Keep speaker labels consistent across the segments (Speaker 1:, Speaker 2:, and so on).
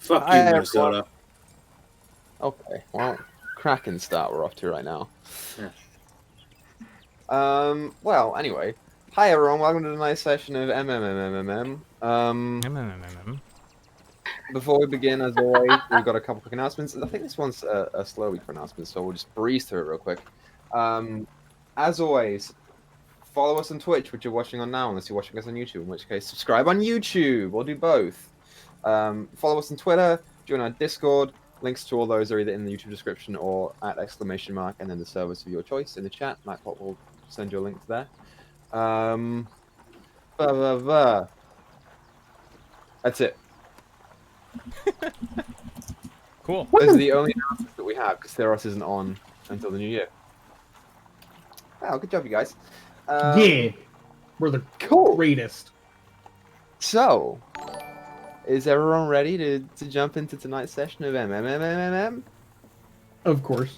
Speaker 1: Fuck
Speaker 2: Hi,
Speaker 1: you,
Speaker 2: everyone.
Speaker 1: Minnesota.
Speaker 2: Okay, well, cracking start we're off to right now.
Speaker 1: Yeah.
Speaker 2: Well, anyway. Hi everyone, welcome to tonight's session of MMMMMM. Before we begin, as always, we've got a couple quick announcements. I think this one's a slow week for announcements, so we'll just breeze through it real quick. As always, follow us on Twitch, which you're watching on now, unless you're watching us on YouTube, in which case subscribe on YouTube, or do both. Follow us on Twitter, join our Discord. Links to all those are either in the YouTube description or at ! And then the service of your choice in the chat. MacPot will send you a link to there. That's it.
Speaker 3: Cool.
Speaker 2: Those are the only announcements that we have because Theros isn't on until the new year. Wow, good job, you guys.
Speaker 4: Yeah, we're the
Speaker 2: Cool.
Speaker 4: greatest.
Speaker 2: So, is everyone ready to jump into tonight's session of MMMMM?
Speaker 4: Of course.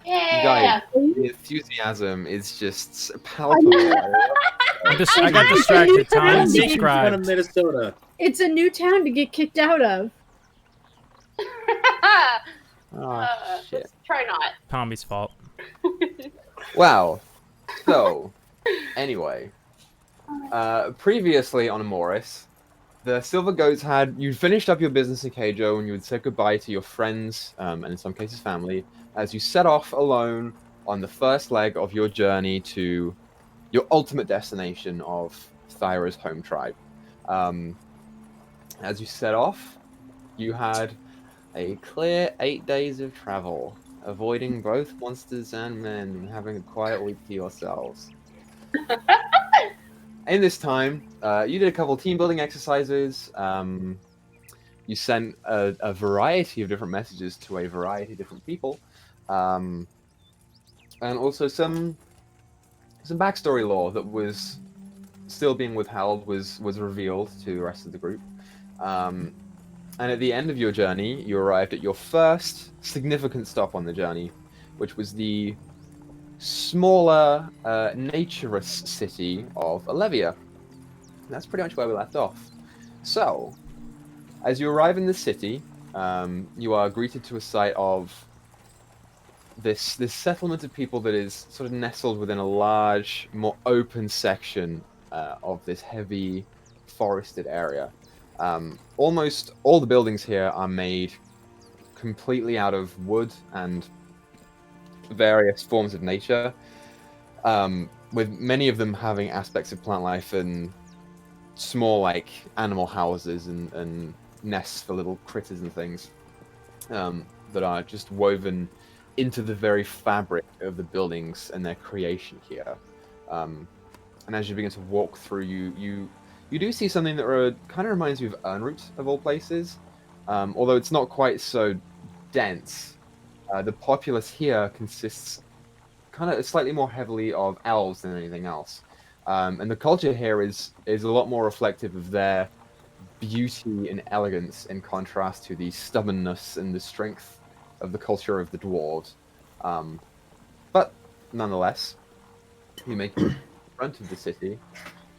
Speaker 5: Yeah.
Speaker 2: The enthusiasm is just palpable.
Speaker 3: I got distracted. Tom,
Speaker 5: Making
Speaker 1: Making fun of
Speaker 3: subscribed.
Speaker 1: Minnesota.
Speaker 5: It's a new town to get kicked out of.
Speaker 2: Oh, shit.
Speaker 5: Let's try not.
Speaker 3: Tommy's fault.
Speaker 2: Wow. So, anyway, previously on Emoris, the Silver Goats you'd finished up your business in Keijo and you would say goodbye to your friends, and in some cases family, as you set off alone on the first leg of your journey to your ultimate destination of Thyra's home tribe. As you set off, you had a clear 8 days of travel, avoiding both monsters and men, and having a quiet week to yourselves. In this time, you did a couple team building exercises. You sent a variety of different messages to a variety of different people, and also some backstory lore that was still being withheld was revealed to the rest of the group. And at the end of your journey, you arrived at your first significant stop on the journey, which was the smaller, naturous city of Olivia. That's pretty much where we left off. So, as you arrive in the city, you are greeted to a sight of this settlement of people that is sort of nestled within a large, more open section of this heavy forested area. Almost all the buildings here are made completely out of wood and various forms of nature, with many of them having aspects of plant life and small, like, animal houses and nests for little critters and things that are just woven into the very fabric of the buildings and their creation here. And as you begin to walk through, you do see something that kind of reminds you of Ernroot, of all places, although it's not quite so dense. The populace here consists kind of slightly more heavily of elves than anything else. And the culture here is a lot more reflective of their beauty and elegance in contrast to the stubbornness and the strength of the culture of the dwarves. But nonetheless, you make it to the front of the city,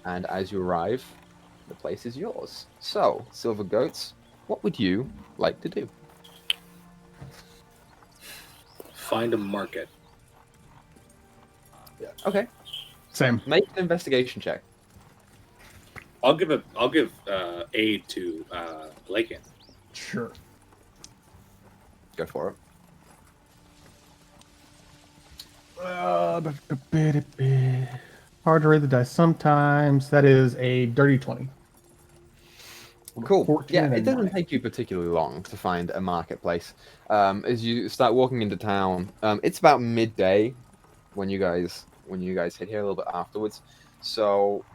Speaker 2: and as you arrive, the place is yours. So, Silver Goats, what would you like to do?
Speaker 1: Find a market.
Speaker 2: Yeah. Okay.
Speaker 4: Same.
Speaker 2: Make an investigation check.
Speaker 1: I'll give aid to Lakin.
Speaker 4: Sure.
Speaker 2: Go for it.
Speaker 4: Hard to read the dice sometimes. That is a dirty 20.
Speaker 2: Cool.
Speaker 4: 14
Speaker 2: Yeah,
Speaker 4: and a
Speaker 2: it doesn't
Speaker 4: 9.
Speaker 2: take you particularly long to find a marketplace. As you start walking into town, it's about midday when you guys hit here, a little bit afterwards. So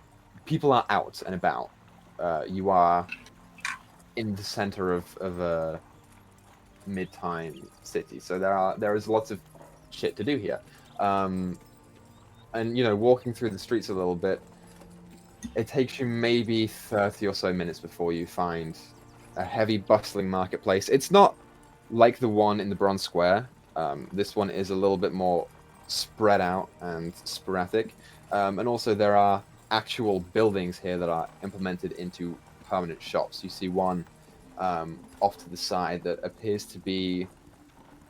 Speaker 2: people are out and about. You are in the center of a mid-time city, so there is lots of shit to do here. And walking through the streets a little bit, it takes you maybe 30 or so minutes before you find a heavy, bustling marketplace. It's not like the one in the Bronze Square. This one is a little bit more spread out and sporadic. And also there are actual buildings here that are implemented into permanent shops. You see one off to the side that appears to be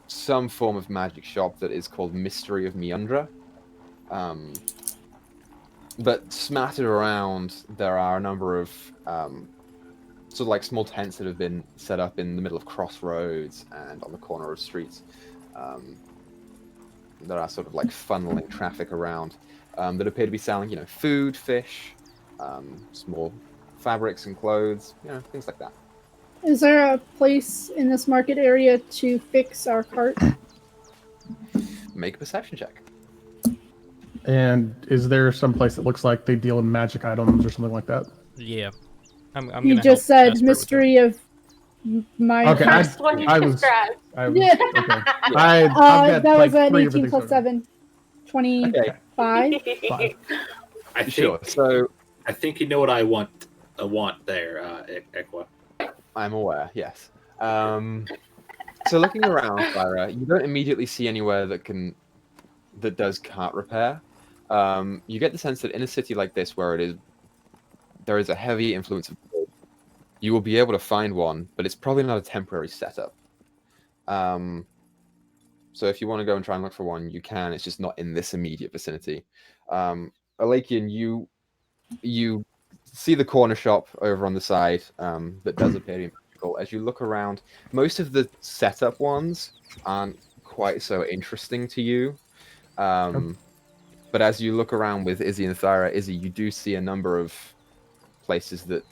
Speaker 2: some form of magic shop that is called Mystery of Meandra. But smattered around, there are a number of sort of like small tents that have been set up in the middle of crossroads and on the corner of streets. There are sort of like funneling traffic around that appear to be selling, food, fish, small fabrics and clothes, things like that.
Speaker 5: Is there a place in this market area to fix our cart?
Speaker 2: Make a perception check.
Speaker 4: And is there some place that looks like they deal in magic items or something like that?
Speaker 3: Yeah. I'm
Speaker 5: You
Speaker 3: gonna
Speaker 5: just
Speaker 3: help
Speaker 5: said
Speaker 3: Esprit with
Speaker 5: mystery of my
Speaker 4: Okay,
Speaker 5: cart.
Speaker 6: First one you
Speaker 4: I was-
Speaker 6: described.
Speaker 5: Yeah.
Speaker 4: Okay. I've got,
Speaker 5: That was
Speaker 4: like,
Speaker 5: an
Speaker 4: 3
Speaker 5: 18
Speaker 4: different
Speaker 5: plus
Speaker 4: things
Speaker 5: 7. 25.
Speaker 2: Okay,
Speaker 4: 5.
Speaker 1: I think
Speaker 2: sure. So
Speaker 1: I think you know what I want there, Equa.
Speaker 2: I'm aware, yes. So looking around, Clara, you don't immediately see anywhere that does cart repair. You get the sense that in a city like this, where there is a heavy influence of gold, you will be able to find one, but it's probably not a temporary setup. So if you want to go and try and look for one, you can. It's just not in this immediate vicinity. Alakian, you see the corner shop over on the side that does appear to be magical. As you look around, most of the setup ones aren't quite so interesting to you. But as you look around with Izzy and Thyra, Izzy, you do see a number of places that,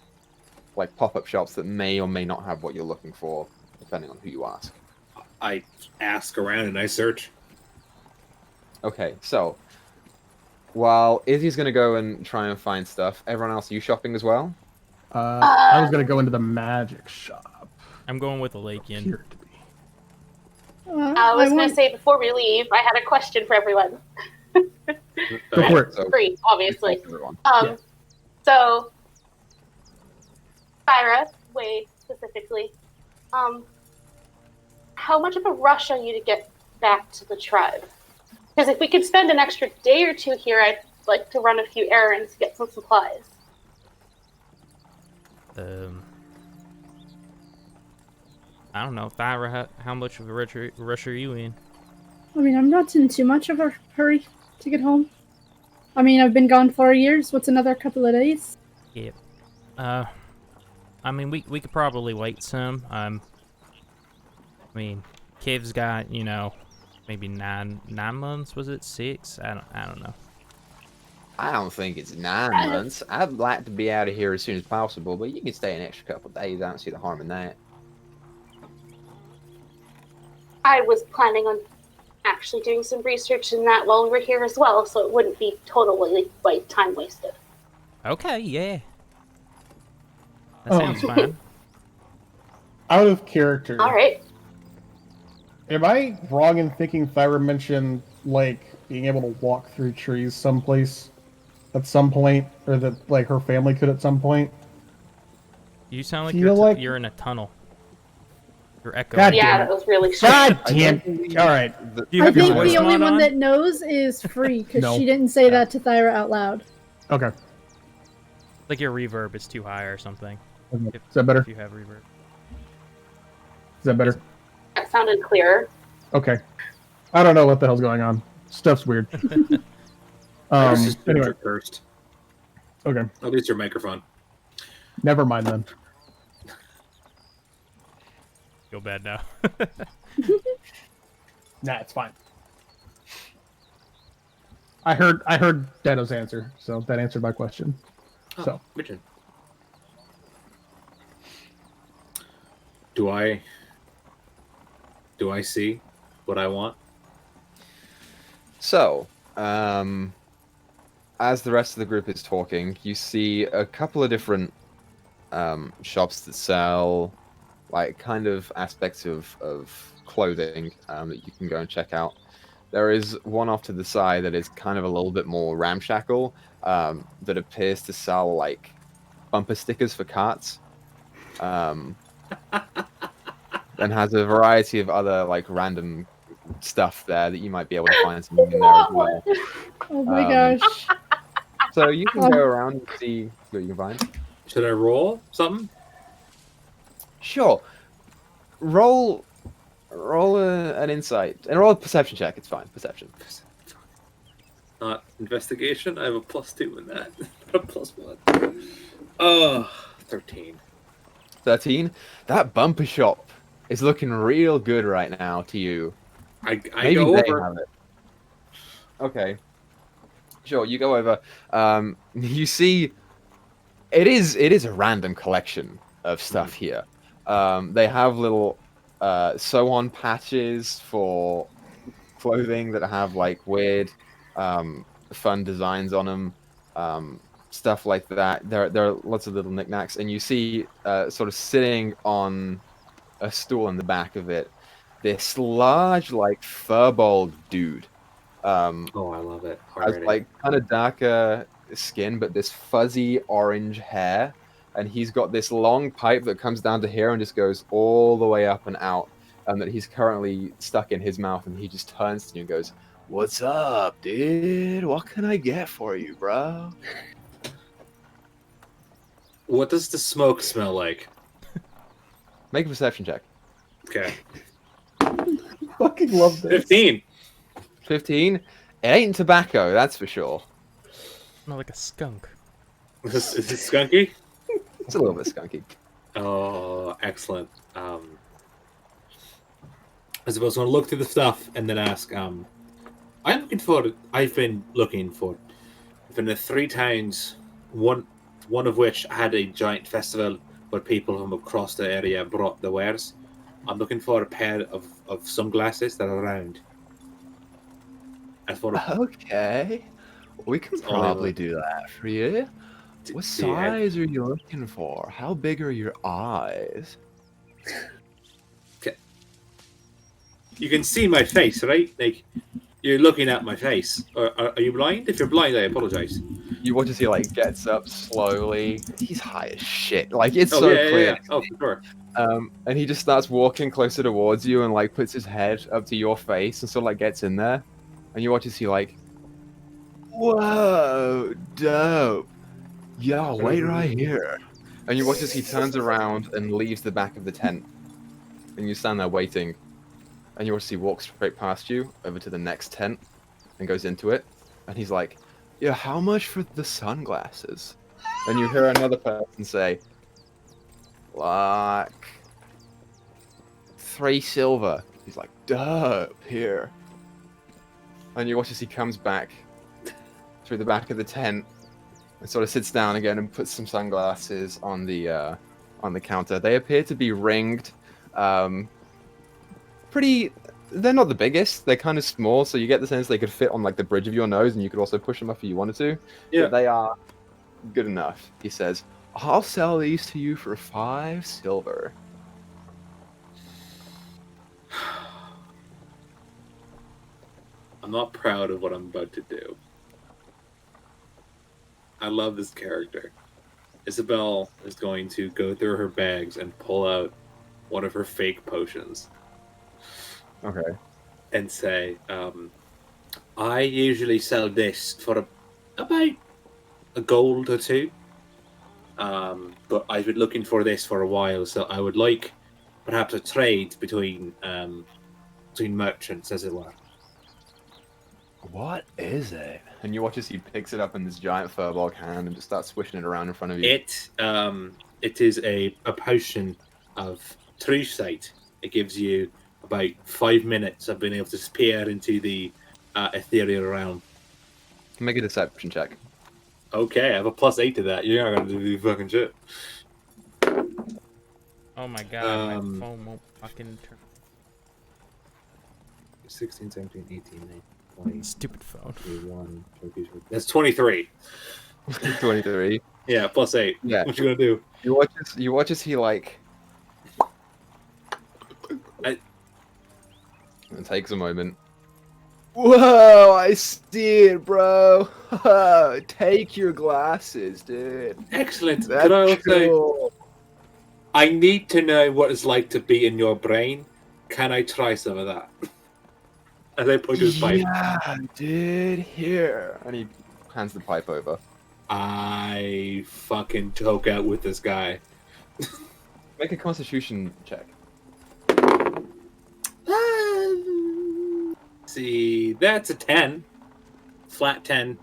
Speaker 2: like pop-up shops that may or may not have what you're looking for, depending on who you ask.
Speaker 1: I ask around and I search.
Speaker 2: Okay, so while Izzy's going to go and try and find stuff, everyone else, are you shopping as well?
Speaker 4: I was going to go into the magic shop.
Speaker 3: I'm going with Alakian.
Speaker 4: Appeared to be.
Speaker 6: I was going to say, before we leave, I had a question for everyone.
Speaker 4: Go for it.
Speaker 2: So,
Speaker 6: Free, obviously.
Speaker 2: everyone.
Speaker 4: Yeah.
Speaker 6: So, Thyra, Wade specifically, how much of a rush are you to get back to the tribe? Because if we could spend an extra day or two here, I'd like to run a few errands to get some supplies.
Speaker 3: I don't know, Thyra, how much of a rush are you in?
Speaker 5: I mean, I'm not in too much of a hurry to get home. I mean, I've been gone 4 years. What's another couple of days?
Speaker 3: Yep. I mean, we could probably wait some. I mean, Kiv's got, maybe nine months. Was it 6? I don't know.
Speaker 2: I don't think it's 9 months. I'd like to be out of here as soon as possible, but you can stay an extra couple of days. I don't see the harm in that.
Speaker 6: I was planning on actually doing some research in that while we were here as well, so it wouldn't be totally time wasted.
Speaker 3: Okay, yeah. That sounds fine.
Speaker 4: Out of character.
Speaker 6: All right.
Speaker 4: Am I wrong in thinking Thyra mentioned, being able to walk through trees someplace at some point, or that, her family could at some point?
Speaker 3: You sound like
Speaker 4: Feel
Speaker 3: you're in a tunnel. You're echoing.
Speaker 4: God
Speaker 6: Yeah,
Speaker 4: damn
Speaker 6: that was really strange.
Speaker 4: God damn. All right.
Speaker 3: Do you
Speaker 5: I
Speaker 3: have your
Speaker 5: think
Speaker 3: voice
Speaker 5: the only
Speaker 3: mod
Speaker 5: one
Speaker 3: on?
Speaker 5: that knows is Free, because
Speaker 4: No.
Speaker 5: she didn't say that to Thyra out loud.
Speaker 4: Okay.
Speaker 3: Like your reverb is too high or something.
Speaker 4: Is
Speaker 3: If,
Speaker 4: that better?
Speaker 3: If you have reverb.
Speaker 4: Is that better?
Speaker 6: That sounded clearer.
Speaker 4: Okay. I don't know what the hell's going on. Stuff's weird.
Speaker 1: It's just
Speaker 4: Anyway.
Speaker 1: cursed.
Speaker 4: Okay.
Speaker 1: At least your microphone.
Speaker 4: Never mind then.
Speaker 3: Feel bad now.
Speaker 4: Nah, it's fine. I heard Dyto's answer, so that answered my question. So
Speaker 1: Mitchin. Do I see what I want?
Speaker 2: So, as the rest of the group is talking, you see a couple of different shops that sell kind of aspects of clothing that you can go and check out. There is one off to the side that is kind of a little bit more ramshackle that appears to sell bumper stickers for carts, and has a variety of other random stuff there that you might be able to find something in there as well.
Speaker 5: Oh my gosh.
Speaker 2: So you can go around and see what you can find.
Speaker 1: Should I roll something?
Speaker 2: Sure. Roll an insight and roll a perception check. It's fine. Perception.
Speaker 1: Not investigation. I have a +2 in that. Not a +1. Oh, 13.
Speaker 2: 13. That bumper shop is looking real good right now to you.
Speaker 1: I
Speaker 2: Maybe
Speaker 1: go
Speaker 2: they
Speaker 1: over.
Speaker 2: have it. Okay. Sure, you go over. You see, it is a random collection of stuff here. They have little sew-on patches for clothing that have like weird, fun designs on them. Stuff like that. There are lots of little knickknacks, and you see, sort of sitting on a stool in the back of it, this large, like furball dude.
Speaker 1: Oh, I love it
Speaker 2: Has
Speaker 1: already.
Speaker 2: like kind of darker skin, but this fuzzy orange hair, and he's got this long pipe that comes down to here and just goes all the way up and out, and that he's currently stuck in his mouth, and he just turns to you and goes, "What's up, dude? What can I get for you, bro?"
Speaker 1: What does the smoke smell like?
Speaker 2: Make a perception check.
Speaker 1: Okay.
Speaker 4: Fucking love this.
Speaker 1: 15.
Speaker 2: 15. It ain't tobacco, that's for sure.
Speaker 3: Not like a skunk.
Speaker 1: Is it skunky?
Speaker 2: It's a little bit skunky.
Speaker 1: Oh, excellent. I suppose I'm going to look through the stuff and then ask, I've been looking for, in the 3 towns, one of which had a giant festival where people from across the area brought the wares. I'm looking for a pair of sunglasses that are round.
Speaker 2: Okay. We can
Speaker 1: all I
Speaker 2: probably
Speaker 1: want.
Speaker 2: do that for you. What size are you looking for? How big are your eyes?
Speaker 1: You can see my face, right? Like, you're looking at my face. Are you blind? If you're blind, I apologize.
Speaker 2: You watch as he like gets up slowly. He's high as shit. Like it's
Speaker 1: Oh,
Speaker 2: so
Speaker 1: yeah,
Speaker 2: clear.
Speaker 1: yeah. Oh, for sure.
Speaker 2: And he just starts walking closer towards you and like puts his head up to your face and sort of like gets in there. And you watch as he like, whoa, dope. Yeah, wait right here. And you watch as he turns around and leaves the back of the tent. And you stand there waiting. And you watch as he walks straight past you over to the next tent and goes into it. And he's like, yeah, how much for the sunglasses? And you hear another person say, like 3 silver. He's like, dope, here. And you watch as he comes back through the back of the tent and sort of sits down again and puts some sunglasses on the counter. They appear to be ringed. They're not the biggest. They're kind of small, so you get the sense they could fit on like the bridge of your nose, and you could also push them up if you wanted to.
Speaker 1: Yeah.
Speaker 2: But they are good enough. He says, I'll sell these to you for 5 silver.
Speaker 1: I'm not proud of what I'm about to do. I love this character. Isabel is going to go through her bags and pull out one of her fake potions.
Speaker 2: Okay.
Speaker 1: And say, I usually sell this for about a gold or 2. But I've been looking for this for a while, so I would like perhaps a trade between merchants, as it were.
Speaker 2: What is it? And you watch as he picks it up in this giant furball hand and just starts swishing it around in front of you.
Speaker 1: It is a potion of true sight. It gives you about 5 minutes of being able to peer into the ethereal realm.
Speaker 2: Make a deception check.
Speaker 1: Okay, I have a +8 to that. You're not gonna do fucking shit.
Speaker 3: Oh my god, my phone won't fucking turn.
Speaker 1: 16, 17, 18, 19, 20,
Speaker 3: Stupid phone.
Speaker 1: 21, 22. That's 23.
Speaker 2: 23.
Speaker 1: Yeah, +8.
Speaker 2: Yeah.
Speaker 1: What you gonna do?
Speaker 2: You watch as he like. It takes a moment. Whoa, I see it, bro. Take your glasses, dude.
Speaker 1: Excellent.
Speaker 2: That's
Speaker 1: Could I also?
Speaker 2: cool.
Speaker 1: I need to know what it's like to be in your brain. Can I try some of that? As I point to his pipe.
Speaker 2: Yeah, dude. Here, and he hands the pipe over.
Speaker 1: I fucking choke out with this guy.
Speaker 2: Make a Constitution check.
Speaker 1: See, that's a 10. Flat 10.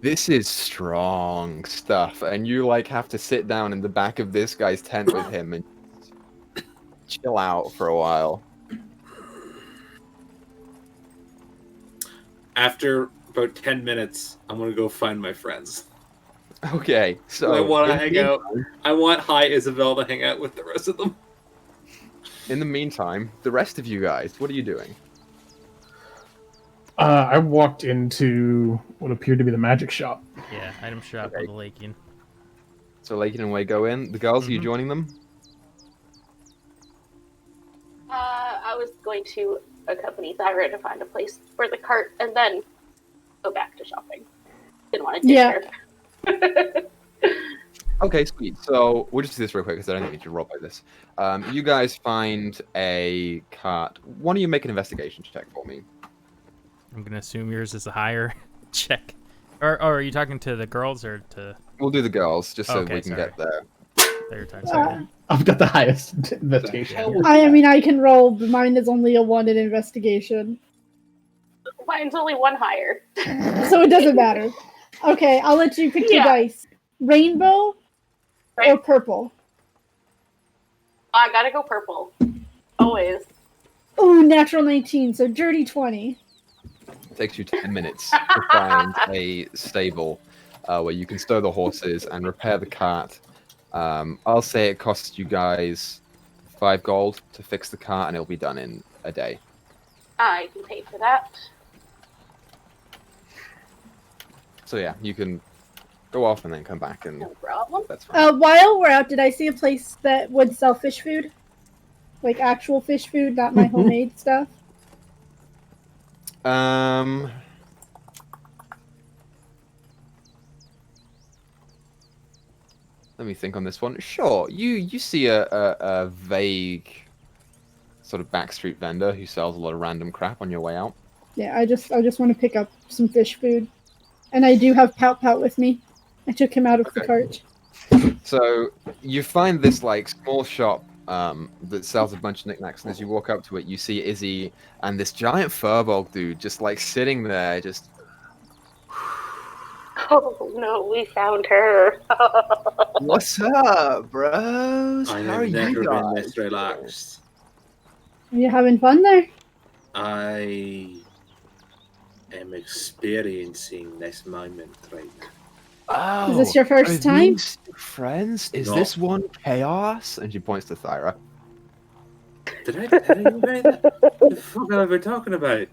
Speaker 2: This is strong stuff, and you like have to sit down in the back of this guy's tent with him and chill out for a while.
Speaker 1: After about 10 minutes, I'm gonna go find my friends.
Speaker 2: Okay, so
Speaker 1: I want to
Speaker 2: in
Speaker 1: hang
Speaker 2: the
Speaker 1: out. I want Hi Isabel to hang out with the rest of them.
Speaker 2: In the meantime, the rest of you guys, what are you doing?
Speaker 4: I walked into what appeared to be the magic shop.
Speaker 3: Yeah, item shop
Speaker 2: Okay.
Speaker 3: with the Lakin.
Speaker 2: So Lakin and Way go in. The girls, are you joining them?
Speaker 6: I was going to accompany Thyra to find a place for the cart and then go back to shopping. Didn't want to take her.
Speaker 2: Okay, sweet. So we'll just do this real quick because I don't need to roll by this. You guys find a cart. Why don't you make an investigation check for me?
Speaker 3: I'm gonna assume yours is a higher check. Or are you talking to the girls or to?
Speaker 2: We'll do the girls just so
Speaker 3: Okay,
Speaker 2: we can
Speaker 3: sorry.
Speaker 2: get there.
Speaker 3: They're talking.
Speaker 4: I've got the highest investigation.
Speaker 3: Yeah.
Speaker 5: I mean, I can roll, but mine is only a 1 in investigation.
Speaker 6: Mine's only one higher.
Speaker 5: So it doesn't matter. Okay, I'll let you pick your dice. Rainbow or purple?
Speaker 6: I gotta go purple. Always.
Speaker 5: Ooh, natural 19, so dirty 20.
Speaker 2: It takes you 10 minutes to find a stable where you can stow the horses and repair the cart. I'll say it costs you guys 5 gold to fix the cart, and it'll be done in a day.
Speaker 6: I can pay for that.
Speaker 2: So yeah, you can go off and then come back, and
Speaker 6: No problem.
Speaker 2: that's fine.
Speaker 5: While we're out, did I see a place that would sell fish food? Like actual fish food, not my homemade stuff?
Speaker 2: Let me think on this one. Sure, you see a vague sort of backstreet vendor who sells a lot of random crap on your way out.
Speaker 5: Yeah, I just want to pick up some fish food. And I do have Pout Pout with me. I took him out of the cart.
Speaker 2: So you find this like small shop that sells a bunch of knickknacks, and as you walk up to it, you see Izzy and this giant furball dude just like sitting there, just
Speaker 6: Oh no, we found her.
Speaker 2: what's up, bros?
Speaker 1: I
Speaker 2: How are
Speaker 1: have
Speaker 2: you
Speaker 1: never been
Speaker 2: guys?
Speaker 1: this relaxed.
Speaker 5: Are you having fun there?
Speaker 1: I am experiencing this moment right now.
Speaker 2: Oh,
Speaker 5: Is this your first
Speaker 2: are
Speaker 5: time?
Speaker 2: these your friends? Is
Speaker 1: No.
Speaker 2: this one chaos? And she points to Thyra.
Speaker 1: Did I invite that? What the fuck have I been talking about?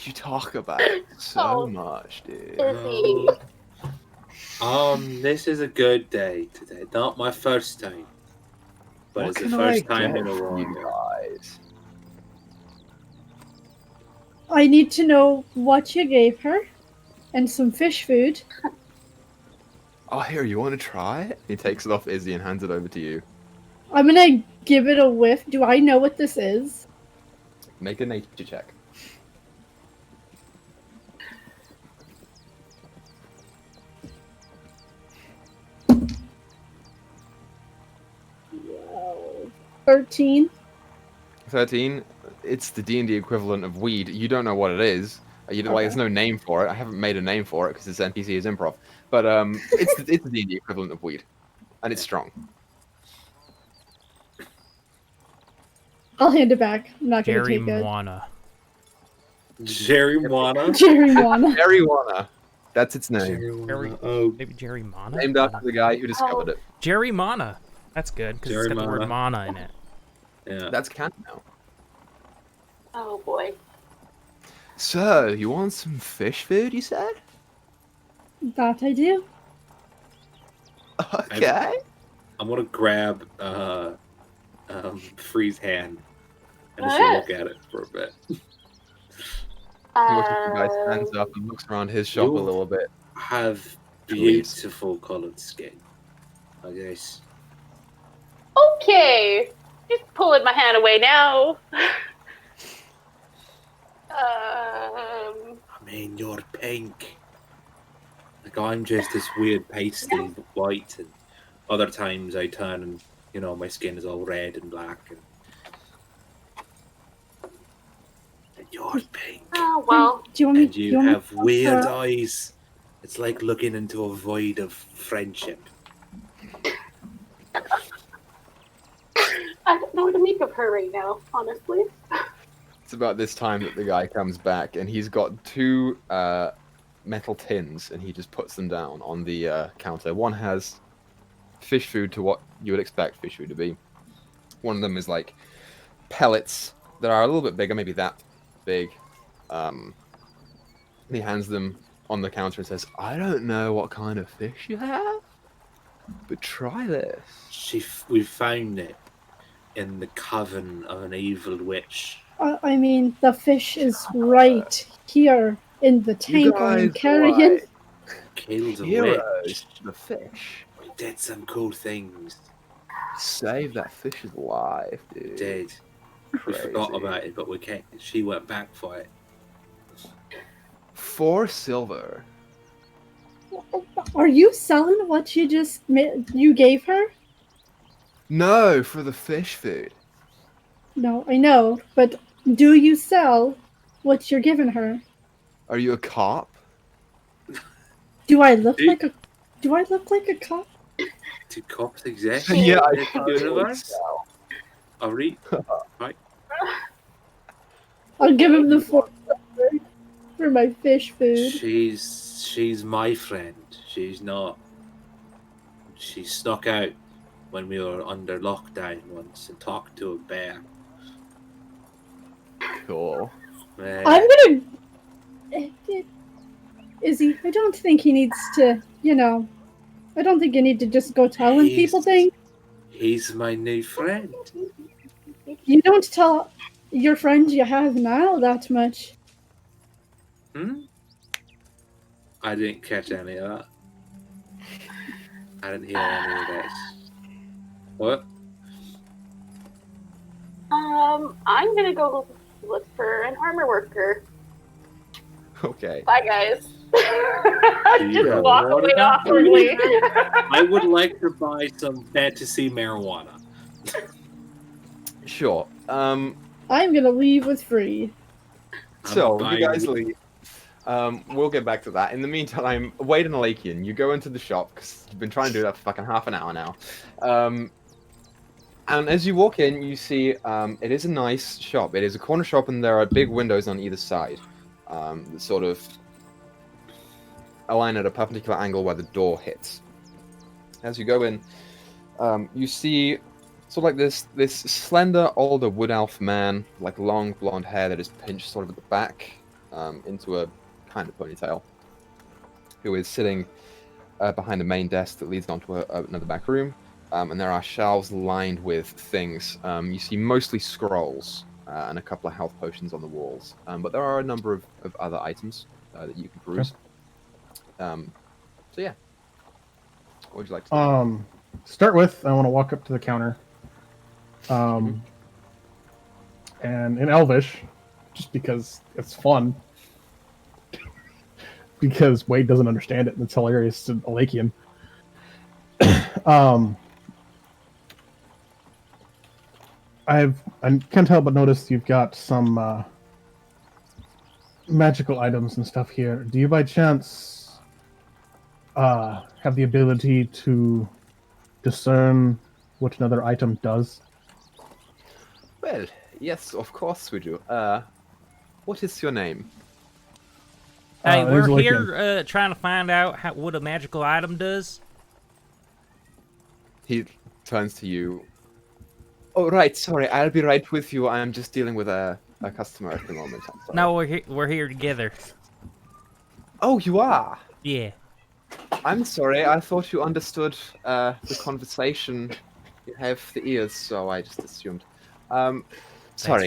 Speaker 2: You talk about it so
Speaker 6: Oh.
Speaker 2: much, dude.
Speaker 6: Izzy.
Speaker 1: This is a good day today. Not my first time, but
Speaker 2: What
Speaker 1: it's the
Speaker 2: can I
Speaker 1: first time
Speaker 2: get
Speaker 1: in a
Speaker 2: for you
Speaker 1: while.
Speaker 2: guys?
Speaker 5: I need to know what you gave her. And some fish food.
Speaker 2: Oh, here, you want to try it? He takes it off Izzy and hands it over to you.
Speaker 5: I'm gonna give it a whiff. Do I know what this is?
Speaker 2: Make a nature check.
Speaker 5: Wow. 13.
Speaker 2: 13. It's the D&D equivalent of weed. You don't know what it is. You don't, like, there's no name for it. I haven't made a name for it because this NPC is improv. But it's the D&D equivalent of weed, and it's strong.
Speaker 5: I'll hand it back. I'm not gonna
Speaker 3: Jerry
Speaker 5: take it.
Speaker 3: Moana.
Speaker 1: Jerry Moana.
Speaker 5: Jerry Moana.
Speaker 2: Marijuana. That's its name.
Speaker 3: Jerry,
Speaker 1: Oh,
Speaker 3: maybe Jerry Mana?
Speaker 2: Named after the guy who discovered it.
Speaker 3: Jerry Mana. That's good because it's
Speaker 1: Jerry
Speaker 3: got the word
Speaker 1: Mana.
Speaker 3: mana in it.
Speaker 1: yeah.
Speaker 2: That's canon now.
Speaker 6: Oh boy.
Speaker 2: So, you want some fish food, you said?
Speaker 5: That I do.
Speaker 2: Okay.
Speaker 1: I'm gonna grab Free's hand and just look at it for a bit.
Speaker 2: He looks at you guys, stands up and looks around his shop a
Speaker 1: You-
Speaker 2: little bit.
Speaker 1: Have
Speaker 2: Please.
Speaker 1: beautiful colored skin. I guess.
Speaker 6: Okay. Just pulling my hand away now.
Speaker 1: I mean, you're pink. Like I'm just this weird pasty white, and other times I turn and you know, my skin is all red and black, and you're pink,
Speaker 6: Oh, well.
Speaker 5: Do you want me?
Speaker 1: and
Speaker 5: do
Speaker 1: you
Speaker 5: want me
Speaker 1: have
Speaker 5: to
Speaker 1: weird
Speaker 5: offer-
Speaker 1: eyes. It's like looking into a void of friendship.
Speaker 6: I don't know what to make of her right now, honestly.
Speaker 2: It's about this time that the guy comes back, and he's got two metal tins, and he just puts them down on the counter. One has fish food to what you would expect fish food to be. One of them is like pellets that are a little bit bigger, maybe that big. He hands them on the counter and says, "I don't know what kind of fish you have, but try this."
Speaker 1: We found it in the coven of an evil witch.
Speaker 5: I mean, the fish is right here in the tank I'm carrying.
Speaker 1: Killed a
Speaker 2: Heroes,
Speaker 1: witch.
Speaker 2: the fish.
Speaker 1: We did some cool things.
Speaker 2: Save that fish's life, dude.
Speaker 1: We did. We forgot about it, but we can't. She went back for it.
Speaker 2: 4 silver.
Speaker 5: Are you selling what you you gave her?
Speaker 2: No, for the fish food.
Speaker 5: No, I know, but do you sell what you're giving her?
Speaker 2: Are you a cop?
Speaker 5: Do I look like a? Do I look like a cop?
Speaker 1: Do cops exist?
Speaker 2: Yeah, I
Speaker 1: in this universe? I'll read.
Speaker 5: I'll give him the 4 for my fish food.
Speaker 1: She's my friend. She's not. She snuck out when we were under lockdown once and talked to a bear.
Speaker 2: Cool.
Speaker 5: I'm gonna. Izzy, I don't think he needs to. You know, I don't think you need to just go telling people things.
Speaker 1: He's my new friend.
Speaker 5: You don't tell your friends you have now that much.
Speaker 1: I didn't catch any of that. I didn't hear any of this. What?
Speaker 6: I'm gonna go look for an armor worker.
Speaker 2: Okay.
Speaker 6: Bye, guys.
Speaker 1: Do you
Speaker 6: Just
Speaker 1: have
Speaker 6: walk
Speaker 1: water?
Speaker 6: away awkwardly.
Speaker 1: I would like to buy some fantasy marijuana.
Speaker 2: Sure.
Speaker 5: I'm gonna leave with free.
Speaker 2: So
Speaker 1: I'm
Speaker 2: you guys
Speaker 1: buying-
Speaker 2: leave. We'll get back to that. In the meantime, Wade and Alakian, you go into the shop because you've been trying to do that for fucking half an hour now. And as you walk in, you see it is a nice shop. It is a corner shop, and there are big windows on either side that sort of align at a perpendicular angle where the door hits. As you go in, you see sort of like this slender, older wood elf man, like long blonde hair that is pinched sort of at the back into a kind of ponytail, who is sitting behind the main desk that leads onto another back room. And there are shelves lined with things. You see mostly scrolls and a couple of health potions on the walls. But there are a number of other items that you can peruse. So yeah. What would you like to do?
Speaker 4: Start with, I want to walk up to the counter. And in Elvish, just because it's fun. Because Wade doesn't understand it, and it's hilarious to Alakian. I can't help but notice you've got some magical items and stuff here. Do you by chance have the ability to discern what another item does?
Speaker 2: Well, yes, of course we do. What is your name?
Speaker 3: Hey,
Speaker 4: there's
Speaker 3: we're
Speaker 4: Alakian.
Speaker 3: here trying to find out what a magical item does.
Speaker 2: He turns to you. Oh, right, sorry, I'll be right with you. I'm just dealing with a customer at the moment. I'm sorry.
Speaker 3: No, we're here together.
Speaker 2: Oh, you are?
Speaker 3: Yeah.
Speaker 2: I'm sorry, I thought you understood the conversation. You have the ears, so I just assumed. Sorry,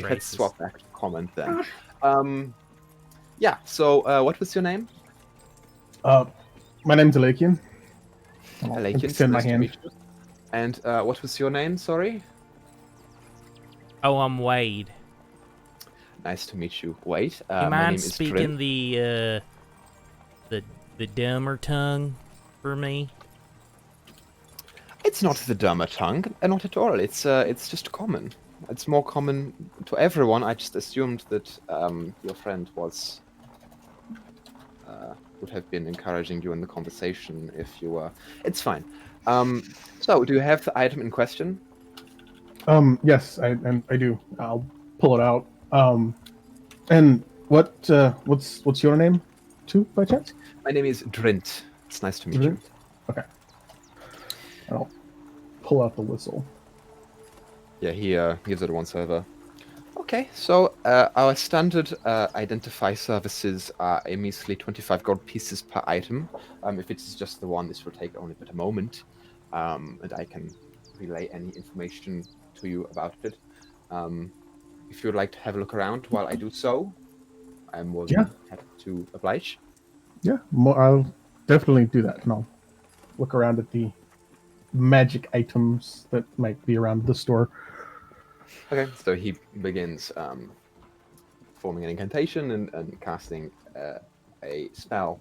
Speaker 2: let's
Speaker 3: racist.
Speaker 2: swap that comment then. Yeah, so what was your name?
Speaker 4: My name's Alakian.
Speaker 2: Alakian,
Speaker 4: Extend my
Speaker 2: nice to
Speaker 4: hand.
Speaker 2: meet you. And what was your name, sorry?
Speaker 3: Oh, I'm Wade.
Speaker 2: Nice to meet you. Wait,
Speaker 3: You
Speaker 2: my name
Speaker 3: mind
Speaker 2: is
Speaker 3: speaking
Speaker 2: Trin.
Speaker 3: the dumber tongue for me?
Speaker 2: It's not the dumber tongue, not at all. It's just common. It's more common to everyone. I just assumed that your friend was would have been encouraging you in the conversation if you were. It's fine. So, do you have the item in question?
Speaker 4: Yes, I do. I'll pull it out. And what's your name, too, by chance?
Speaker 2: My name is Drint. It's nice to meet you.
Speaker 4: Okay. I'll pull out the whistle.
Speaker 2: Yeah, he gives it once over. Okay, so our standard identify services are a measly 25 gold pieces per item. If it's just the one, this will take only but a moment, and I can relay any information to you about it. If you'd like to have a look around while I do so, I'm more than happy to oblige.
Speaker 4: Yeah, I'll definitely do that, and I'll look around at the magic items that might be around the store.
Speaker 2: Okay, so he begins forming an incantation and casting a spell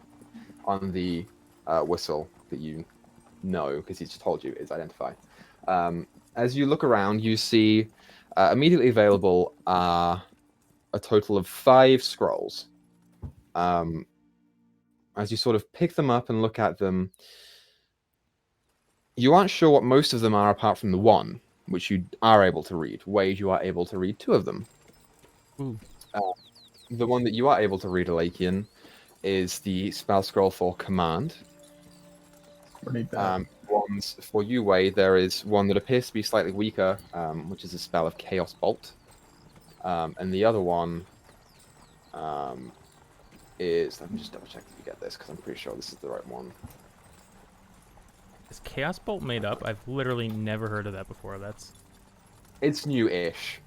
Speaker 2: on the whistle that you know, because he's told you is identify. As you look around, you see immediately available are a total of 5 scrolls. As you sort of pick them up and look at them, you aren't sure what most of them are apart from the one, which you are able to read. Wade, you are able to read 2 of them. The one that you are able to read, Alakian, is the spell scroll for command. Ones for you, Wade, there is one that appears to be slightly weaker, which is a spell of Chaos Bolt. And the other one is... Let me just double check if you get this, because I'm pretty sure this is the right one.
Speaker 3: Is Chaos Bolt made up? I've literally never heard of that before. That's...
Speaker 2: It's new-ish.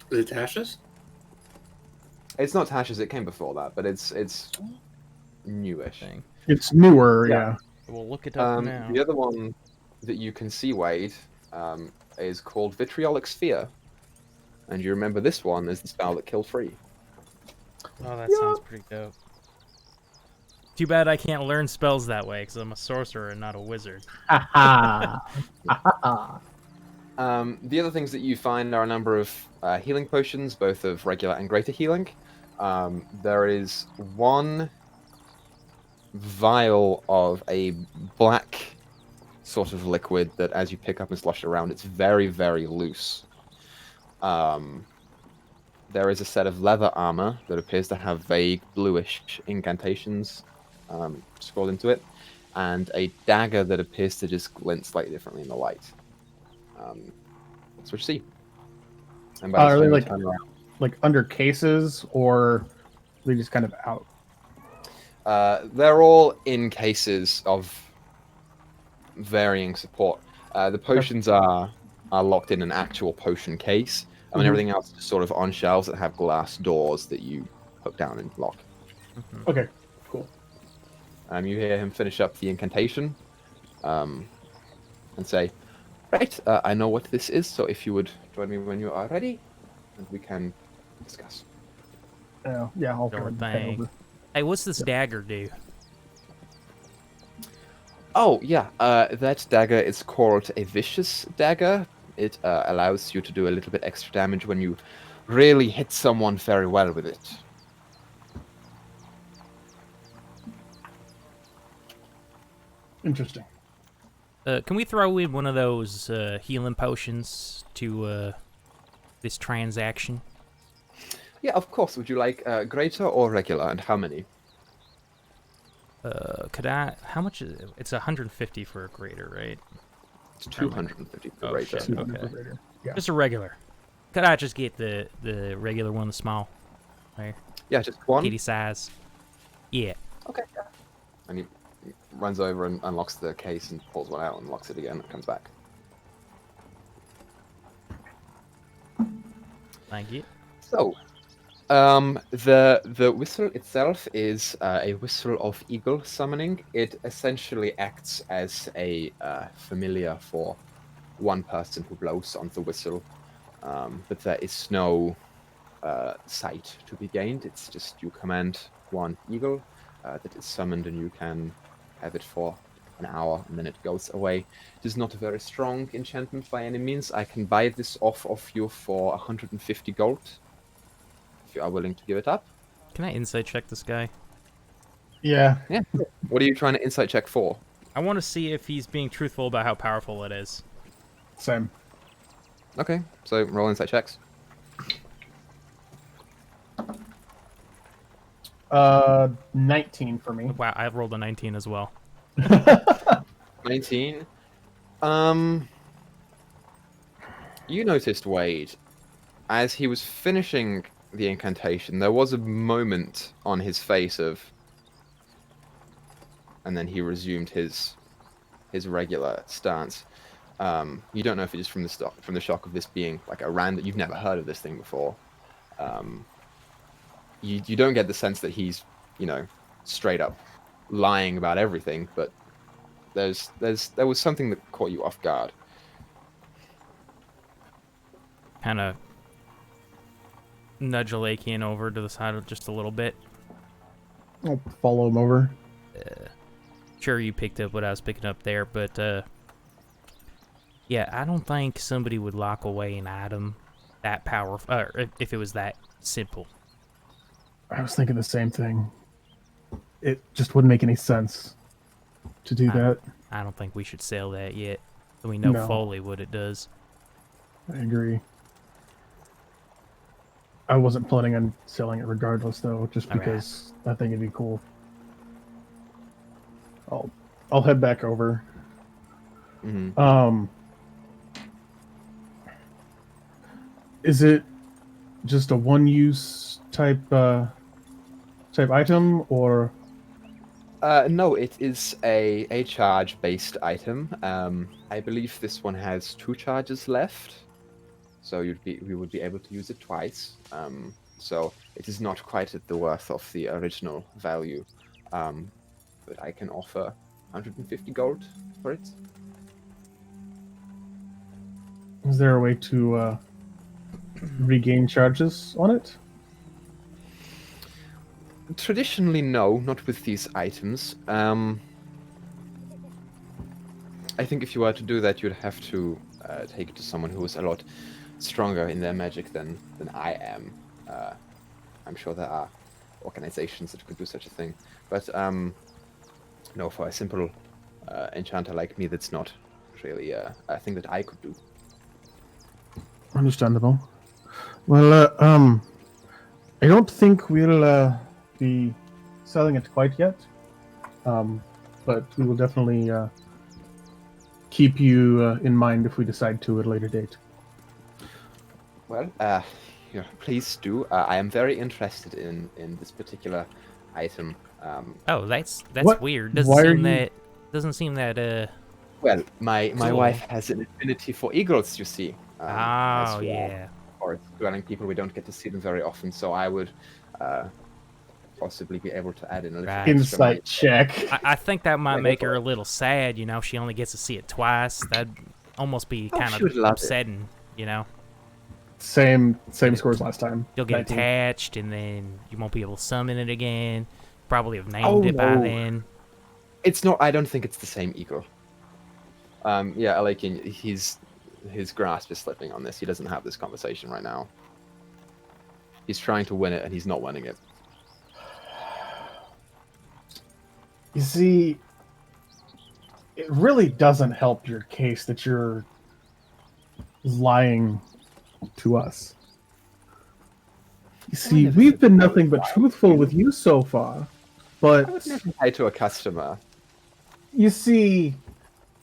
Speaker 1: Is it Tasha's?
Speaker 2: It's not Tasha's, it came before that, but it's newish.
Speaker 3: Thing.
Speaker 4: It's newer, yeah.
Speaker 3: We'll look it up now.
Speaker 2: The other one that you can see, Wade, is called Vitriolic Sphere. And you remember this one is the spell that killed Free.
Speaker 3: Oh, that sounds pretty dope. Too bad I can't learn spells that way, because I'm a sorcerer and not a wizard.
Speaker 2: The other things that you find are a number of healing potions, both of regular and greater healing. There is one vial of a black sort of liquid that as you pick up and slosh it around, it's very, very loose. There is a set of leather armor that appears to have vague bluish incantations scrolled into it, and a dagger that appears to just glint slightly differently in the light. That's what you see. And by the
Speaker 4: Are
Speaker 2: time
Speaker 4: they
Speaker 2: you turn around,
Speaker 4: like under cases, or are they just kind of out?
Speaker 2: they're all in cases of varying support. The potions are locked in an actual potion case. I mean, everything else is sort of on shelves that have glass doors that you hook down and lock.
Speaker 4: Okay, cool.
Speaker 2: You hear him finish up the incantation and say, right, I know what this is, so if you would join me when you are ready, and we can discuss.
Speaker 4: Yeah, I'll
Speaker 3: Sure
Speaker 4: turn that
Speaker 3: thing.
Speaker 4: over.
Speaker 3: Hey, what's this dagger do?
Speaker 2: Oh, yeah, that dagger is called a vicious dagger. It allows you to do a little bit extra damage when you really hit someone very well with it.
Speaker 4: Interesting.
Speaker 3: Can we throw in one of those healing potions to this transaction?
Speaker 2: Yeah, of course. Would you like greater or regular, and how many?
Speaker 3: Could I? How much is it? It's 150 for a greater, right?
Speaker 2: It's 250 for
Speaker 3: Oh,
Speaker 2: greater.
Speaker 3: shit. Okay.
Speaker 4: Yeah.
Speaker 3: Just a regular. Could I just get the regular one, the small? Right.
Speaker 2: Yeah, just one.
Speaker 3: Kitty size. Yeah.
Speaker 2: Okay. And he runs over and unlocks the case and pulls one out and locks it again and comes back.
Speaker 3: Thank you.
Speaker 2: So, the whistle itself is a whistle of eagle summoning. It essentially acts as a familiar for one person who blows on the whistle, but there is no sight to be gained. It's just you command one eagle that is summoned, and you can have it for an hour, and then it goes away. It is not a very strong enchantment by any means. I can buy this off of you for 150 gold, if you are willing to give it up.
Speaker 3: Can I insight check this guy?
Speaker 4: Yeah.
Speaker 2: Yeah. What are you trying to insight check for?
Speaker 3: I want to see if he's being truthful about how powerful it is.
Speaker 4: Same.
Speaker 2: Okay, so roll insight checks.
Speaker 4: 19 for me.
Speaker 3: Wow, I rolled a 19 as well.
Speaker 2: 19. You noticed, Wade, as he was finishing the incantation, there was a moment on his face of... And then he resumed his regular stance. You don't know if it is from the shock of this being like a random... You've never heard of this thing before. You don't get the sense that he's, straight up lying about everything, but there was something that caught you off guard.
Speaker 3: Kind of nudge Alakian over to the side of just a little bit.
Speaker 4: I'll follow him over.
Speaker 3: Sure, you picked up what I was picking up there, but yeah, I don't think somebody would lock away an item that powerful, if it was that simple.
Speaker 4: I was thinking the same thing. It just wouldn't make any sense to do that.
Speaker 3: I don't think we should sell that yet. We know
Speaker 4: No.
Speaker 3: fully what it does.
Speaker 4: I agree. I wasn't planning on selling it regardless, though, just
Speaker 3: Alright.
Speaker 4: because I think it'd be cool. I'll head back over.
Speaker 2: Mm-hmm.
Speaker 4: Is it just a one-use type item, or
Speaker 2: No, it is a charge-based item. I believe this one has 2 charges left, so we would be able to use it twice. So it is not quite at the worth of the original value, but I can offer 150 gold for it.
Speaker 4: is there a way to regain charges on it?
Speaker 2: Traditionally, no, not with these items. I think if you were to do that, you'd have to take it to someone who is a lot stronger in their magic than I am. I'm sure there are organizations that could do such a thing, but no, for a simple enchanter like me, that's not really a thing that I could do.
Speaker 4: Understandable. Well, I don't think we'll be selling it quite yet, but we will definitely keep you in mind if we decide to at a later date.
Speaker 2: Well, yeah, please do. I am very interested in this particular item.
Speaker 3: Oh, that's
Speaker 4: What?
Speaker 3: weird.
Speaker 4: Why are you-
Speaker 3: Doesn't seem that
Speaker 2: Well, my
Speaker 3: Cool.
Speaker 2: wife has an affinity for eagles, you see. As
Speaker 3: oh
Speaker 2: we are
Speaker 3: yeah.
Speaker 2: forest dwelling people, we don't get to see them very often, so I would possibly be able to add in a little
Speaker 3: Right.
Speaker 2: extra money.
Speaker 4: Insight check.
Speaker 3: I think that might
Speaker 2: Yeah, go
Speaker 3: make
Speaker 2: for
Speaker 3: her
Speaker 2: it.
Speaker 3: a little sad, she only gets to see it twice. That'd almost be
Speaker 2: Oh,
Speaker 3: kind
Speaker 2: she
Speaker 3: of
Speaker 2: would love it.
Speaker 3: upsetting,
Speaker 4: Same scores last time.
Speaker 3: You'll get
Speaker 4: 19.
Speaker 3: attached, and then you won't be able to summon it again. Probably have named
Speaker 2: Oh,
Speaker 3: it by
Speaker 2: no.
Speaker 3: then.
Speaker 2: It's not. I don't think it's the same eagle. Yeah, Alakin, his grasp is slipping on this. He doesn't have this conversation right now. He's trying to win it, and he's not winning it.
Speaker 4: You see, it really doesn't help your case that you're lying to us. You see,
Speaker 2: never
Speaker 4: we've
Speaker 2: said
Speaker 4: been
Speaker 2: I was
Speaker 4: nothing but
Speaker 2: lying
Speaker 4: truthful
Speaker 2: to you.
Speaker 4: with you so far.
Speaker 2: I
Speaker 4: But
Speaker 2: would never lie to a customer.
Speaker 4: you see,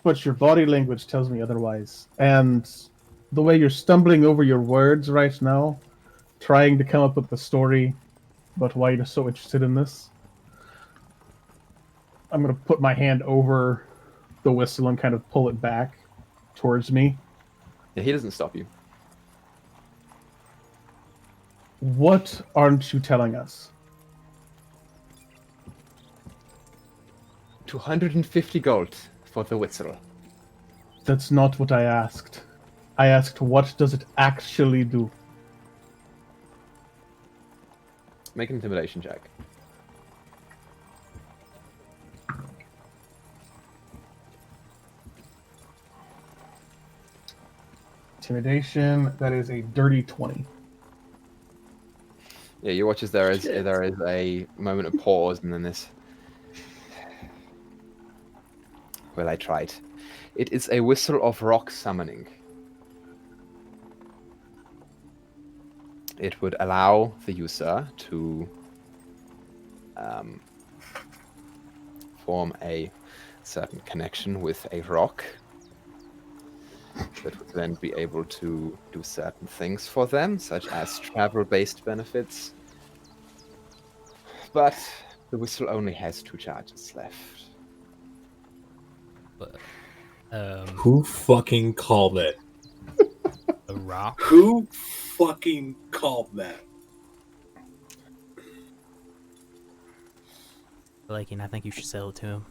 Speaker 4: but your body language tells me otherwise. And the way you're stumbling over your words right now, trying to come up with the story about why you're so interested in this. I'm going to put my hand over the whistle and kind of pull it back towards me.
Speaker 2: Yeah, he doesn't stop you.
Speaker 4: What aren't you telling us?
Speaker 2: 250 gold for the whistle.
Speaker 4: That's not what I asked. I asked, what does it actually do?
Speaker 2: Make an intimidation check.
Speaker 4: Intimidation. That is a dirty 20.
Speaker 2: Yeah, you watch as there is a moment of pause, and then this. Well, I tried. It is a whistle of rock summoning. It would allow the user to form a certain connection with a rock that would then be able to do certain things for them, such as travel-based benefits. But the whistle only has 2 charges left.
Speaker 1: Who fucking called it?
Speaker 3: A rock?
Speaker 1: Who fucking called that?
Speaker 3: Like, and I think you should sell it to him.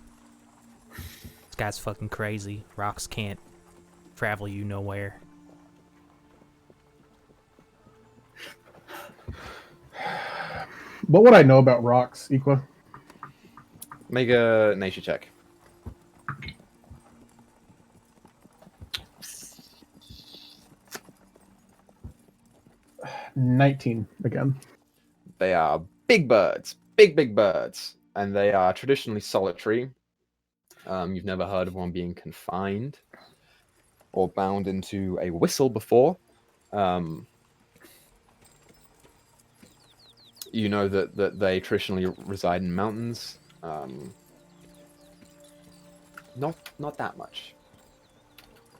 Speaker 3: This guy's fucking crazy. Rocks can't travel you nowhere.
Speaker 4: What would I know about rocks, Equa?
Speaker 2: Make a nature check.
Speaker 4: 19 again.
Speaker 2: They are big birds, big birds, and they are traditionally solitary. You've never heard of one being confined or bound into a whistle before. You know that they traditionally reside in mountains. Not that much.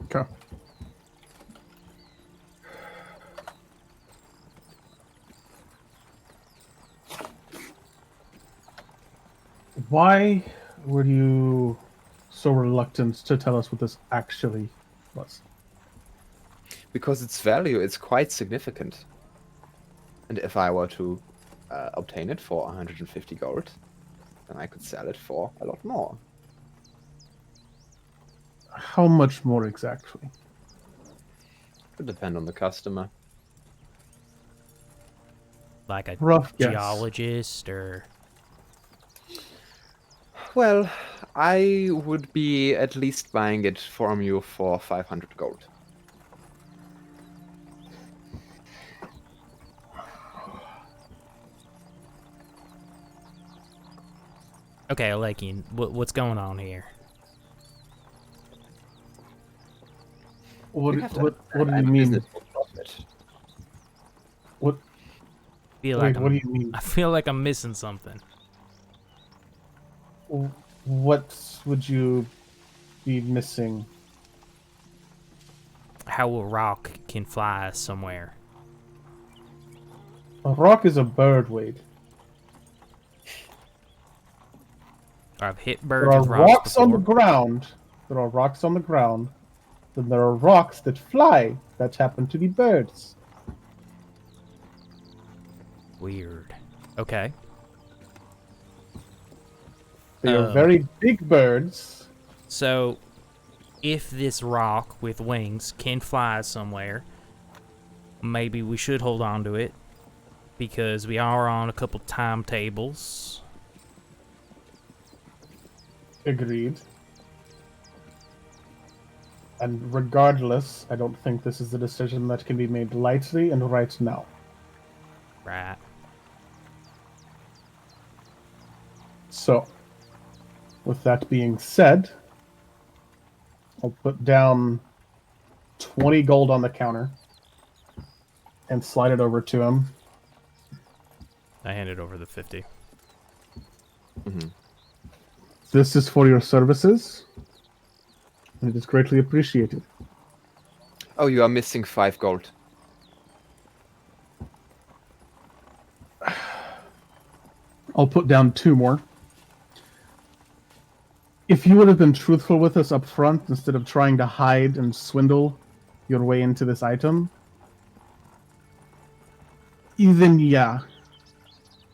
Speaker 4: Okay. Why were you so reluctant to tell us what this actually was?
Speaker 2: Because its value is quite significant. And if I were to obtain it for 150 gold, then I could sell it for a lot more.
Speaker 4: How much more exactly?
Speaker 2: It would depend on the customer.
Speaker 3: Like a
Speaker 4: Rough guess.
Speaker 3: geologist or...
Speaker 2: Well, I would be at least buying it from you for 500 gold.
Speaker 3: Okay, Alekian, what's going on here?
Speaker 4: What
Speaker 2: You have to
Speaker 4: do you
Speaker 2: understand, I'm a
Speaker 4: mean?
Speaker 2: business for profit.
Speaker 4: What?
Speaker 3: Feel
Speaker 4: Wait,
Speaker 3: like
Speaker 4: what do you mean?
Speaker 3: I feel like I'm missing something.
Speaker 4: What would you be missing?
Speaker 3: How a rock can fly somewhere.
Speaker 4: A rock is a bird, Wade.
Speaker 3: I've hit
Speaker 4: There
Speaker 3: birds
Speaker 4: are
Speaker 3: with rocks
Speaker 4: rocks on the
Speaker 3: before.
Speaker 4: ground. There are rocks on the ground. Then there are rocks that fly that happen to be birds.
Speaker 3: Weird. Okay.
Speaker 4: They are very big birds.
Speaker 3: So, if this rock with wings can fly somewhere, maybe we should hold on to it, because we are on a couple timetables.
Speaker 4: Agreed. And regardless, I don't think this is a decision that can be made lightly and right now.
Speaker 3: Right.
Speaker 4: So, with that being said, I'll put down 20 gold on the counter and slide it over to him.
Speaker 3: I handed over the 50.
Speaker 2: Mm-hmm.
Speaker 4: This is for your services, and it is greatly appreciated.
Speaker 2: Oh, you are missing 5 gold.
Speaker 4: I'll put down 2 more. If you would have been truthful with us up front instead of trying to hide and swindle your way into this item, even yeah,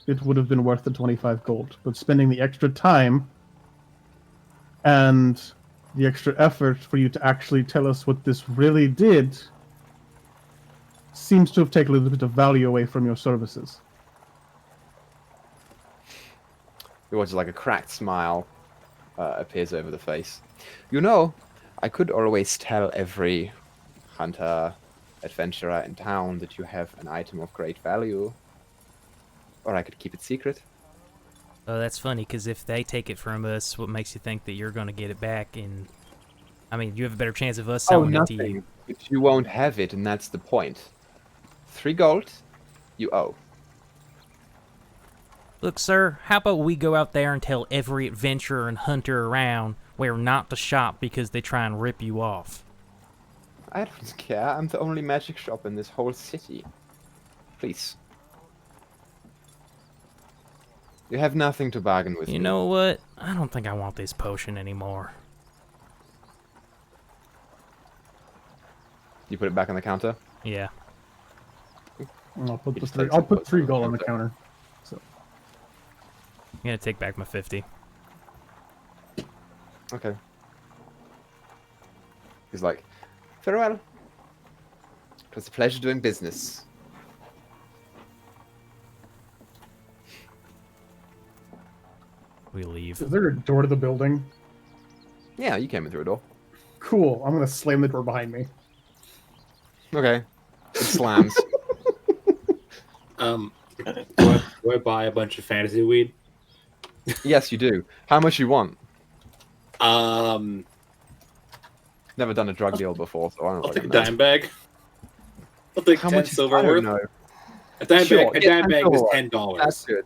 Speaker 4: it would have been worth the 25 gold. But spending the extra time and the extra effort for you to actually tell us what this really did seems to have taken a little bit of value away from your services.
Speaker 2: You watch like a cracked smile appears over the face. You know, I could always tell every hunter adventurer in town that you have an item of great value. Or I could keep it secret.
Speaker 3: Oh, that's funny, because if they take it from us, what makes you think that you're going to get it back? And I mean, you have a better chance of us selling it to you.
Speaker 2: Nothing. But you won't have it, and that's the point. 3 gold, you owe.
Speaker 3: Look, sir, how about we go out there and tell every adventurer and hunter around where not to shop because they try and rip you off?
Speaker 2: I don't care. I'm the only magic shop in this whole city. Please. You have nothing to bargain with.
Speaker 3: You know what? I don't think I want this potion anymore.
Speaker 2: You put it back on the counter?
Speaker 3: Yeah.
Speaker 4: I'll put 3 gold on the counter. So.
Speaker 3: I'm gonna take back my 50.
Speaker 2: Okay. He's like, farewell. It was a pleasure doing business.
Speaker 3: We leave.
Speaker 4: Is there a door to the building?
Speaker 2: Yeah, you came in through a door.
Speaker 4: Cool. I'm gonna slam the door behind me.
Speaker 2: Okay. It slams.
Speaker 1: Do I buy a bunch of fantasy weed?
Speaker 2: Yes, you do. How much you want?
Speaker 1: I'll
Speaker 2: Never done a drug deal before, so I don't
Speaker 1: take a
Speaker 2: fucking know.
Speaker 1: dime bag. I'll take
Speaker 2: How
Speaker 1: 10
Speaker 2: much is
Speaker 1: silver
Speaker 2: I don't
Speaker 1: worth.
Speaker 2: know.
Speaker 1: A dime
Speaker 2: Sure,
Speaker 1: bag. A
Speaker 2: yeah,
Speaker 1: dime
Speaker 2: 10
Speaker 1: bag
Speaker 2: silver
Speaker 1: is
Speaker 2: worth.
Speaker 1: $10.
Speaker 2: That's good.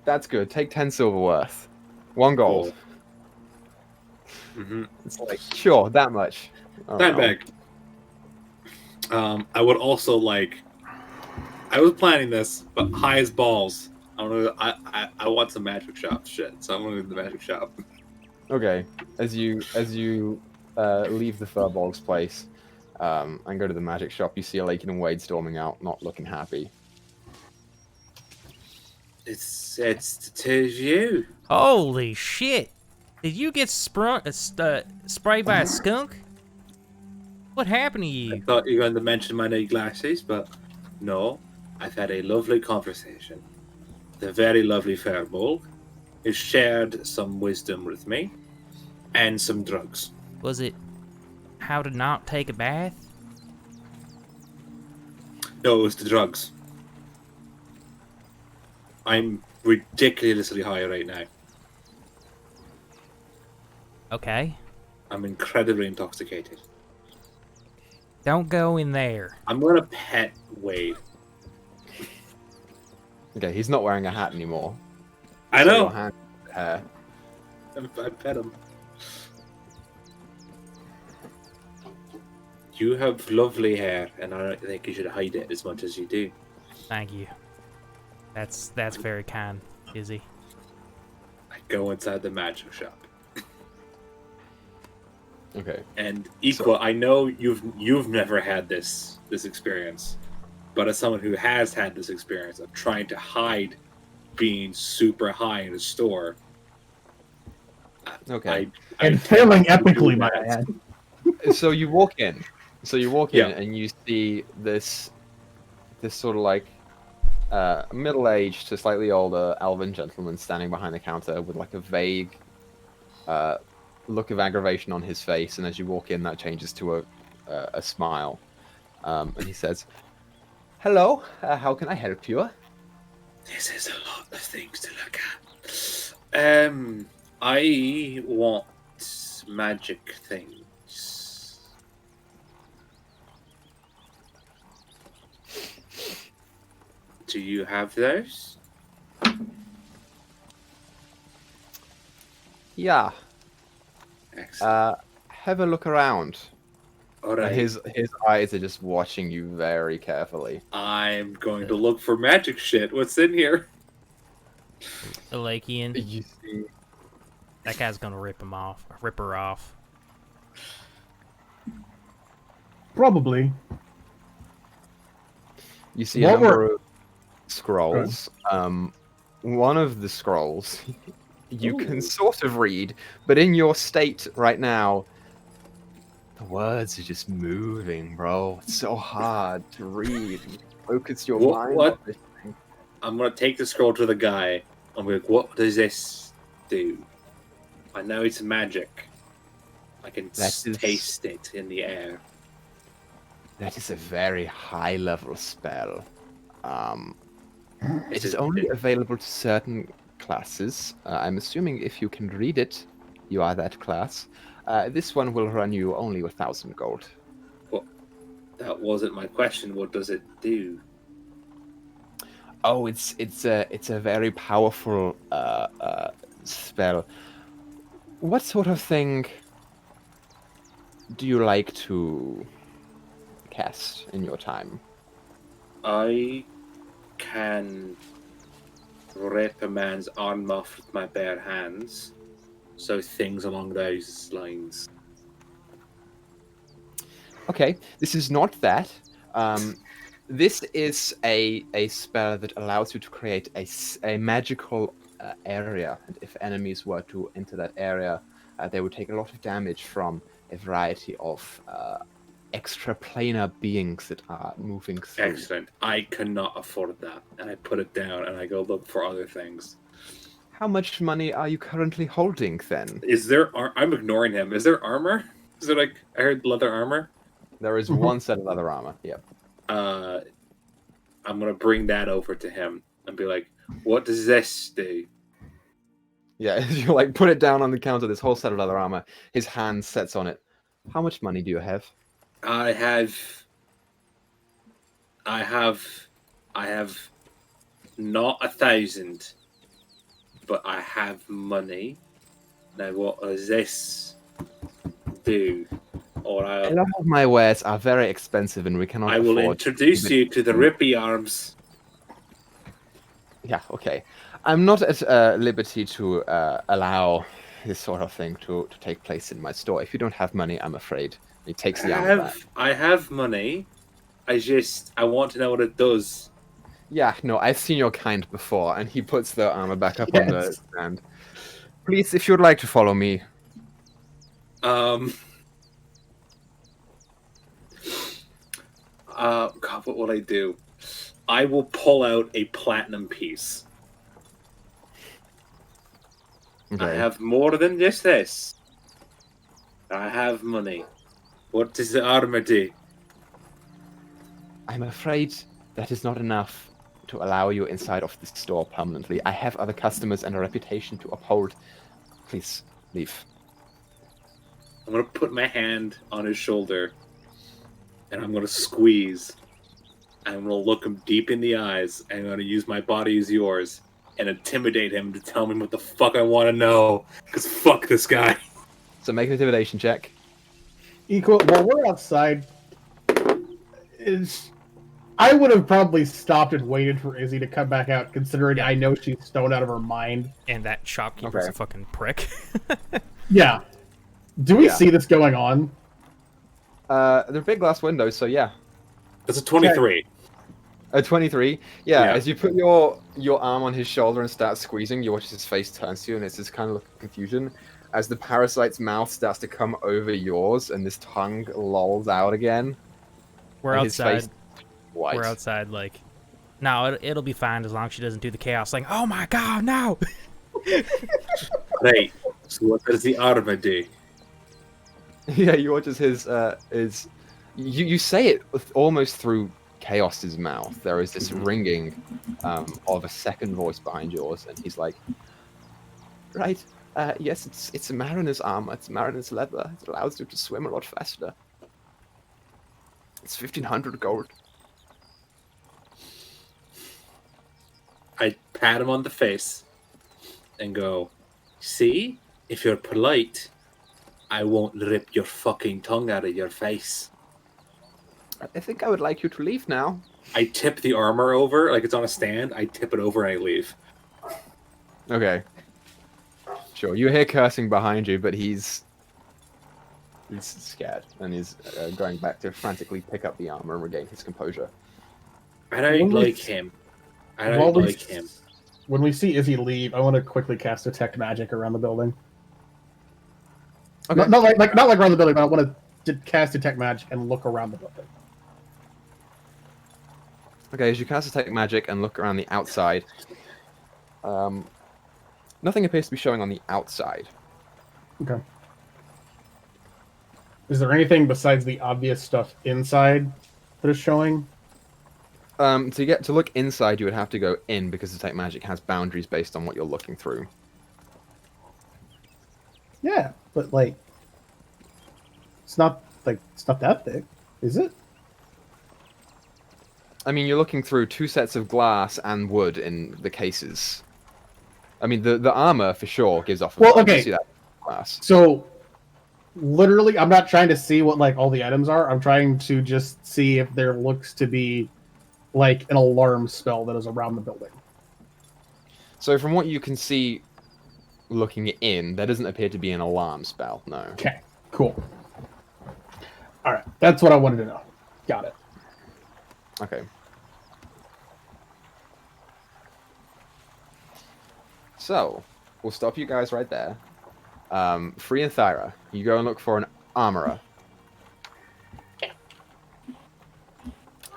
Speaker 2: That's good. Take 10 silver worth. 1 gold.
Speaker 1: Mm-hmm.
Speaker 2: It's like, sure, that much. I don't
Speaker 1: Dime
Speaker 2: know.
Speaker 1: bag. I would also like. I was planning this, but high as balls. I want some magic shop shit, so I'm going to the magic shop.
Speaker 2: Okay, as you leave the Furbolg's place and go to the magic shop, you see Lakin and Wade storming out, not looking happy.
Speaker 1: It's to you.
Speaker 3: Holy shit! Did you get sprayed by a skunk? What happened to
Speaker 1: I
Speaker 3: you?
Speaker 1: thought you were going to mention my new glasses, but no. I've had a lovely conversation. The very lovely Firbolg has shared some wisdom with me and some drugs.
Speaker 3: Was it how to not take a bath?
Speaker 1: No, it was the drugs. I'm ridiculously high right now.
Speaker 3: Okay.
Speaker 1: I'm incredibly intoxicated.
Speaker 3: Don't go in there.
Speaker 1: I'm gonna pet Wade.
Speaker 2: Okay, he's not wearing a hat anymore.
Speaker 1: I
Speaker 2: So
Speaker 1: know.
Speaker 2: your hand hair.
Speaker 1: I pet him. You have lovely hair, and I don't think you should hide it as much as you do.
Speaker 3: Thank you. That's very kind, Izzy.
Speaker 1: I go inside the magic shop.
Speaker 2: Okay.
Speaker 1: And Equa, I know you've never had this experience, but as someone who has had this experience of trying to hide being super high in a store,
Speaker 2: Okay.
Speaker 4: And failing epically, might I add.
Speaker 2: So you walk in.
Speaker 1: Yeah.
Speaker 2: And you see this sort of like middle-aged to slightly older elven gentleman standing behind the counter with like a vague look of aggravation on his face, and as you walk in, that changes to a smile, and he says, "Hello, how can I help you?"
Speaker 1: This is a lot of things to look at. I want magic things. Do you have those?
Speaker 2: Yeah.
Speaker 1: Excellent.
Speaker 2: Have a look around.
Speaker 1: All right.
Speaker 2: His eyes are just watching you very carefully.
Speaker 1: I'm going to look for magic shit. What's in here?
Speaker 3: Elakian.
Speaker 2: You see,
Speaker 3: That guy's gonna rip her off.
Speaker 4: Probably.
Speaker 2: you see
Speaker 4: What
Speaker 2: a number
Speaker 4: were-
Speaker 2: of scrolls. One of the scrolls you can
Speaker 1: Ooh.
Speaker 2: sort of read, but in your state right now, the words are just moving, bro. It's so hard to read. Focus your mind
Speaker 1: What?
Speaker 2: on this thing.
Speaker 1: I'm going to take the scroll to the guy. I'm like, what does this do? I know it's magic. I can
Speaker 2: That is-
Speaker 1: taste it in the air.
Speaker 2: That is a very high-level spell. It is only available to certain classes. I'm assuming if you can read it, you are that class. This one will run you only 1,000 gold.
Speaker 1: Well, that wasn't my question. What does it do?
Speaker 2: Oh, it's a very powerful spell. What sort of thing do you like to cast in your time?
Speaker 1: I can rip a man's arm off with my bare hands. So things along those lines.
Speaker 2: Okay, this is not that. This is a spell that allows you to create a magical area, and if enemies were to enter that area, they would take a lot of damage from a variety of extraplanar beings that are moving through.
Speaker 1: Excellent. I cannot afford that. And I put it down and I go look for other things.
Speaker 2: How much money are you currently holding then?
Speaker 1: Is there... I'm ignoring him. Is there armor? Is there like... I heard leather armor?
Speaker 2: There is one set of leather armor, yep.
Speaker 1: I'm going to bring that over to him and be like, what does this do?
Speaker 2: Yeah, you like put it down on the counter, this whole set of leather armor. His hand sets on it. How much money do you have?
Speaker 1: I have not 1,000, but I have money. Now, what does this do? Or
Speaker 2: A lot of my wares are very expensive, and we cannot.
Speaker 1: I will
Speaker 2: afford
Speaker 1: introduce you to the Rippy Arms.
Speaker 2: Yeah, okay. I'm not at liberty to allow this sort of thing to take place in my store. If you don't have money, I'm afraid. He takes the armor back.
Speaker 1: I have money. I want to know what it does.
Speaker 2: Yeah, no, I've seen your kind before, and he puts the armor back up on the stand. Please, if you'd like to follow me.
Speaker 1: God, what will I do? I will pull out a platinum piece.
Speaker 2: Okay.
Speaker 1: I have more than just this. I have money. What does the armor do?
Speaker 2: I'm afraid that is not enough to allow you inside of this store permanently. I have other customers and a reputation to uphold. Please, leave.
Speaker 1: I'm going to put my hand on his shoulder, and I'm going to squeeze. I'm going to look him deep in the eyes, and I'm going to use my body as yours, and intimidate him to tell me what the fuck I want to know, because fuck this guy.
Speaker 2: So make an intimidation check.
Speaker 4: Equal. Well, we're outside. I would have probably stopped and waited for Izzy to come back out, considering I know she's stoned out of her mind.
Speaker 3: And that shopkeeper's a fucking prick.
Speaker 4: Yeah. Do we see this going on?
Speaker 2: They're big glass windows, so yeah.
Speaker 1: That's a 23.
Speaker 2: A 23? Yeah, as you put your arm on his shoulder and start squeezing, you watch his face turn to you, and it's this kind of look of confusion. As the parasite's mouth starts to come over yours, and this tongue lolls out again.
Speaker 3: We're outside.
Speaker 2: White.
Speaker 3: We're outside, like, no, it'll be fine as long as she doesn't do the chaos. Like, oh my god, no!
Speaker 1: Right. So what does the armor do?
Speaker 2: Yeah, you watch as his you say it almost through Chaos's mouth. There is this ringing of a second voice behind yours, and he's like, right, yes, it's a mariner's armor, it's mariner's leather. It allows you to swim a lot faster. It's 1,500 gold.
Speaker 1: I pat him on the face and go, see? If you're polite, I won't rip your fucking tongue out of your face.
Speaker 2: I think I would like you to leave now.
Speaker 1: I tip the armor over, like it's on a stand. I tip it over and I leave.
Speaker 2: Okay. Sure, you hear cursing behind you, but he's scared, and he's going back to frantically pick up the armor and regain his composure.
Speaker 1: I don't like him. I don't like him.
Speaker 4: When we see Izzy leave, I want to quickly cast Detect Magic around the building.
Speaker 2: Okay.
Speaker 4: Not like around the building, but I want to cast Detect Magic and look around the building.
Speaker 2: Okay, as you cast Detect Magic and look around the outside, nothing appears to be showing on the outside.
Speaker 4: Okay. Is there anything besides the obvious stuff inside that is showing?
Speaker 2: To look inside, you would have to go in because Detect Magic has boundaries based on what you're looking through.
Speaker 4: Yeah, but like, it's not that big, is it?
Speaker 2: I mean, you're looking through 2 sets of glass and wood in the cases. I mean, the armor for sure gives off.
Speaker 4: Well,
Speaker 2: You
Speaker 4: okay.
Speaker 2: see that glass.
Speaker 4: So, literally, I'm not trying to see what like all the items are. I'm trying to just see if there looks to be like an alarm spell that is around the building.
Speaker 2: So, from what you can see, looking in, there doesn't appear to be an alarm spell. No.
Speaker 4: Okay, cool. All right, that's what I wanted to know. Got it.
Speaker 2: Okay. So, we'll stop you guys right there. Free and Thyra, you go and look for an armorer.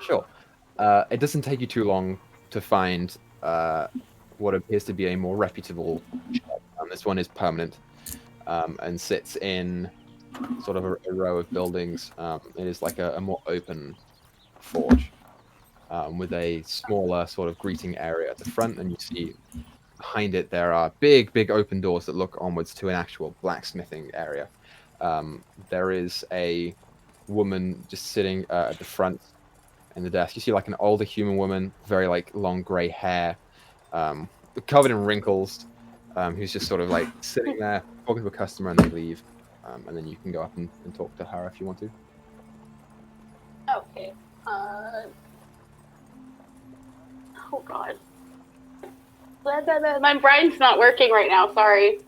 Speaker 2: Sure. It doesn't take you too long to find what appears to be a more reputable shop. This one is permanent and sits in sort of a row of buildings. It is like a more open forge with a smaller sort of greeting area at the front, and you see behind it there are big open doors that look onwards to an actual blacksmithing area. There is a woman just sitting at the front in the desk. You see like an older human woman, very like long grey hair, covered in wrinkles, who's just sort of like sitting there talking to a customer, and they leave. And then you can go up and talk to her if you want to.
Speaker 6: Okay. Oh god. My brain's not working right now. Sorry.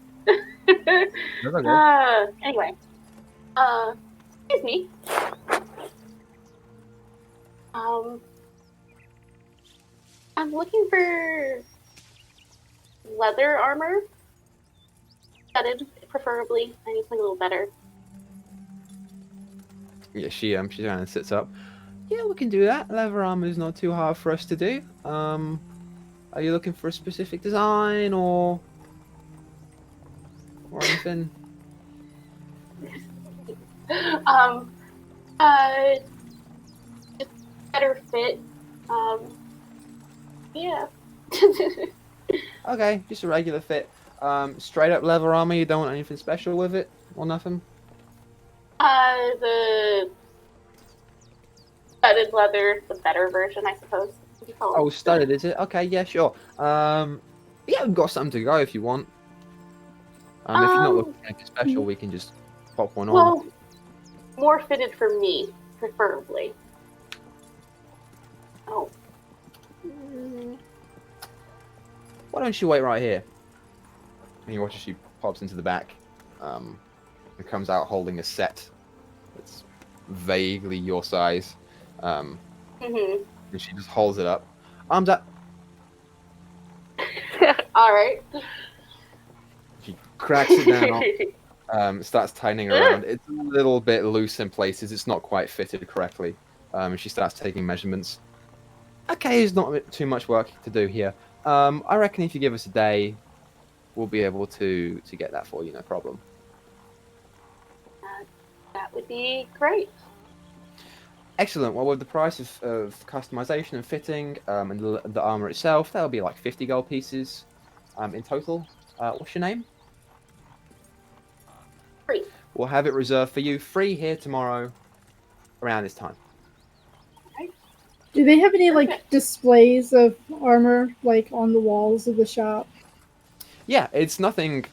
Speaker 6: Anyway. Excuse me. I'm looking for leather armor. Studded, preferably. I need something a little better.
Speaker 2: Yeah, she kind of sits up. Yeah, we can do that. Leather armor is not too hard for us to do. Are you looking for a specific design or anything?
Speaker 6: Just better fit. Yeah.
Speaker 2: Okay, just a regular fit. Straight up leather armor. You don't want anything special with it or nothing?
Speaker 6: The studded leather, the better version, I suppose.
Speaker 2: Oh, studded, is it? Okay, yeah, sure. Yeah, we've got something to go if you want. If you're not looking for anything special, we can just pop one on.
Speaker 6: Well, more fitted for me, preferably. Oh.
Speaker 2: Why don't you wait right here? And you watch as she pops into the back, and comes out holding a set that's vaguely your size. And she just holds it up. Arms up.
Speaker 6: All right.
Speaker 2: She cracks it down. Starts tightening around. It's a little bit loose in places. It's not quite fitted correctly. And she starts taking measurements. Okay, there's not too much work to do here. I reckon if you give us a day, we'll be able to get that for you, no problem.
Speaker 6: That would be great.
Speaker 2: Excellent. Well, with the price of customization and fitting and the armor itself, that'll be like 50 gold pieces in total. What's your name?
Speaker 6: Free.
Speaker 2: We'll have it reserved for you free here tomorrow around this time.
Speaker 5: Do they have any like displays of armor like on the walls of the shop?
Speaker 2: Yeah, it's nothing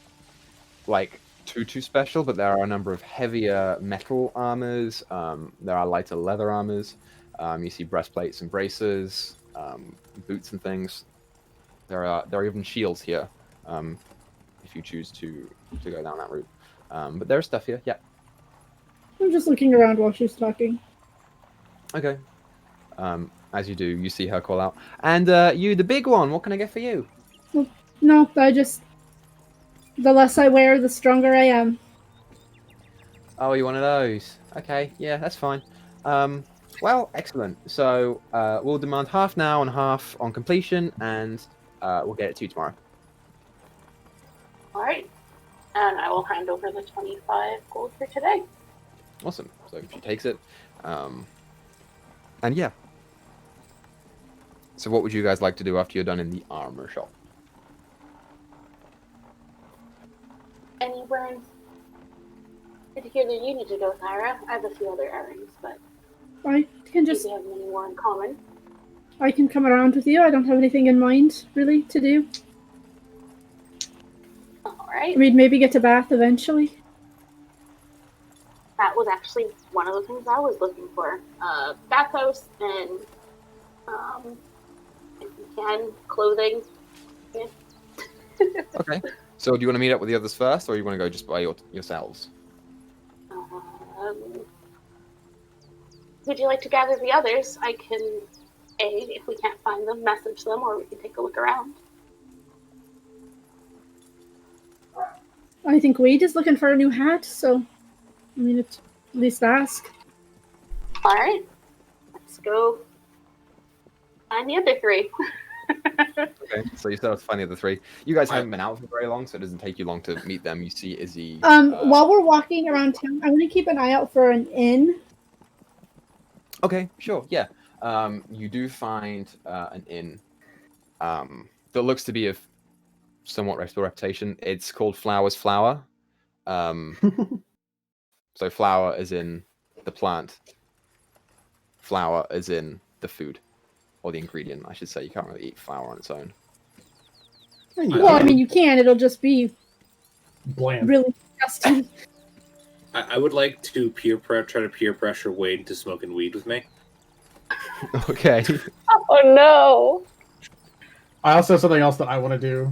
Speaker 2: like too special, but there are a number of heavier metal armors. There are lighter leather armors. You see breastplates and bracers, boots and things. There are even shields here, if you choose to go down that route. But there's stuff here. Yeah.
Speaker 5: I'm just looking around while she's talking.
Speaker 2: Okay. As you do, you see her call out. And you, the big one, what can I get for you?
Speaker 5: No, the less I wear, the stronger I am.
Speaker 2: Oh, you one of those? Okay, yeah, that's fine. Well, excellent. So we'll demand half now and half on completion, and we'll get it to you tomorrow.
Speaker 6: All right. And I will hand over the 25 gold for today.
Speaker 2: Awesome. So she takes it. And yeah. So what would you guys like to do after you're done in the armor shop?
Speaker 6: Anywhere in particular you need to go, Thyra? I have a few other errands, but
Speaker 5: I can
Speaker 6: just
Speaker 5: just,
Speaker 6: we have many more in common.
Speaker 5: I can come around with you. I don't have anything in mind, really, to do.
Speaker 6: Alright.
Speaker 5: We'd maybe get to Bath eventually.
Speaker 6: That was actually one of the things I was looking for. Bathhouse and, if you can, clothing. Yeah.
Speaker 2: Okay. So do you want to meet up with the others first, or you want to go just by yourselves?
Speaker 6: Would you like to gather the others? I can, if we can't find them, message them, or we can take a look around.
Speaker 5: I think Wade is looking for a new hat, so I mean, at least ask.
Speaker 6: Alright. Let's go find the other three.
Speaker 2: Okay, so you start off to find the other three. You guys haven't been out for very long, so it doesn't take you long to meet them. You see Izzy.
Speaker 5: While we're walking around town, I'm gonna keep an eye out for an inn.
Speaker 2: Okay, sure, yeah. You do find an inn that looks to be of somewhat reputable reputation. It's called Flower's Flower. So flower is in the plant. Flower is in the food. Or the ingredient, I should say. You can't really eat flour on its own.
Speaker 5: Well, I mean, you can. It'll just be
Speaker 4: Bland.
Speaker 5: really disgusting.
Speaker 1: I would like to try to peer pressure Wade into smoking weed with me.
Speaker 2: Okay.
Speaker 6: Oh no!
Speaker 4: I also have something else that I want to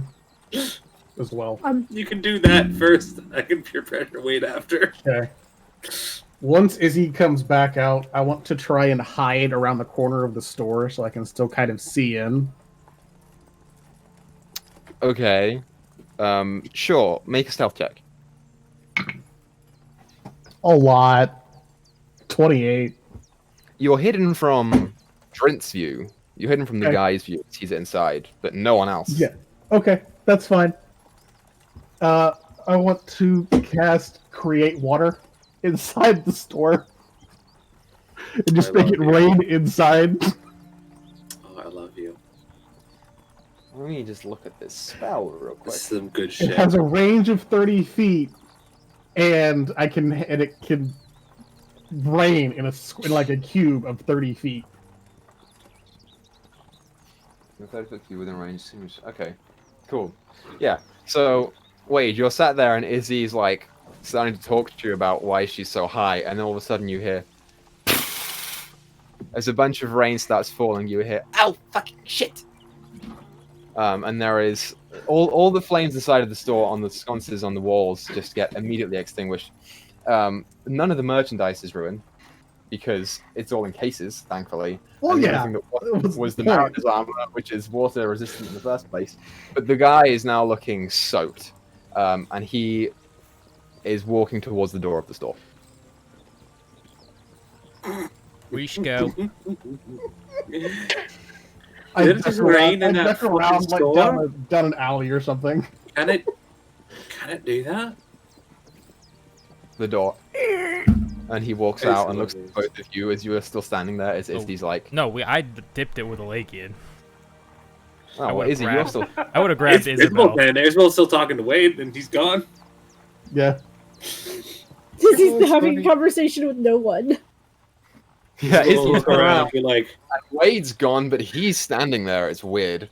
Speaker 4: do as well.
Speaker 1: You can do that first. I can peer pressure Wade after.
Speaker 4: Okay. Once Izzy comes back out, I want to try and hide around the corner of the store so I can still kind of see in.
Speaker 2: Okay. Sure. Make a stealth check.
Speaker 4: A lot. 28.
Speaker 2: You're hidden from Drint's view. You're hidden from the
Speaker 4: Okay.
Speaker 2: guy's view. He's inside, but no one else.
Speaker 4: Yeah. Okay, that's fine. I want to cast Create Water inside the store. And just
Speaker 1: I
Speaker 4: make
Speaker 1: love
Speaker 4: it
Speaker 1: you.
Speaker 4: rain inside.
Speaker 1: Oh, I love you.
Speaker 2: Let me just look at this spell real quick.
Speaker 1: This is some good
Speaker 4: It
Speaker 1: shit.
Speaker 4: has a range of 30 feet, and it can rain in like a cube of 30 feet.
Speaker 2: Within range. Okay. Cool. Yeah. So, Wade, you're sat there and Izzy's like starting to talk to you about why she's so high, and then all of a sudden you hear as a bunch of rain starts falling, you hear, "Ow, fucking shit!" And there is all the flames inside of the store on the sconces on the walls just get immediately extinguished. None of the merchandise is ruined because it's all in cases, thankfully.
Speaker 4: Well,
Speaker 2: and the
Speaker 4: yeah.
Speaker 2: only thing that
Speaker 4: That
Speaker 2: was the
Speaker 4: point.
Speaker 2: Mariner's armor, which is water resistant in the first place. But the guy is now looking soaked, and he is walking towards the door of the store.
Speaker 3: We should go.
Speaker 4: I
Speaker 1: Did it just rain in that
Speaker 4: duck around
Speaker 1: fucking
Speaker 4: like
Speaker 1: store?
Speaker 4: down an alley or something.
Speaker 1: Can it do that?
Speaker 2: The door, and he walks
Speaker 1: It's
Speaker 2: out and looks at
Speaker 1: lovely.
Speaker 2: both of you as you are still standing there. As Izzy's like,
Speaker 3: No, I dipped it with a leg in.
Speaker 2: "Oh,
Speaker 3: I
Speaker 2: well,
Speaker 3: would've
Speaker 2: Izzy, you're
Speaker 3: grabbed-
Speaker 2: still."
Speaker 3: I would have grabbed
Speaker 1: Isabel
Speaker 3: Isabel.
Speaker 1: standing there. Isabel's still talking to Wade, and he's gone.
Speaker 4: Yeah.
Speaker 5: He's having a conversation with no one.
Speaker 2: Yeah,
Speaker 1: We'll
Speaker 2: Izzy's
Speaker 1: look around and be like,
Speaker 2: Wade's gone, but he's standing there. It's weird.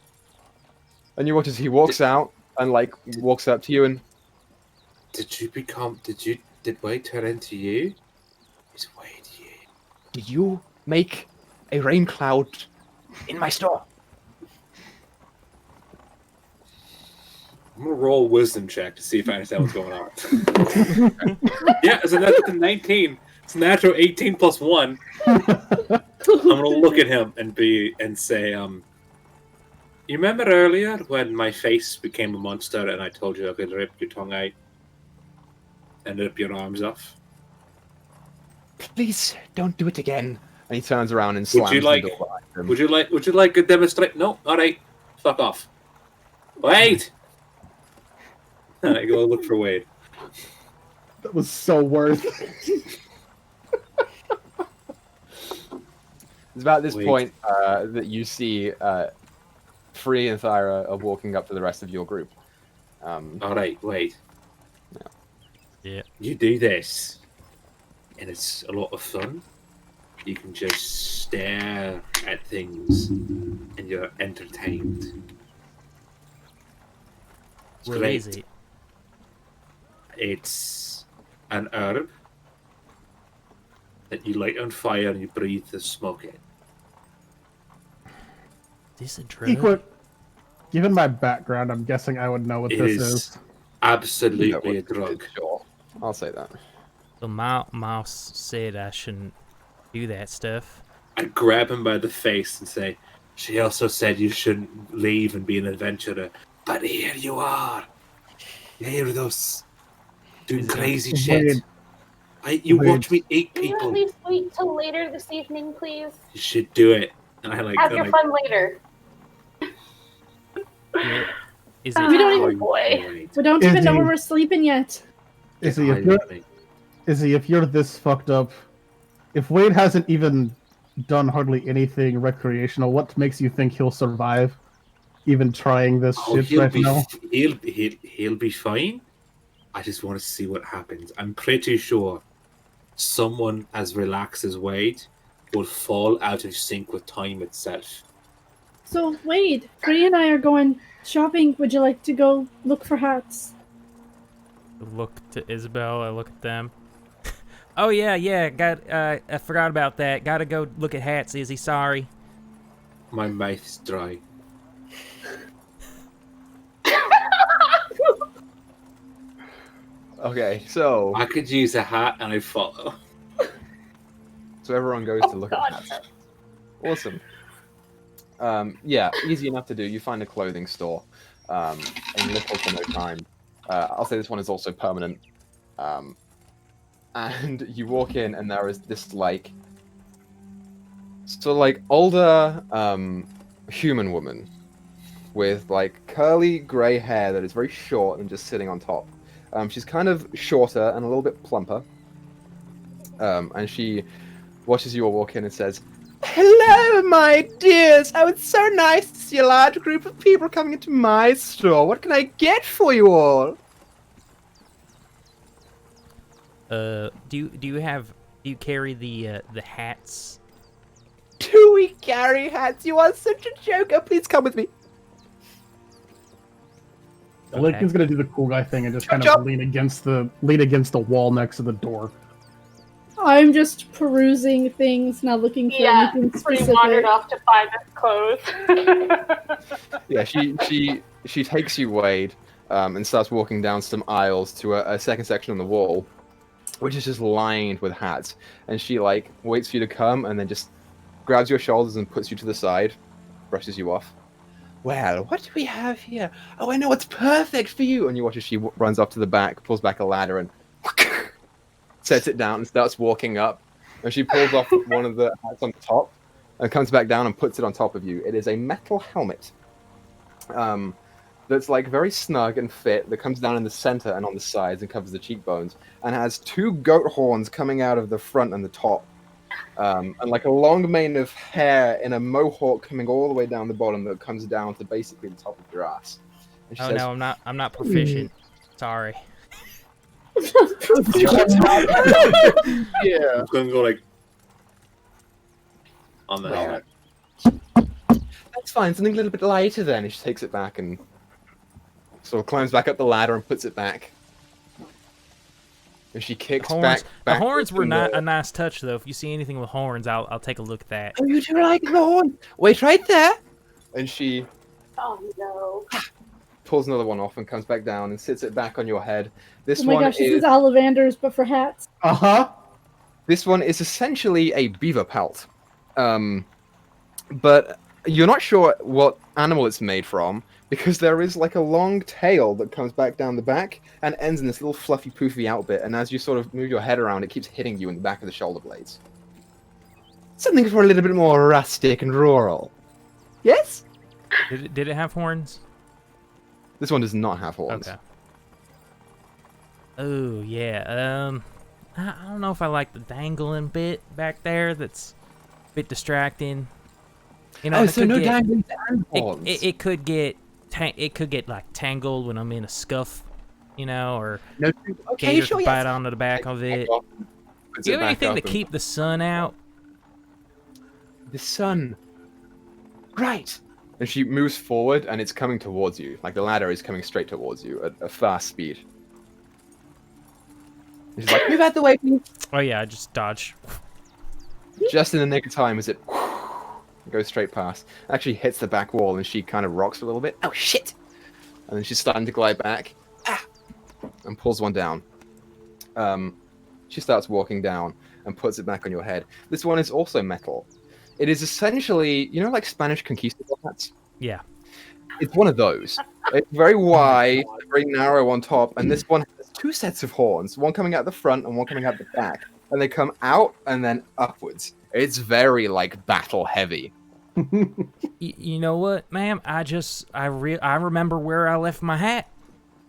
Speaker 2: And you watch as he walks out and like walks up to you and
Speaker 1: did Wade turn into you? Is Wade you?
Speaker 2: did you make a rain cloud in my store?
Speaker 1: I'm gonna roll a wisdom check to see if I understand what's going on. Yeah, it's a natural 19. It's a natural 18 plus 1. I'm gonna look at him and say, you remember earlier when my face became a monster and I told you I could rip your tongue out and rip your arms off?
Speaker 2: Please don't do it again. And he turns around and slams
Speaker 1: you like-
Speaker 2: the door behind him.
Speaker 1: Would you like a demonstrate? No, alright. Fuck off. Wait! And I go look for Wade.
Speaker 4: That was so worth.
Speaker 2: It's about this
Speaker 1: Wait.
Speaker 2: point that you see Free and Thyra are walking up to the rest of your group.
Speaker 1: All right, wait.
Speaker 3: Yeah.
Speaker 1: You do this, and it's a lot of fun. You can just stare at things, and you're entertained. It's
Speaker 3: What
Speaker 1: great.
Speaker 3: is it?
Speaker 1: It's an herb that you light on fire and you breathe the smoke in.
Speaker 3: This a drug?
Speaker 4: Equa, given my background, I'm guessing I would know what
Speaker 1: It
Speaker 4: this
Speaker 1: is
Speaker 4: is.
Speaker 1: absolutely
Speaker 2: You know what
Speaker 1: a
Speaker 2: it
Speaker 1: drug.
Speaker 2: is, Sure, I'll say that.
Speaker 3: So Mouse said I shouldn't do that stuff.
Speaker 1: I grab him by the face and say, "She also said you shouldn't leave and be an adventurer, but here you are. Here with us, doing
Speaker 3: Is it
Speaker 1: crazy
Speaker 4: Wait.
Speaker 1: shit. You
Speaker 4: Wait.
Speaker 1: watch me eat
Speaker 6: Can you at
Speaker 1: people.
Speaker 6: least wait till later this evening, please?
Speaker 1: You should do it." And I
Speaker 6: Have your fun later.
Speaker 3: Yeah. Is
Speaker 5: We
Speaker 3: it?
Speaker 5: don't
Speaker 6: Oh
Speaker 5: even-
Speaker 6: boy.
Speaker 5: We don't
Speaker 4: Is
Speaker 5: even know
Speaker 4: he-
Speaker 5: where we're sleeping yet.
Speaker 4: Izzy, if you're this fucked up, if Wade hasn't even done hardly anything recreational, what makes you think he'll survive? Even trying this shit
Speaker 1: he'll
Speaker 4: right
Speaker 1: be
Speaker 4: now?
Speaker 1: he'll be fine. I just want to see what happens. I'm pretty sure someone as relaxed as Wade will fall out of sync with time itself.
Speaker 5: So, Wade, Free and I are going shopping. Would you like to go look for hats?
Speaker 3: Look to Isabel. I look at them. Oh yeah. Got. I forgot about that. Gotta go look at hats. Izzy, sorry.
Speaker 1: My mouth's dry.
Speaker 2: Okay, so
Speaker 1: I could use a hat and I follow.
Speaker 2: everyone goes to look
Speaker 6: God.
Speaker 2: at hats. Awesome. Yeah, easy enough to do. You find a clothing store in little to no time. I'll say this one is also permanent. And you walk in, and there is this older human woman with curly grey hair that is very short and just sitting on top. She's kind of shorter and a little bit plumper. And she watches you all walk in and says, "Hello, my dears! Oh, it's so nice to see a large group of people coming into my store. What can I get for you all?"
Speaker 3: Do you carry the hats?
Speaker 2: "Do we carry hats? You are such a joker. Please come with me."
Speaker 4: Lincoln's gonna do the cool guy thing and just kind
Speaker 2: Chop,
Speaker 4: of lean against the wall next to the door.
Speaker 5: I'm just perusing things, not looking for
Speaker 6: Yeah,
Speaker 5: anything
Speaker 6: Free
Speaker 5: specific.
Speaker 6: wandered off to find his clothes.
Speaker 2: Yeah, she takes you, Wade, and starts walking down some aisles to a second section on the wall, which is just lined with hats. And she waits for you to come, and then just grabs your shoulders and puts you to the side, brushes you off. "Well, what do we have here? Oh, I know what's perfect for you." And you watch as she runs up to the back, pulls back a ladder, and sets it down and starts walking up. And she pulls off one of the hats on top and comes back down and puts it on top of you. It is a metal helmet that's very snug and fit, that comes down in the center and on the sides and covers the cheekbones, and has two goat horns coming out of the front and the top. And a long mane of hair in a mohawk coming all the way down the bottom that comes down to basically the top of your ass. And she
Speaker 3: Oh
Speaker 2: says,
Speaker 3: no, I'm not proficient. Sorry.
Speaker 2: "Yeah."
Speaker 1: I'm going to go on the helmet.
Speaker 2: "That's fine, something a little bit lighter then." And she takes it back and sort of climbs back up the ladder and puts it back. And she kicks back.
Speaker 3: The horns were
Speaker 2: into
Speaker 3: not
Speaker 2: the-
Speaker 3: a nice touch though. If you see anything with horns, I'll take a look at that.
Speaker 2: "Oh, you do like the horn? Wait right there." And she
Speaker 6: Oh no.
Speaker 2: pulls another one off and comes back down and sits it back on your head. This
Speaker 5: Oh my
Speaker 2: one
Speaker 5: gosh, this
Speaker 2: is
Speaker 5: is Ollivander's, but for hats.
Speaker 2: This one is essentially a beaver pelt. But you're not sure what animal it's made from, because there is a long tail that comes back down the back and ends in this little fluffy poofy outbit, and as you sort of move your head around, it keeps hitting you in the back of the shoulder blades. "Something for a little bit more rustic and rural. Yes?"
Speaker 3: Did it have horns?
Speaker 2: This one does not have horns.
Speaker 3: Okay. Oh yeah. I don't know if I like the dangling bit back there. That's bit distracting. You know,
Speaker 2: Oh,
Speaker 3: I
Speaker 2: so
Speaker 3: could
Speaker 2: no
Speaker 3: get-
Speaker 2: dangling horns.
Speaker 3: it could get it could get like tangled when I'm in a scuff, you know, or
Speaker 2: No, okay,
Speaker 3: gator
Speaker 2: sure,
Speaker 3: could
Speaker 2: yes.
Speaker 3: bite onto the back of it.
Speaker 2: Puts
Speaker 3: Do you
Speaker 2: it
Speaker 3: have
Speaker 2: back
Speaker 3: anything
Speaker 2: up
Speaker 3: to
Speaker 2: and-
Speaker 3: keep the sun out?
Speaker 2: The sun. Right. And she moves forward, and it's coming towards you. Like the ladder is coming straight towards you at a fast speed. And she's like, "Move out the way, please."
Speaker 3: Oh yeah, I just dodge.
Speaker 2: Just in the nick of time as it goes straight past. Actually hits the back wall, and she kind of rocks a little bit. Oh shit! And then she's starting to glide back. And pulls one down. She starts walking down and puts it back on your head. This one is also metal. It is essentially, you know, like Spanish conquistador hats?
Speaker 3: Yeah.
Speaker 2: It's one of those. It's very wide, very narrow on top, and this one has two sets of horns, one coming out the front and one coming out the back. And they come out and then upwards. It's very, like, battle heavy.
Speaker 3: You know what, ma'am? I remember where I left my hat.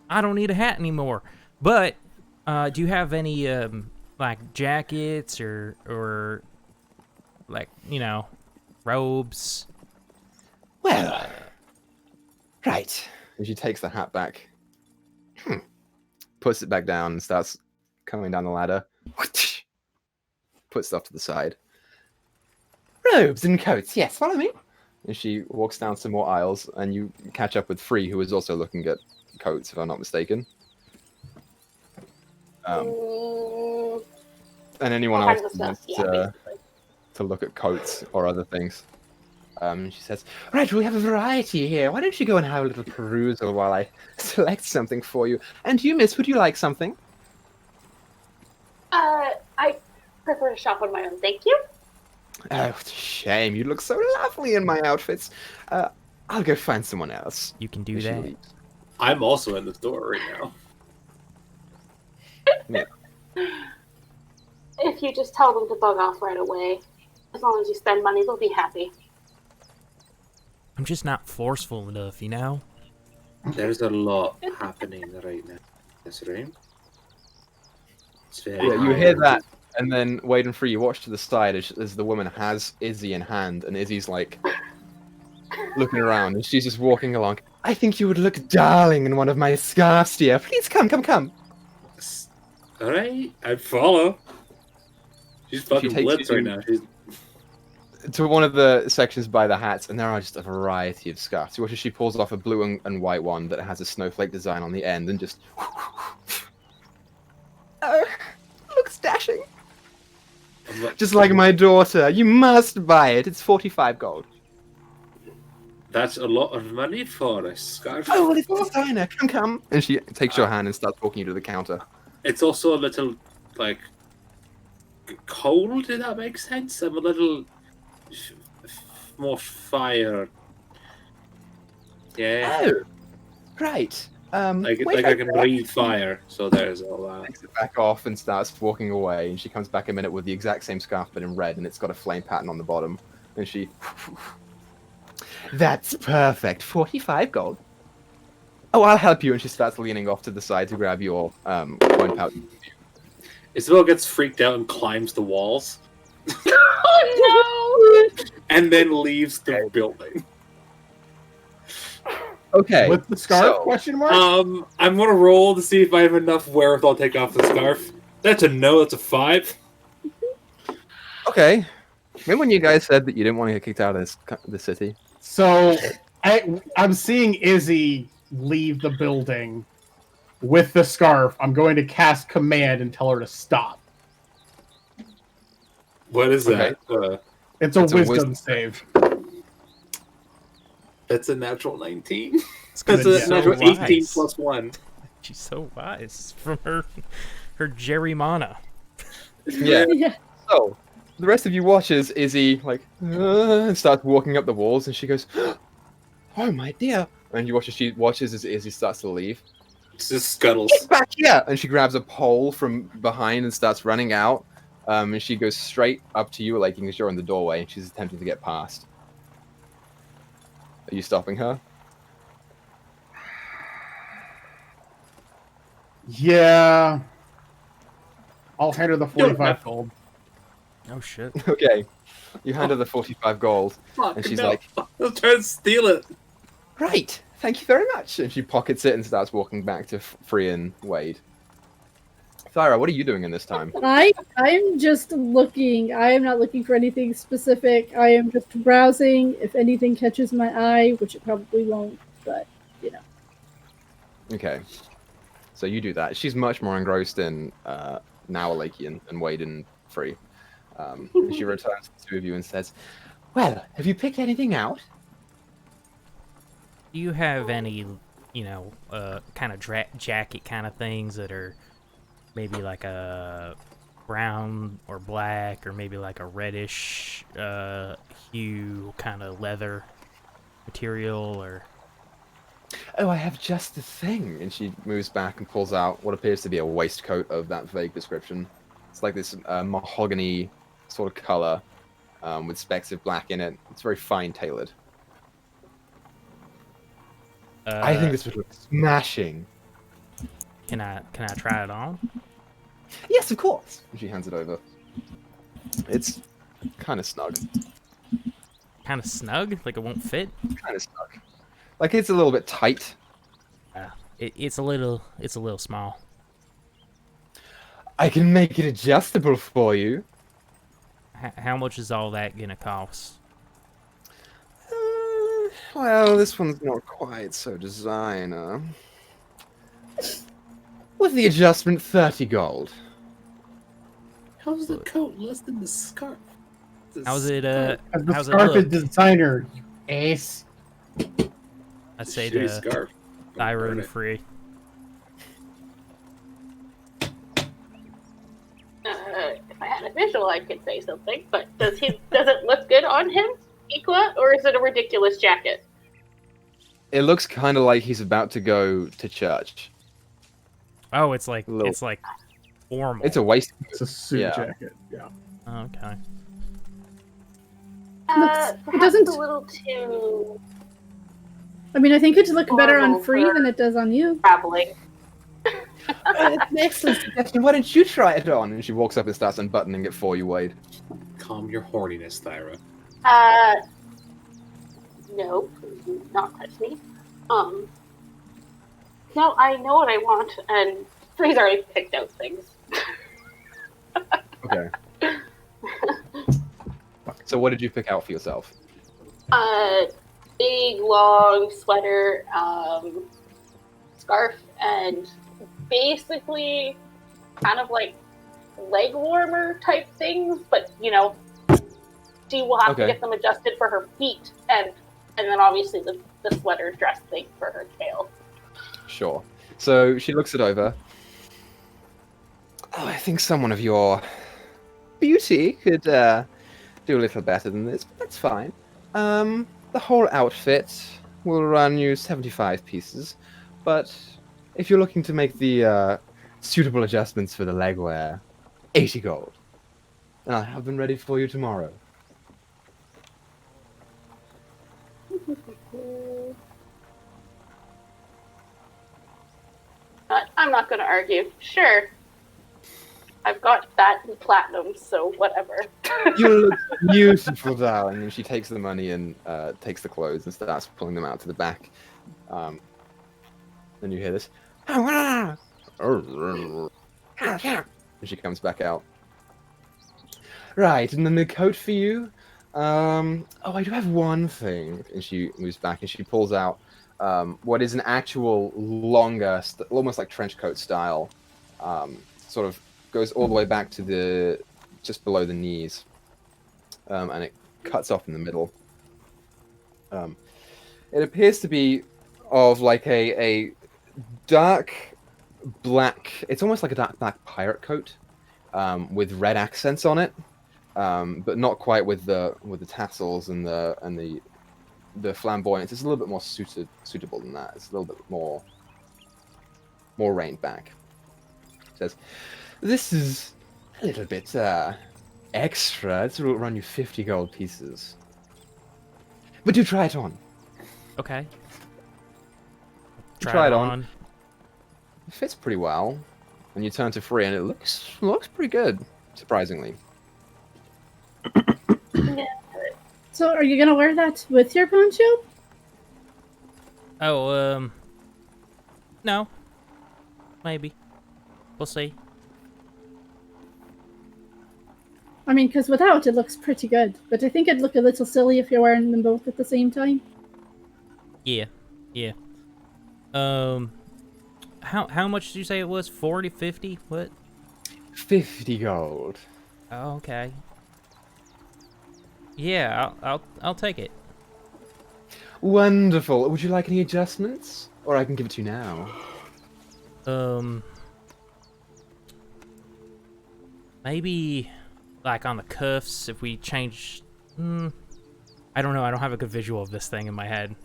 Speaker 3: I don't need a hat anymore. But do you have any like jackets or like, you know, robes?
Speaker 2: Well, right. And she takes the hat back, puts it back down, and starts coming down the ladder. Puts stuff to the side. Robes and coats, yes, follow me. And she walks down some more aisles, and you catch up with Free, who is also looking at coats, if I'm not mistaken. And anyone
Speaker 6: All
Speaker 2: else
Speaker 6: kinds of
Speaker 2: who wants
Speaker 6: stuff, yeah, basically.
Speaker 2: to look at coats or other things. She says, "Right, we have a variety here. Why don't you go and have a little perusal while I select something for you? And you, miss, would you like something?"
Speaker 6: I prefer to shop on my own, thank you.
Speaker 2: Oh, it's a shame. You look so lovely in my outfits. I'll go find someone else.
Speaker 3: You can do
Speaker 2: And she
Speaker 3: that.
Speaker 2: leaves.
Speaker 1: I'm also in the store right now.
Speaker 6: If you just tell them to bug off right away, as long as you spend money, they'll be happy.
Speaker 3: I'm just not forceful enough, you know?
Speaker 1: There's a lot happening right now in this room. It's very
Speaker 2: Yeah, you hear
Speaker 1: high.
Speaker 2: that, and then Wade and Free, you watch to the side as the woman has Izzy in hand, and Izzy's like looking around, and she's just walking along. "I think you would look darling in one of my scarves, dear. Please come, come, come."
Speaker 1: Alright, I'd follow. She's fucking
Speaker 2: takes
Speaker 1: blitz
Speaker 2: you
Speaker 1: right now. She's
Speaker 2: to one of the sections by the hats, and there are just a variety of scarves. You watch as she pulls off a blue and white one that has a snowflake design on the end, and just looks dashing. Just like my daughter. You must buy it. It's 45 gold.
Speaker 1: That's a lot of money for a scarf.
Speaker 2: Oh, well, it's a designer. Come, come. And she takes your hand and starts walking you to the counter.
Speaker 1: It's also a little, like, cold, if that makes sense. I'm a little more fire. Yeah.
Speaker 2: Oh, right.
Speaker 1: Like
Speaker 2: wait,
Speaker 1: I can breathe fire, so there's all that.
Speaker 2: Takes it back off and starts walking away, and she comes back a minute with the exact same scarf but in red, and it's got a flame pattern on the bottom. And she, "That's perfect. 45 gold. Oh, I'll help you." And she starts leaning off to the side to grab your coin pouch.
Speaker 1: Isabel gets freaked out and climbs the walls,
Speaker 6: Oh
Speaker 1: and then leaves the building.
Speaker 2: Okay.
Speaker 4: With the scarf?
Speaker 2: so-
Speaker 4: Question mark.
Speaker 1: I'm gonna roll to see if I have enough wherewithal to take off the scarf. That's a no. That's a 5.
Speaker 2: Okay. Remember when you guys said that you didn't want to get kicked out of the city?
Speaker 4: So I'm seeing Izzy leave the building with the scarf. I'm going to cast command and tell her to stop.
Speaker 1: What is that?
Speaker 4: It's a
Speaker 2: It's a
Speaker 4: wisdom
Speaker 2: wisdom
Speaker 4: save.
Speaker 1: That's a natural 19.
Speaker 3: It's gonna
Speaker 1: That's
Speaker 3: be
Speaker 1: a
Speaker 3: so
Speaker 1: natural 18
Speaker 3: wise.
Speaker 1: plus 1.
Speaker 3: She's so wise from her Jerry Mana.
Speaker 2: Yeah.
Speaker 5: Yeah.
Speaker 2: So, the rest of you watches Izzy, like, and starts walking up the walls, and she goes, "Oh, my dear." And you watch as she watches as Izzy starts to leave.
Speaker 1: It's just scuttles.
Speaker 2: "Get back here!" And she grabs a pole from behind and starts running out. And she goes straight up to you, like, because you're in the doorway, and she's attempting to get past. Are you stopping her?
Speaker 4: Yeah. I'll hand her the 45 gold.
Speaker 3: Oh shit.
Speaker 2: Okay. You hand her the 45 gold,
Speaker 1: Fuck,
Speaker 2: and she's
Speaker 1: no.
Speaker 2: like,
Speaker 1: I was trying to steal it.
Speaker 2: right, thank you very much. And she pockets it and starts walking back to Free and Wade. Thyra, what are you doing in this time?
Speaker 5: I'm just looking. I am not looking for anything specific. I am just browsing. If anything catches my eye, which it probably won't, but you know.
Speaker 2: Okay. So you do that. She's much more engrossed in now Alakian and Wade and Free. And she returns to the two of you and says, well, have you picked anything out?
Speaker 3: Do you have any, you know, kind of jacket kind of things that are maybe like a brown or black or maybe like a reddish hue kind of leather material or...
Speaker 2: Oh, I have just the thing. And she moves back and pulls out what appears to be a waistcoat of that vague description. It's like this mahogany sort of color with specks of black in it. It's very fine tailored. I think this would look smashing.
Speaker 3: Can I try it on?
Speaker 2: Yes, of course. And she hands it over. It's kind of snug.
Speaker 3: Kind of snug, like it won't fit.
Speaker 2: Kind of snug. Like it's a little bit tight.
Speaker 3: It's a little small.
Speaker 2: I can make it adjustable for you.
Speaker 3: How much is all that gonna cost?
Speaker 2: Well, this one's not quite so designer. With the adjustment, 30 gold.
Speaker 1: How's the coat less than the scarf?
Speaker 3: How's it?
Speaker 4: The
Speaker 3: How's it
Speaker 4: scarf is
Speaker 3: look?
Speaker 4: designer, you ass.
Speaker 3: I say
Speaker 1: Shitty
Speaker 3: to
Speaker 1: scarf.
Speaker 3: Thyra
Speaker 1: Burn
Speaker 3: and
Speaker 1: it.
Speaker 3: Free.
Speaker 6: If I had a visual, I could say something. But does it look good on him, Equa, or is it a ridiculous jacket?
Speaker 2: It looks kind of like he's about to go to church.
Speaker 3: Oh, it's like
Speaker 2: Little-
Speaker 3: formal.
Speaker 2: It's a waist.
Speaker 4: It's a suit
Speaker 2: Yeah.
Speaker 4: jacket. Yeah.
Speaker 3: Okay.
Speaker 5: It
Speaker 6: Perhaps
Speaker 5: doesn't-
Speaker 6: a little too
Speaker 5: I mean, I think it'd look better on
Speaker 6: Horrible
Speaker 5: Free
Speaker 6: for-
Speaker 5: than it does on you.
Speaker 6: traveling.
Speaker 2: It's an excellent suggestion. Why don't you try it on? And she walks up and starts unbuttoning it for you, Wade.
Speaker 1: Calm your horniness, Thyra.
Speaker 6: No, please do not touch me. No, I know what I want, and Free's already picked out things.
Speaker 2: Okay. So what did you pick out for yourself?
Speaker 6: Big, long sweater, scarf, and basically kind of like leg warmer type things, but you know, she will have to
Speaker 2: Okay.
Speaker 6: get them adjusted for her feet, and then obviously the sweater dress thing for her tail.
Speaker 2: Sure. So she looks it over. Oh, I think someone of your beauty could do a little better than this, but that's fine. The whole outfit will run you 75 pieces, but if you're looking to make the suitable adjustments for the legwear, 80 gold. And I'll have them ready for you tomorrow.
Speaker 6: But I'm not going to argue. Sure. I've got that in platinum, so whatever.
Speaker 2: You look beautiful, darling. And she takes the money and takes the clothes and starts pulling them out to the back. Then you hear this. And she comes back out. Right, and then the coat for you. Oh, I do have one thing. And she moves back and she pulls out what is an actual longer, almost like trench coat style, sort of goes all the way back to just below the knees, and it cuts off in the middle. It appears to be of like a dark black. It's almost like a dark black pirate coat with red accents on it, but not quite with the tassels and the flamboyance. It's a little bit more suitable than that. It's a little bit more reined back. It says, "This is a little bit extra. It will run you 50 gold pieces. But do try it on.
Speaker 3: Okay.
Speaker 2: Try it on. It fits pretty well. And you turn to Free, and it looks pretty good, surprisingly.
Speaker 6: Yeah.
Speaker 5: So, are you gonna wear that with your poncho?
Speaker 3: Oh, no. Maybe. We'll see.
Speaker 5: I mean, because without, it looks pretty good. But I think it'd look a little silly if you're wearing them both at the same time.
Speaker 3: Yeah. Yeah. How much did you say it was? 40, 50? What?
Speaker 2: 50 gold.
Speaker 3: Oh, okay. Yeah, I'll take it.
Speaker 2: Wonderful. Would you like any adjustments? Or I can give it to you now.
Speaker 3: Maybe like on the cuffs if we change. I don't know. I don't have a good visual of this thing in my head.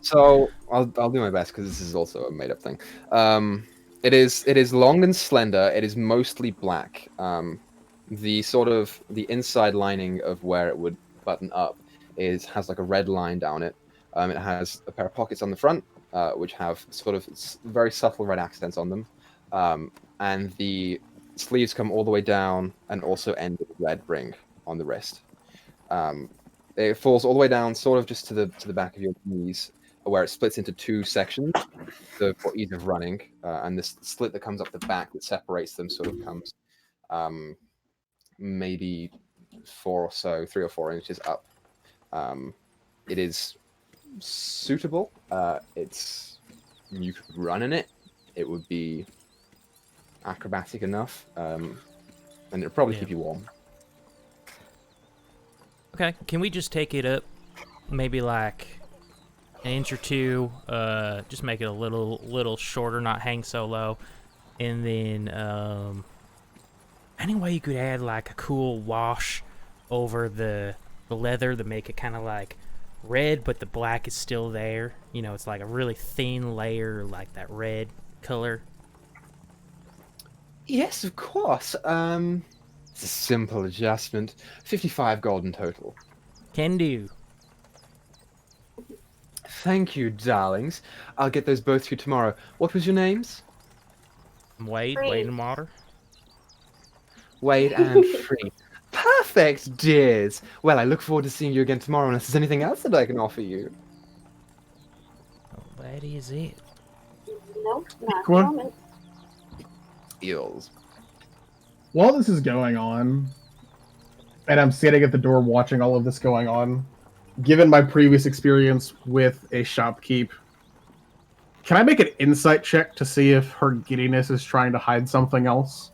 Speaker 2: So I'll do my best because this is also a made up thing. It is long and slender. It is mostly black. The inside lining of where it would button up has like a red line down it. It has a pair of pockets on the front, which have sort of very subtle red accents on them, and the sleeves come all the way down and also end with a red ring on the wrist. It falls all the way down, sort of just to the back of your knees, where it splits into two sections for ease of running, and this slit that comes up the back that separates them sort of comes maybe 3 or 4 inches up. It is suitable. You could run in it. It would be acrobatic enough, and it'll probably keep you warm.
Speaker 3: Okay, can we just take it up maybe like an inch or two, just make it a little shorter, not hang so low, and then any way you could add like a cool wash over the leather to make it kind of like red, but the black is still there. You know, it's like a really thin layer, like that red color.
Speaker 2: Yes, of course. It's a simple adjustment. 55 gold in total.
Speaker 3: Can do.
Speaker 2: Thank you, darlings. I'll get those both to you tomorrow. What was your names?
Speaker 3: Wade and Water.
Speaker 2: Wade and Free. Perfect, dears. Well, I look forward to seeing you again tomorrow unless there's anything else that I can offer you.
Speaker 3: Oh, that is it.
Speaker 6: Nope, not at the
Speaker 4: Equa?
Speaker 6: moment.
Speaker 2: Eels.
Speaker 4: While this is going on, and I'm sitting at the door watching all of this going on, given my previous experience with a shopkeep, can I make an insight check to see if her giddiness is trying to hide something else?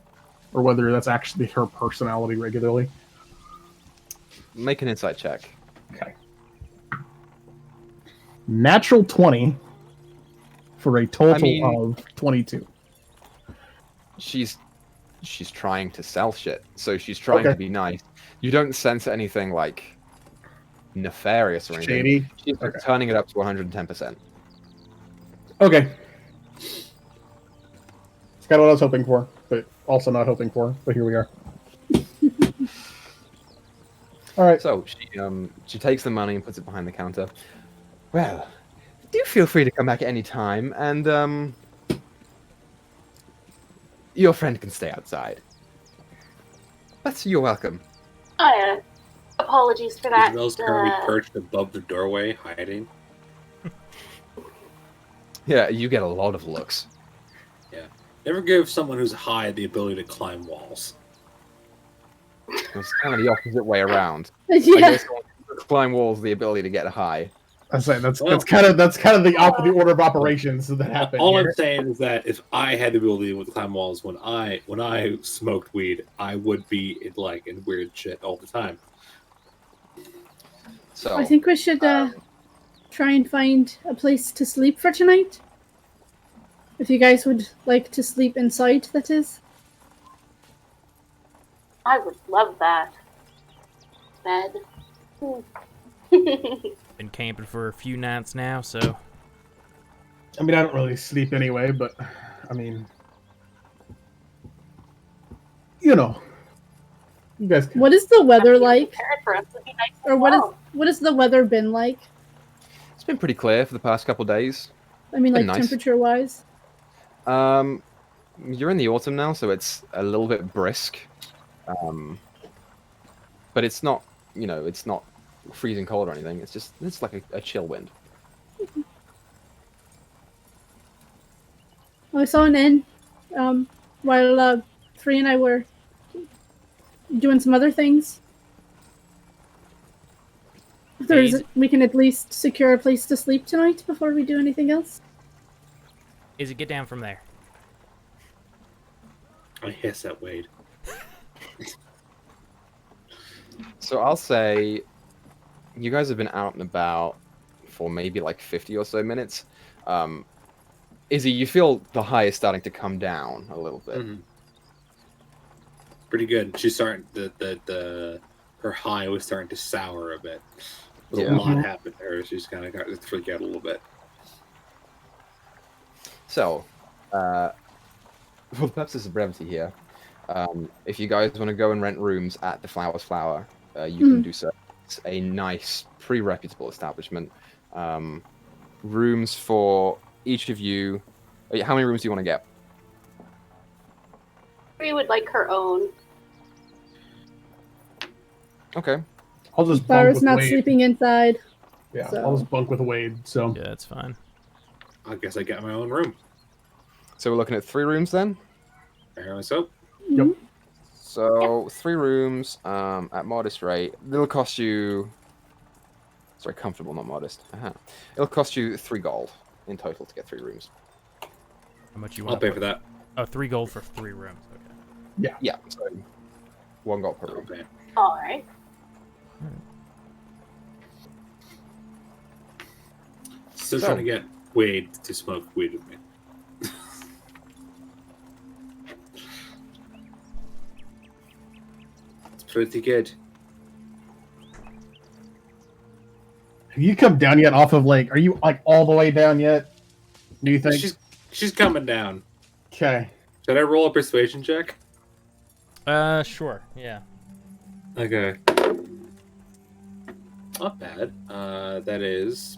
Speaker 4: Or whether that's actually her personality regularly?
Speaker 2: Make an insight check.
Speaker 4: Okay. Natural 20 for a total of 22.
Speaker 2: She's trying to sell shit, so she's trying to be nice. You don't sense anything like nefarious or anything.
Speaker 4: Shady?
Speaker 2: She's turning it up to 110%.
Speaker 4: Okay. It's kind of what I was hoping for, but also not hoping for, but here we are. Alright.
Speaker 2: So she takes the money and puts it behind the counter. Well, do feel free to come back at any time, and your friend can stay outside. But you're welcome.
Speaker 6: Apologies for that.
Speaker 1: Isabel's currently perched above the doorway, hiding.
Speaker 2: Yeah, you get a lot of looks.
Speaker 1: Yeah. Never give someone who's high the ability to climb walls.
Speaker 2: It's kind of the opposite way around.
Speaker 5: Yeah.
Speaker 2: I guess climb walls, the ability to get high.
Speaker 4: I say that's kind of the opposite order of operations that happen.
Speaker 1: All
Speaker 4: here.
Speaker 1: I'm saying is that if I had the ability to climb walls when I smoked weed, I would be in weird shit all the time.
Speaker 2: So
Speaker 5: I think we should try and find a place to sleep for tonight. If you guys would like to sleep inside, that is.
Speaker 6: I would love that. Bed.
Speaker 3: Been camping for a few nights now, so
Speaker 4: I mean, I don't really sleep anyway, but I mean, you know, you guys. Can...
Speaker 5: What is the weather like?
Speaker 6: Prepared for us would be nice
Speaker 5: Or what has the weather been like?
Speaker 2: it's been pretty clear for the past couple of days.
Speaker 5: I mean, like
Speaker 2: Been nice.
Speaker 5: temperature-wise.
Speaker 2: You're in the autumn now, so it's a little bit brisk. but it's not, you know, it's not freezing cold or anything. It's like a chill wind.
Speaker 5: I saw an inn while Free and I were doing some other things. We can at least secure a place to sleep tonight before we do anything else.
Speaker 3: Izzy, get down from there.
Speaker 1: I hiss at Wade.
Speaker 2: So I'll say you guys have been out and about for maybe like 50 or so minutes. Izzy, you feel the high is starting to come down a little bit.
Speaker 1: Mm-hmm. Pretty good. She's starting her high was starting to sour a bit. A lot happened to her. She's kind of got to freak out a little bit. So,
Speaker 2: for the purposes of brevity here, if you guys want to go and rent rooms at the Flower's Flower, you can do so. It's a nice, pretty reputable establishment. Rooms for each of you. How many rooms do you want to get?
Speaker 6: We would like her own.
Speaker 2: Okay.
Speaker 4: I'll just bunk
Speaker 5: Flower's
Speaker 4: with
Speaker 5: not
Speaker 4: Wade.
Speaker 5: sleeping inside.
Speaker 4: Yeah,
Speaker 5: so.
Speaker 4: I'll just bunk with Wade. So
Speaker 3: Yeah, that's fine.
Speaker 1: I guess I get my own room.
Speaker 2: So we're looking at 3 rooms then?
Speaker 1: Apparently so.
Speaker 4: Yep.
Speaker 2: So 3 rooms at modest rate. It'll cost you... Sorry, comfortable, not modest. It'll cost you 3 gold in total to get 3 rooms.
Speaker 3: How much you
Speaker 1: I'll
Speaker 3: want?
Speaker 1: pay for that.
Speaker 3: Oh, 3 gold for 3 rooms. Okay.
Speaker 2: Yeah, so 1 gold per room.
Speaker 1: Okay.
Speaker 6: All right.
Speaker 1: Still
Speaker 2: So-
Speaker 1: trying to get Wade to smoke weed with me. It's pretty good.
Speaker 4: have you come down yet off of are you like all the way down yet? Do you think?
Speaker 1: She's coming down.
Speaker 4: Okay.
Speaker 1: Should I roll a persuasion check?
Speaker 3: Sure. Yeah.
Speaker 1: Okay. Not bad. That is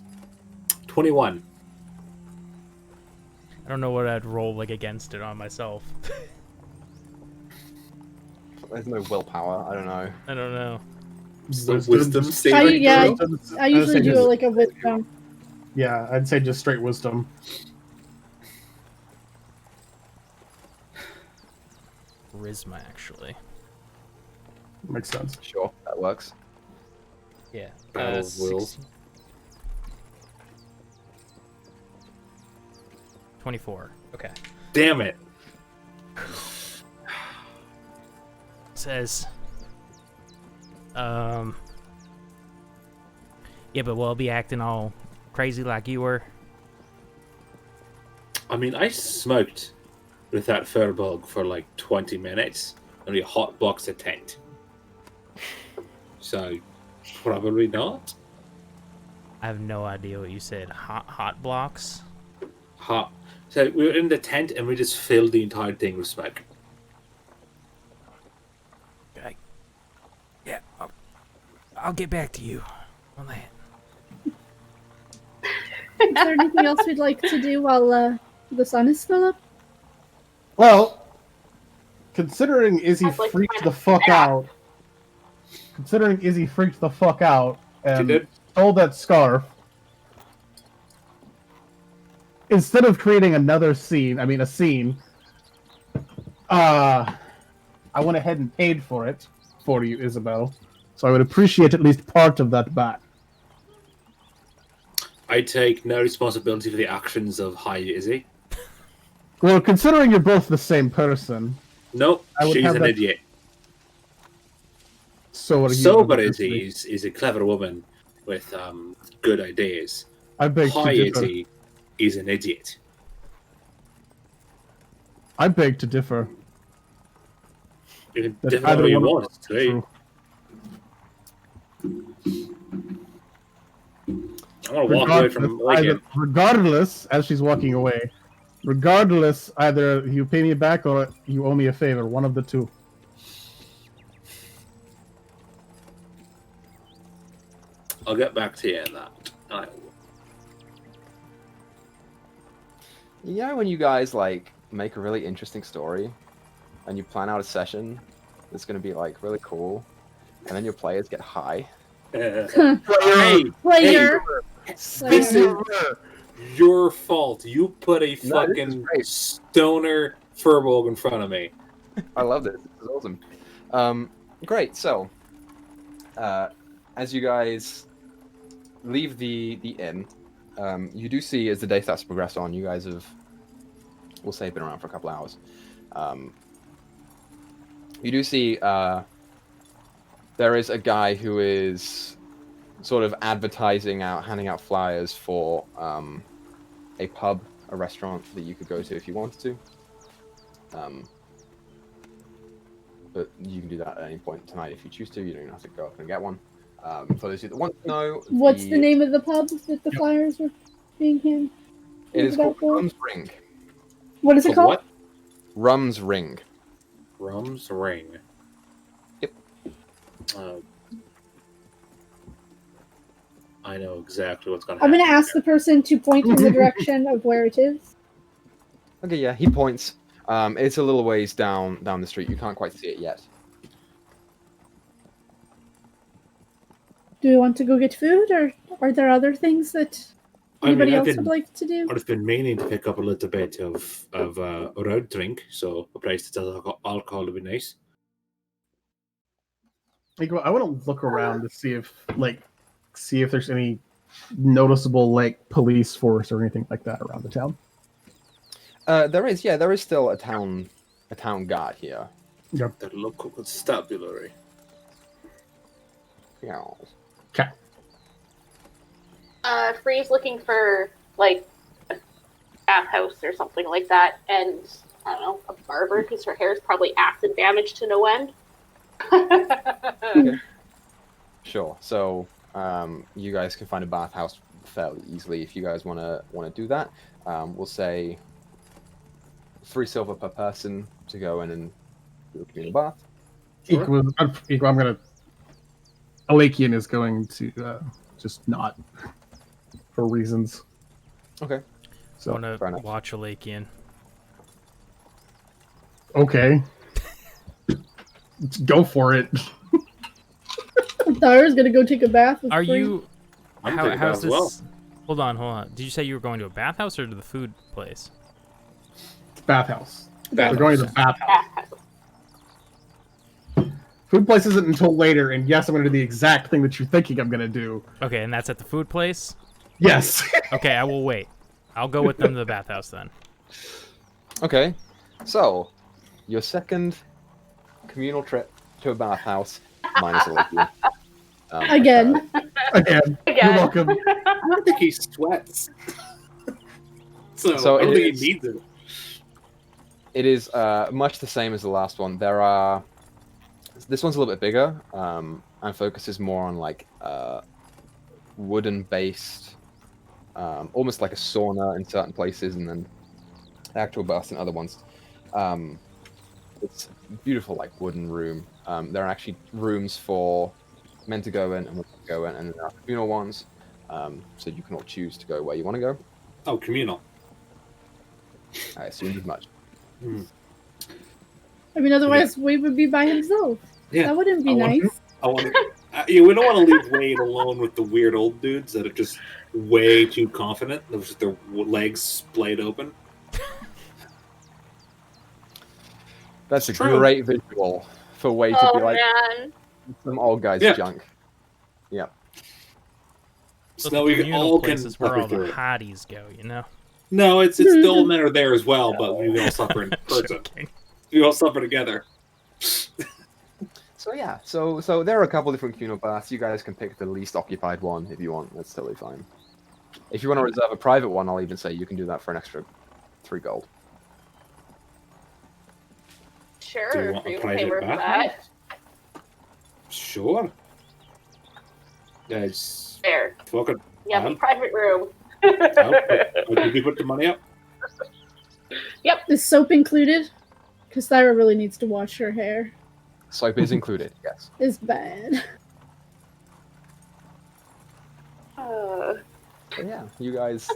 Speaker 1: 21.
Speaker 3: I don't know what I'd roll against it on myself.
Speaker 2: There's no willpower, I don't know.
Speaker 3: I don't know.
Speaker 1: Wisdom saving
Speaker 5: yeah,
Speaker 1: throw?
Speaker 5: I usually do like a wisdom.
Speaker 4: Yeah, I'd say just straight wisdom.
Speaker 3: Charisma, actually.
Speaker 4: Makes sense.
Speaker 2: Sure, that works.
Speaker 3: Yeah.
Speaker 1: Battle of Wills.
Speaker 3: 16. 24. Okay.
Speaker 1: Damn it.
Speaker 3: Says, yeah, but we'll be acting all crazy like you were.
Speaker 1: I mean, I smoked with that furbug for like 20 minutes and we hotboxed a tent. So, probably not.
Speaker 3: I have no idea what you said. Hot blocks?
Speaker 1: Hot. So, we were in the tent and we just filled the entire thing with smoke.
Speaker 3: Okay. Yeah, I'll get back to you on that.
Speaker 5: Is there anything else we'd like to do while the sun is still up?
Speaker 4: Well, considering Izzy
Speaker 6: I'd like to
Speaker 4: freaked
Speaker 6: find
Speaker 4: the
Speaker 6: a
Speaker 4: fuck
Speaker 6: nap.
Speaker 4: out, and
Speaker 1: did?
Speaker 4: stole that scarf, instead of creating a scene, I went ahead and paid for it for you, Isabel. So I would appreciate at least part of that back.
Speaker 1: I take no responsibility for the actions of Hi Izzy.
Speaker 4: Well, considering you're both the same person,
Speaker 1: Nope,
Speaker 4: I would
Speaker 1: she's
Speaker 4: have
Speaker 1: an
Speaker 4: that-
Speaker 1: idiot.
Speaker 4: so are you.
Speaker 1: Sober Izzy is a clever woman with good ideas.
Speaker 4: I beg to
Speaker 1: Hi
Speaker 4: differ.
Speaker 1: Izzy is an idiot.
Speaker 4: I beg to differ.
Speaker 1: You can
Speaker 4: That
Speaker 1: differ
Speaker 4: either
Speaker 1: all you
Speaker 4: one of
Speaker 1: want
Speaker 4: us is
Speaker 1: today.
Speaker 4: true.
Speaker 1: I'm gonna walk away from
Speaker 4: Regardless, as she's walking away, regardless, either you pay me back or you owe me a favor. One of the two.
Speaker 1: I'll get back to you on that.
Speaker 2: You know when you guys like make a really interesting story and you plan out a session that's going to be like really cool and then your players get high.
Speaker 1: Hey,
Speaker 5: Player.
Speaker 1: this is your fault. You put a
Speaker 2: No, this is
Speaker 1: fucking
Speaker 2: great.
Speaker 1: stoner furbolg in front of me.
Speaker 2: I love this. This is awesome. Great. So, as you guys leave the inn, you do see as the day starts to progress on, you guys have, we'll say, been around for a couple hours. You do see there is a guy who is sort of advertising out, handing out flyers for a pub, a restaurant that you could go to if you wanted to. But you can do that at any point tonight if you choose to. You don't have to go up and get one. For those of you that want to know,
Speaker 5: What's the name of the pub that the flyers were being handed?
Speaker 2: It is called Rum's Ring.
Speaker 5: What is it called?
Speaker 1: What?
Speaker 2: Rum's Ring.
Speaker 1: Rum's Ring.
Speaker 2: Yep.
Speaker 1: I know exactly what's going to
Speaker 5: I'm
Speaker 1: happen.
Speaker 5: going to ask the person to point in the direction of where it is.
Speaker 2: Okay, yeah, he points. It's a little ways down the street. You can't quite see it yet.
Speaker 5: Do we want to go get food, or are there other things that anybody else would like to do?
Speaker 1: I've been meaning to pick up a little bit of a road drink, so a place that does alcohol would be nice.
Speaker 4: I want to look around to see if there's any noticeable police force or anything like that around the town.
Speaker 2: There is still a town guard here.
Speaker 4: Yep.
Speaker 1: The local constabulary.
Speaker 2: Yeah.
Speaker 4: Okay.
Speaker 6: Free's looking for a bathhouse or something like that, and I don't know, a barber because her hair is probably acid damage to no end.
Speaker 2: Okay. Sure. So you guys can find a bathhouse fairly easily if you guys want to do that. We'll say 3 silver per person to go in and do a communal bath.
Speaker 4: Sure. Alakian is going to just not for reasons.
Speaker 2: Okay.
Speaker 4: So
Speaker 3: I want
Speaker 2: fair
Speaker 3: to
Speaker 2: enough.
Speaker 3: watch a Lakean.
Speaker 4: okay. Go for it.
Speaker 5: Tyra's going to go take a bath. With
Speaker 3: Are
Speaker 5: Free.
Speaker 3: you?
Speaker 1: I'm taking a
Speaker 3: How's
Speaker 1: bath
Speaker 3: this?
Speaker 1: as well.
Speaker 3: Hold on. Did you say you were going to a bathhouse or to the food place?
Speaker 4: Bathhouse.
Speaker 1: Bathhouse.
Speaker 4: We're going to the bathhouse. Food place isn't until later, and yes, I'm going to do the exact thing that you're thinking I'm going to do.
Speaker 3: Okay, and that's at the food place?
Speaker 4: Yes.
Speaker 3: Okay, I will wait. I'll go with them to the bathhouse then.
Speaker 2: Okay. So your second communal trip to a bathhouse minus a Lakean.
Speaker 5: Again.
Speaker 4: Again. You're
Speaker 6: Again.
Speaker 4: welcome.
Speaker 1: I don't think he sweats. so
Speaker 2: So
Speaker 1: I don't
Speaker 2: it
Speaker 1: think
Speaker 2: is-
Speaker 1: he needs it.
Speaker 2: It is much the same as the last one. This one's a little bit bigger and focuses more on wooden-based, almost like a sauna in certain places, and then actual baths in other ones. It's a beautiful, wooden room. There are actually rooms for men to go in and women to go in, and there are communal ones, so you can all choose to go where you want to go.
Speaker 1: Oh, communal.
Speaker 2: I assumed as much.
Speaker 5: I mean, otherwise, Wade would be by himself.
Speaker 1: Yeah.
Speaker 5: That wouldn't be
Speaker 1: I want-
Speaker 5: nice.
Speaker 1: I want. We don't want to leave Wade alone with the weird old dudes that are just way too confident. With their legs splayed open.
Speaker 2: That's a
Speaker 1: True.
Speaker 2: great visual for way to
Speaker 6: Oh
Speaker 2: be like
Speaker 6: man.
Speaker 2: some old guy's
Speaker 1: Yeah.
Speaker 2: junk. Yeah.
Speaker 1: So
Speaker 3: the
Speaker 1: now we
Speaker 3: communal
Speaker 1: all can
Speaker 3: places where all
Speaker 1: suffer
Speaker 3: the
Speaker 1: through it.
Speaker 3: hotties go, you know?
Speaker 1: No, it's the old men are there as well, but we all suffer in person.
Speaker 3: Joking.
Speaker 1: We all suffer together.
Speaker 2: So yeah, so there are a couple different communal baths. You guys can pick the least occupied one if you want. That's totally fine. If you want to reserve a private one, I'll even say you can do that for an extra 3 gold.
Speaker 6: Sure.
Speaker 1: Do you want a
Speaker 6: Free will
Speaker 1: private
Speaker 6: pay for
Speaker 1: bath?
Speaker 6: that.
Speaker 1: Sure. That's
Speaker 6: Fair.
Speaker 1: fucking.
Speaker 6: You have a
Speaker 1: I'll-
Speaker 6: private room.
Speaker 1: Did you put the money up?
Speaker 5: Is soap included? Because Thyra really needs to wash her hair.
Speaker 2: Soap is included, yes.
Speaker 5: It's bad.
Speaker 6: Uh,
Speaker 2: So yeah, you guys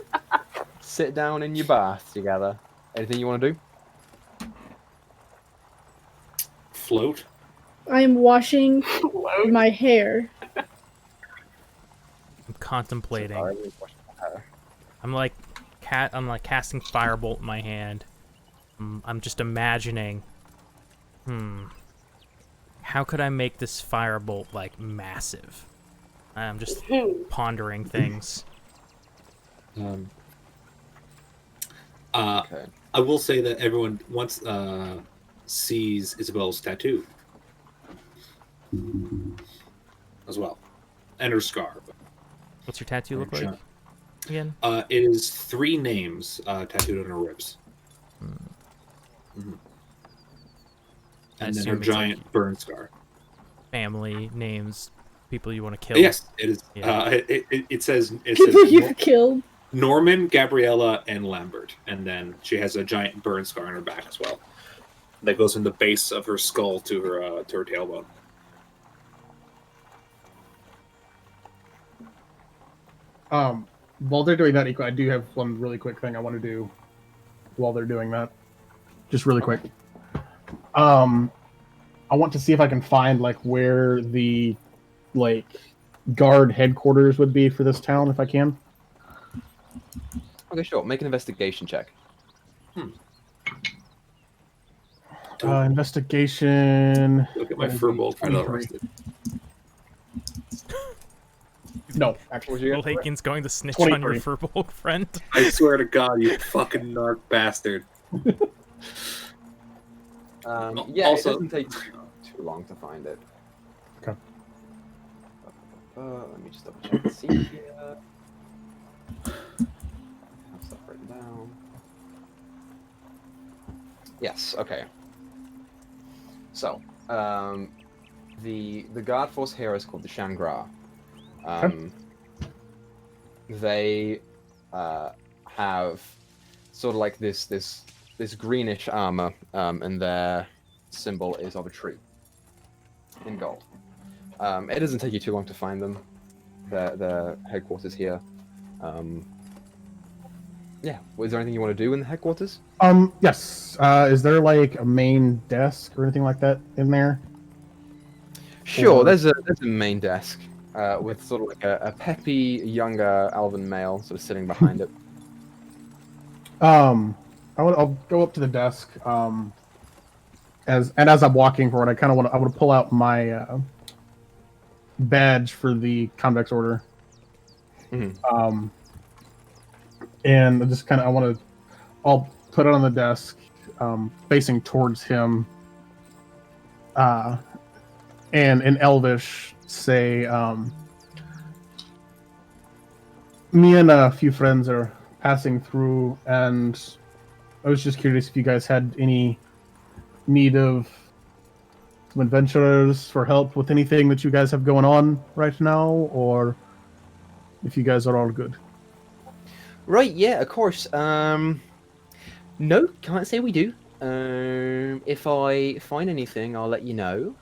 Speaker 2: sit down in your bath together. Anything you want to do?
Speaker 1: Float.
Speaker 5: I am washing
Speaker 6: float.
Speaker 5: my hair.
Speaker 3: I'm contemplating.
Speaker 2: Sorry, let me wash my hair.
Speaker 3: I'm like casting firebolt in my hand. I'm just imagining. How could I make this firebolt like massive? I'm just pondering things.
Speaker 2: Okay.
Speaker 1: I will say that everyone once sees Isabel's tattoo as well, and her scar.
Speaker 3: What's your tattoo look like again?
Speaker 1: It is 3 names tattooed on her ribs. Mm-hmm. And then her
Speaker 3: assume it's
Speaker 1: giant
Speaker 3: like
Speaker 1: burn scar.
Speaker 3: family names, people you want to kill.
Speaker 1: Yes, it is.
Speaker 3: Yeah.
Speaker 1: It says
Speaker 5: People you've killed.
Speaker 1: Norman, Gabriella, and Lambert, and then she has a giant burn scar on her back as well. That goes from the base of her skull to her tailbone.
Speaker 4: While they're doing that, Equa, I do have one really quick thing I want to do while they're doing that. Just really quick. I want to see if I can find like where the like guard headquarters would be for this town, if I can.
Speaker 2: Okay, sure. Make an investigation check.
Speaker 4: Investigation.
Speaker 1: Look at my furbolg friend
Speaker 4: 23.
Speaker 1: arrested.
Speaker 4: No, actually.
Speaker 3: Will Haken's going to snitch on your
Speaker 4: 23.
Speaker 3: furbolg friend.
Speaker 1: I swear to God, you fucking narc bastard.
Speaker 2: Yeah,
Speaker 1: Also-
Speaker 2: it doesn't take too long to find it.
Speaker 4: Okay.
Speaker 2: Let me just double check and see here. Have stuff written down. Yes. Okay. So, the guard force here is called the Shangra. They have sort of like this greenish armor, and their symbol is of a tree in gold. It doesn't take you too long to find them. Their headquarters here. Yeah. Is there anything you want to do in the headquarters?
Speaker 4: Yes. Is there like a main desk or anything like that in there?
Speaker 2: Sure.
Speaker 4: Or-
Speaker 2: There's a main desk with sort of like a peppy younger elven male sort of sitting behind it.
Speaker 4: I'll go up to the desk. As I'm walking for it, I want to pull out my badge for the convex order.
Speaker 2: Mhm.
Speaker 4: And I just I'll put it on the desk, facing towards him. And in Elvish, say, me and a few friends are passing through, and I was just curious if you guys had any need of some adventurers for help with anything that you guys have going on right now, or if you guys are all good.
Speaker 2: Right, yeah, of course. No, can't say we do. If I find anything, I'll let you know.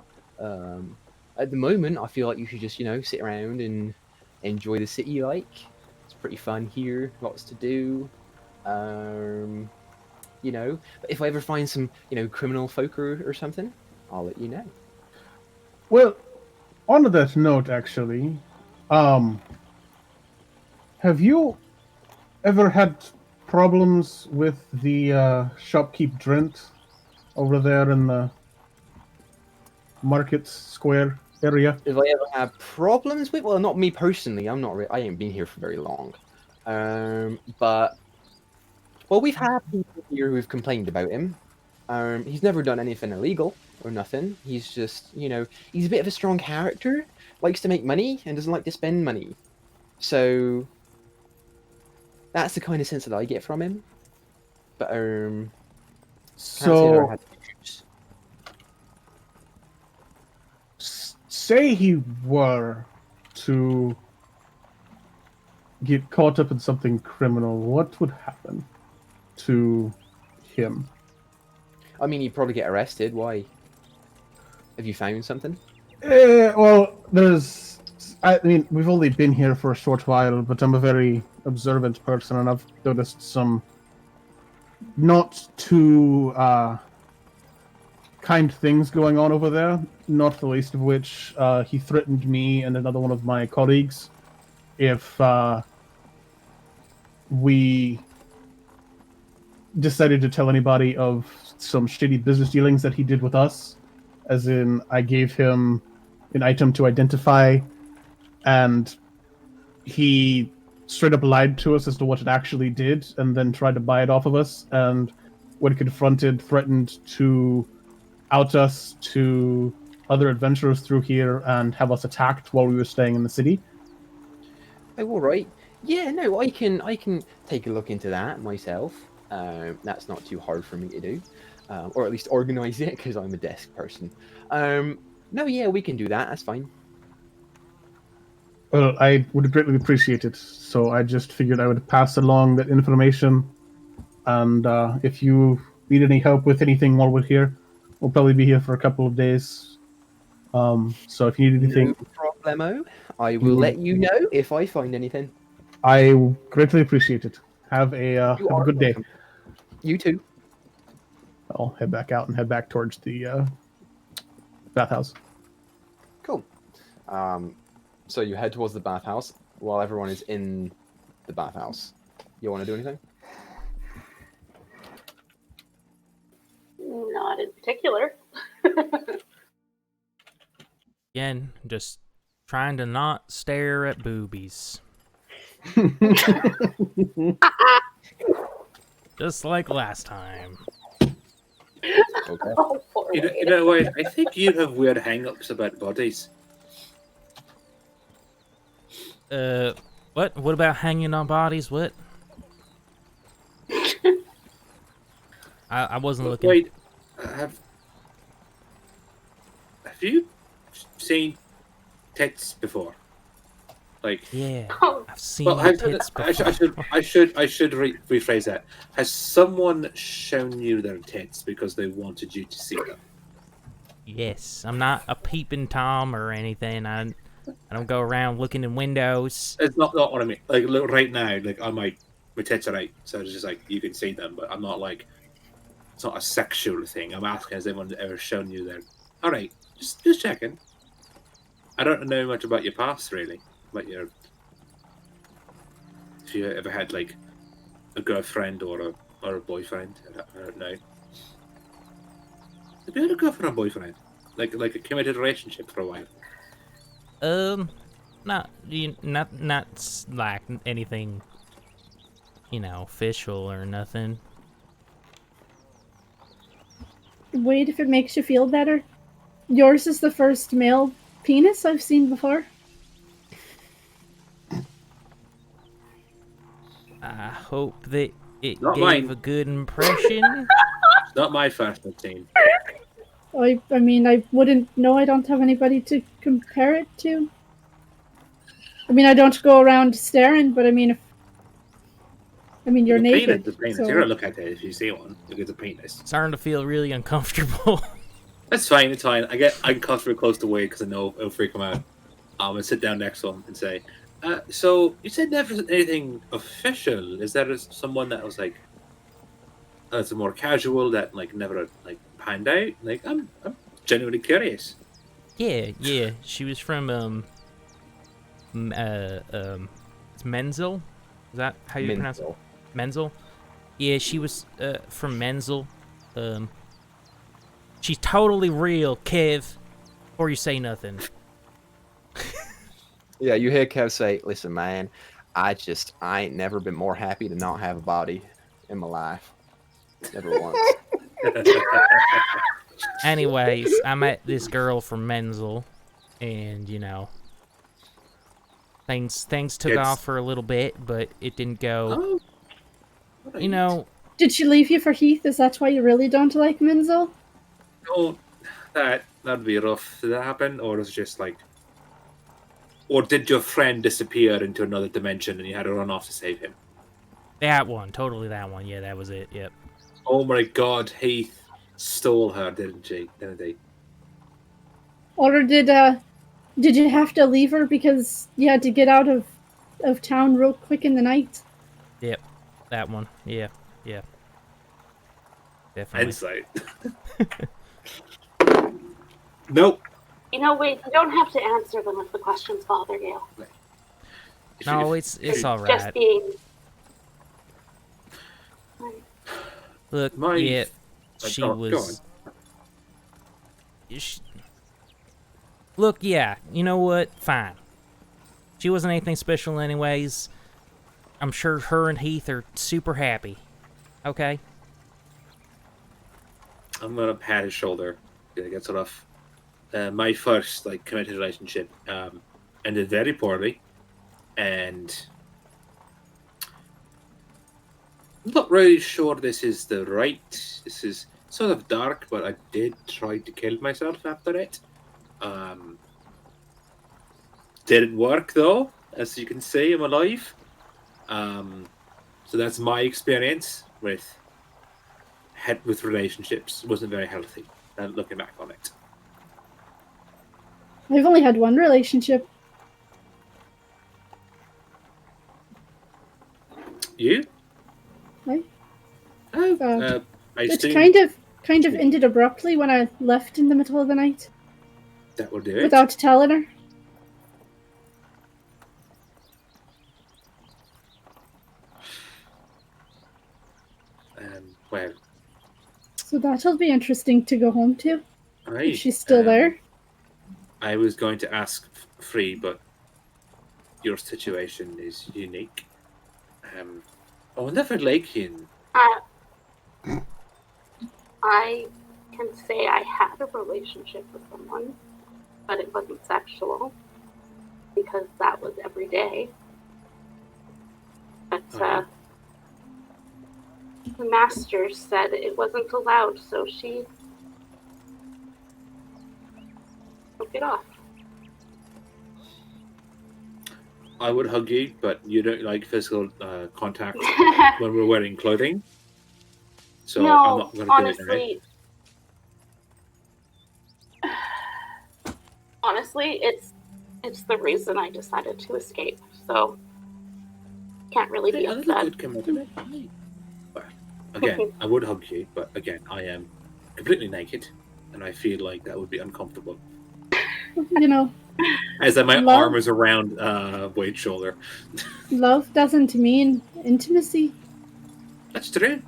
Speaker 2: At the moment, I feel like you should just, sit around and enjoy the city. Like, it's pretty fun here, lots to do. But if I ever find some, criminal folk or something, I'll let you know.
Speaker 4: Well, on that note, actually, have you ever had problems with the shopkeep Drent over there in the Market Square area?
Speaker 2: If I ever have problems with, well, not me personally. I'm not. I ain't been here for very long. But we've had people here who've complained about him. He's never done anything illegal or nothing. He's just, he's a bit of a strong character. Likes to make money and doesn't like to spend money. So that's the kind of sense that I get from him. But can't say that I
Speaker 4: So,
Speaker 2: had issues.
Speaker 4: say he were to get caught up in something criminal, what would happen to him?
Speaker 2: I mean, he'd probably get arrested. Why? Have you found something?
Speaker 4: Well, we've only been here for a short while, but I'm a very observant person, and I've noticed some not too kind things going on over there, not the least of which he threatened me and another one of my colleagues if we decided to tell anybody of some shitty business dealings that he did with us. As in, I gave him an item to identify, and he straight up lied to us as to what it actually did, and then tried to buy it off of us, and when confronted, threatened to out us to other adventurers through here and have us attacked while we were staying in the city.
Speaker 2: Oh, all right. Yeah, no, I can take a look into that myself. That's not too hard for me to do, or at least organize it because I'm a desk person. No, yeah, we can do that. That's fine.
Speaker 4: Well, I would greatly appreciate it, so I just figured I would pass along that information, and if you need any help with anything while we're here, we'll probably be here for a couple of days. So if you need anything...
Speaker 2: No problemo. I will let you know if I find anything.
Speaker 4: I greatly appreciate it. Have a good day.
Speaker 2: Welcome. You too.
Speaker 4: I'll head back out and head back towards the bathhouse.
Speaker 2: Cool. So you head towards the bathhouse while everyone is in the bathhouse. You want to do anything?
Speaker 6: Not in particular.
Speaker 3: Again, just trying to not stare at boobies. Just like last time.
Speaker 2: Okay.
Speaker 6: Oh, poor
Speaker 1: You
Speaker 6: Wade.
Speaker 1: know what? I think you have weird hang-ups about bodies.
Speaker 3: What? What about hanging on bodies? What? I wasn't looking.
Speaker 1: Wait, have you seen tits before? Like,
Speaker 3: Yeah,
Speaker 6: Oh,
Speaker 3: I've seen
Speaker 1: well,
Speaker 3: tits before.
Speaker 1: I should rephrase that. Has someone shown you their tits because they wanted you to see them?
Speaker 3: Yes, I'm not a peeping Tom or anything. I don't go around looking in windows.
Speaker 1: It's not what I mean. Like, look, right now, like my tits are out, so it's just like you can see them, but I'm not like it's not a sexual thing. I'm asking, has anyone ever shown you their? All right, just checking. I don't know much about your past, really. Like if you ever had like a girlfriend or a boyfriend, I don't know. Have you had a girlfriend or boyfriend? Like a committed relationship for a while?
Speaker 3: Not like anything, official or nothing.
Speaker 5: Wait, if it makes you feel better, yours is the first male penis I've seen before.
Speaker 3: I hope that it
Speaker 1: Not
Speaker 3: gave
Speaker 1: mine.
Speaker 3: a good impression.
Speaker 1: It's not my first routine.
Speaker 5: I mean, I wouldn't know. I don't have anybody to compare it to. I mean, I don't go around staring, but I mean, you're
Speaker 1: The
Speaker 5: naked.
Speaker 1: penis, the penis.
Speaker 5: so-
Speaker 1: You're gonna look at it if you see one. Look at the penis.
Speaker 3: Starting to feel really uncomfortable.
Speaker 1: That's fine. It's fine. I get uncomfortable close to Wade because I know it'll freak him out. And sit down next to him and say, "So you said never anything official. Is there someone that was like, it's more casual that like never like panned out? Like I'm genuinely curious."
Speaker 3: Yeah. She was from it's Menzel. Is that how you pronounce it? Menzel. Yeah, she was from Menzel. She's totally real, Kev. Before you say nothing.
Speaker 2: Yeah, you hear Kev say, "Listen, man, I ain't never been more happy to not have a body in my life. Never once."
Speaker 3: Anyways, I met this girl from Menzel, and things took off for a little bit, but it didn't go.
Speaker 1: Oh,
Speaker 5: Did she leave you for Heath? Is that why you really don't like Menzel?
Speaker 1: no, that'd be rough. Did that happen, or was it just like, or did your friend disappear into another dimension and you had to run off to save him?
Speaker 3: That one, totally that one. Yeah, that was it. Yep.
Speaker 1: Oh my God, Heath stole her, didn't he?
Speaker 5: Or did you have to leave her because you had to get out of town real quick in the night?
Speaker 3: Yep. That one. Yeah. Definitely.
Speaker 1: Insight. Nope.
Speaker 6: You know, wait, you don't have to answer them if the questions bother you.
Speaker 3: No, it's all right.
Speaker 6: Just being...
Speaker 3: Look,
Speaker 1: My-
Speaker 3: she
Speaker 1: go
Speaker 3: was... Look, yeah, you know what? Fine. She wasn't anything special anyways. I'm sure her and Heath are super happy. Okay?
Speaker 1: I'm gonna pat his shoulder. Gonna get sort of my first committed relationship ended very poorly, and I'm not really sure this is the right. This is sort of dark, but I did try to kill myself after it. Didn't work though, as you can see, I'm alive. So that's my experience with relationships. It wasn't very healthy. Looking back on it,
Speaker 5: I've only had one relationship.
Speaker 1: you?
Speaker 5: Right.
Speaker 1: Oh, I
Speaker 5: It
Speaker 1: assume
Speaker 5: kind of ended abruptly when I left in the middle of the night
Speaker 1: that will do it.
Speaker 5: without telling her.
Speaker 1: Well,
Speaker 5: So that'll be interesting to go home to.
Speaker 1: right.
Speaker 5: If she's still there.
Speaker 1: I was going to ask Free, but your situation is unique. Oh, never like him.
Speaker 6: I can say I had a relationship with someone, but it wasn't sexual because that was every day. But the master said it wasn't allowed, so she took it off.
Speaker 1: I would hug you, but you don't like physical contact when we're wearing clothing. So I'm
Speaker 6: No,
Speaker 1: not going to do it.
Speaker 6: honestly, honestly, it's the reason I decided to escape. So can't really be upset.
Speaker 1: Well, again, I would hug you, but again, I am completely naked, and I feel like that would be uncomfortable.
Speaker 5: You know,
Speaker 1: As my
Speaker 5: Love-
Speaker 1: arm is around Wade's shoulder.
Speaker 5: love doesn't mean intimacy.
Speaker 1: That's true.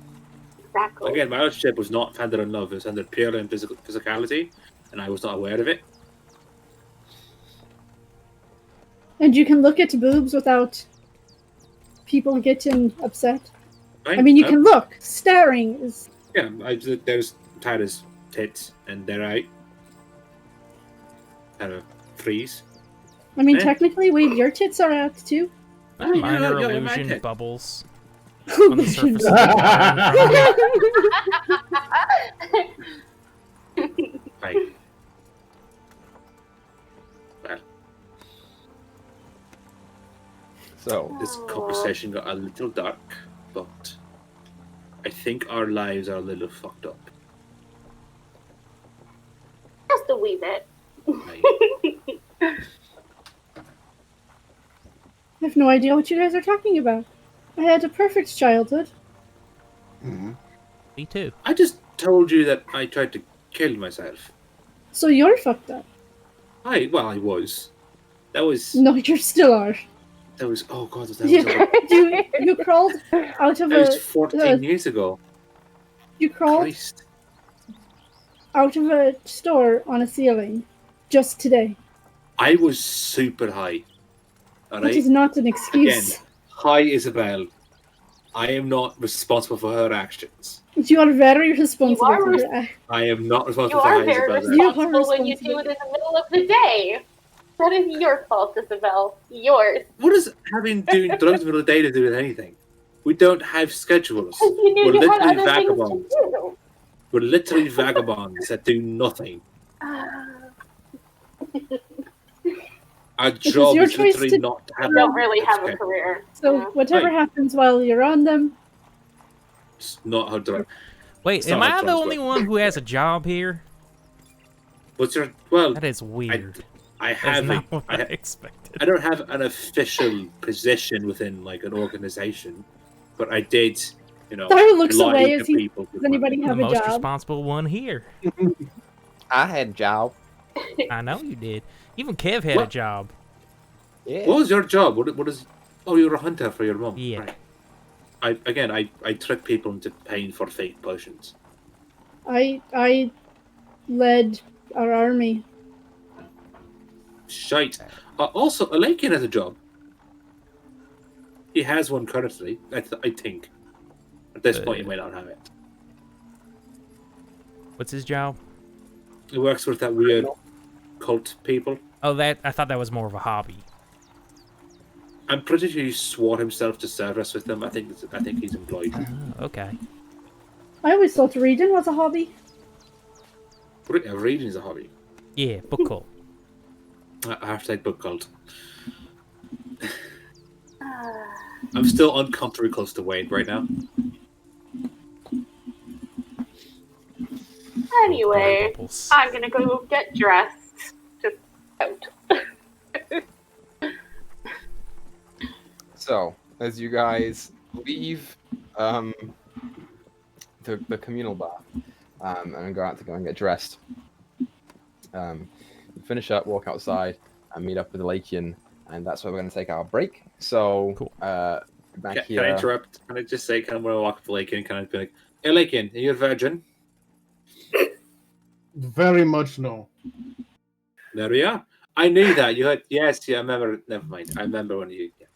Speaker 6: Exactly.
Speaker 1: Again, my relationship was not founded on love; it was founded purely on physicality, and I was not aware of it.
Speaker 5: And you can look at boobs without people getting upset.
Speaker 1: Right?
Speaker 5: I mean, you can look. Staring is...
Speaker 1: Yeah, there's Tyra's tits, and they're out. Kind of freeze.
Speaker 5: I mean,
Speaker 1: Eh?
Speaker 5: technically, Wade, your tits are out too.
Speaker 1: Oh, yeah,
Speaker 3: Minor
Speaker 1: yeah, my
Speaker 3: illusion
Speaker 1: tit.
Speaker 3: bubbles on the surface of the water.
Speaker 1: Right. Well,
Speaker 2: So,
Speaker 1: this conversation got a little dark, but I think our lives are a little fucked up.
Speaker 6: Just a wee bit.
Speaker 1: Right?
Speaker 5: I have no idea what you guys are talking about. I had a perfect childhood.
Speaker 3: Me too.
Speaker 1: I just told you that I tried to kill myself.
Speaker 5: So you're fucked up.
Speaker 1: I was. That was.
Speaker 5: No, you still are.
Speaker 1: That was. Oh god, that was.
Speaker 5: You crawled out of
Speaker 1: That was
Speaker 5: a
Speaker 1: 14 years ago.
Speaker 5: you crawled
Speaker 1: Christ.
Speaker 5: out of a store on a ceiling just today.
Speaker 1: I was super high. All
Speaker 5: That
Speaker 1: right.
Speaker 5: is not an excuse.
Speaker 1: Again, hi Isabel. I am not responsible for her actions.
Speaker 5: You are very responsible
Speaker 6: You are
Speaker 5: for
Speaker 6: res-
Speaker 5: your act.
Speaker 1: I am not
Speaker 6: You
Speaker 1: responsible for
Speaker 6: are
Speaker 1: hi
Speaker 6: very
Speaker 1: Isabel's
Speaker 5: You are
Speaker 6: responsible when you do it in the middle of the day. That is your fault, Isabel. Yours.
Speaker 1: What does having doing drugs in the middle of the day to do with anything? We don't have schedules.
Speaker 6: Because you knew
Speaker 1: We're
Speaker 6: you had
Speaker 1: literally
Speaker 6: other things
Speaker 1: vagabonds.
Speaker 6: to do.
Speaker 1: We're literally vagabonds that do nothing. Our job
Speaker 5: your
Speaker 1: is
Speaker 5: choice
Speaker 1: literally
Speaker 5: to-
Speaker 1: not to have
Speaker 6: You don't really have a
Speaker 1: schedule.
Speaker 6: career.
Speaker 5: So
Speaker 6: Yeah.
Speaker 5: whatever
Speaker 1: Right.
Speaker 5: happens while you're on them,
Speaker 1: It's not how drugs.
Speaker 3: Wait,
Speaker 1: It's
Speaker 3: am
Speaker 1: not
Speaker 3: I
Speaker 1: how
Speaker 3: the
Speaker 1: drugs
Speaker 3: only
Speaker 1: work.
Speaker 3: one who has a job here?
Speaker 1: What's your well?
Speaker 3: That is weird.
Speaker 1: I
Speaker 3: That's
Speaker 1: have
Speaker 3: not
Speaker 1: a,
Speaker 3: what I
Speaker 1: I
Speaker 3: expected.
Speaker 1: don't have an official position within like an organization, but I did,
Speaker 5: Tyler looks
Speaker 1: lie
Speaker 5: away
Speaker 1: to
Speaker 5: as he.
Speaker 1: people.
Speaker 5: Does anybody
Speaker 3: I'm
Speaker 5: have
Speaker 3: the
Speaker 5: a
Speaker 3: most
Speaker 5: job?
Speaker 3: responsible one here.
Speaker 2: I had a job.
Speaker 3: I know you did. Even Kev had a
Speaker 1: What?
Speaker 3: job.
Speaker 2: Yeah.
Speaker 1: What was your job? What is? Oh, you're a hunter for your mum.
Speaker 3: Yeah.
Speaker 1: Right. I trick people into paying for fake potions.
Speaker 5: I led our army.
Speaker 1: Shite. Also, Alakian has a job. He has one currently. I think. At this point, he might not have it.
Speaker 3: What's his job?
Speaker 1: He works with that weird cult people.
Speaker 3: Oh, I thought that was more of a hobby.
Speaker 1: I'm pretty sure he swore himself to service with them. I think he's employed.
Speaker 3: Oh, okay.
Speaker 5: I always thought reading was a hobby.
Speaker 1: Reading is a hobby.
Speaker 3: Yeah, book club.
Speaker 1: Hashtag book cult. I'm still uncomfortably close to Wade right now.
Speaker 6: Anyway,
Speaker 3: Bubbles.
Speaker 6: I'm gonna go get dressed. Just out.
Speaker 2: So, as you guys leave the communal bath and go out to go and get dressed, you finish up, walk outside, and meet up with the Lakian, and that's where we're going to take our break. So,
Speaker 3: Cool.
Speaker 2: back here.
Speaker 1: Can I interrupt? Can I just say, when I walk up to Lakian, can I be like, hey Lakian, are you a virgin?
Speaker 4: Very much no.
Speaker 1: There we are. I knew that. You had, yes, yeah, I remember. Never mind. I remember when you, yeah.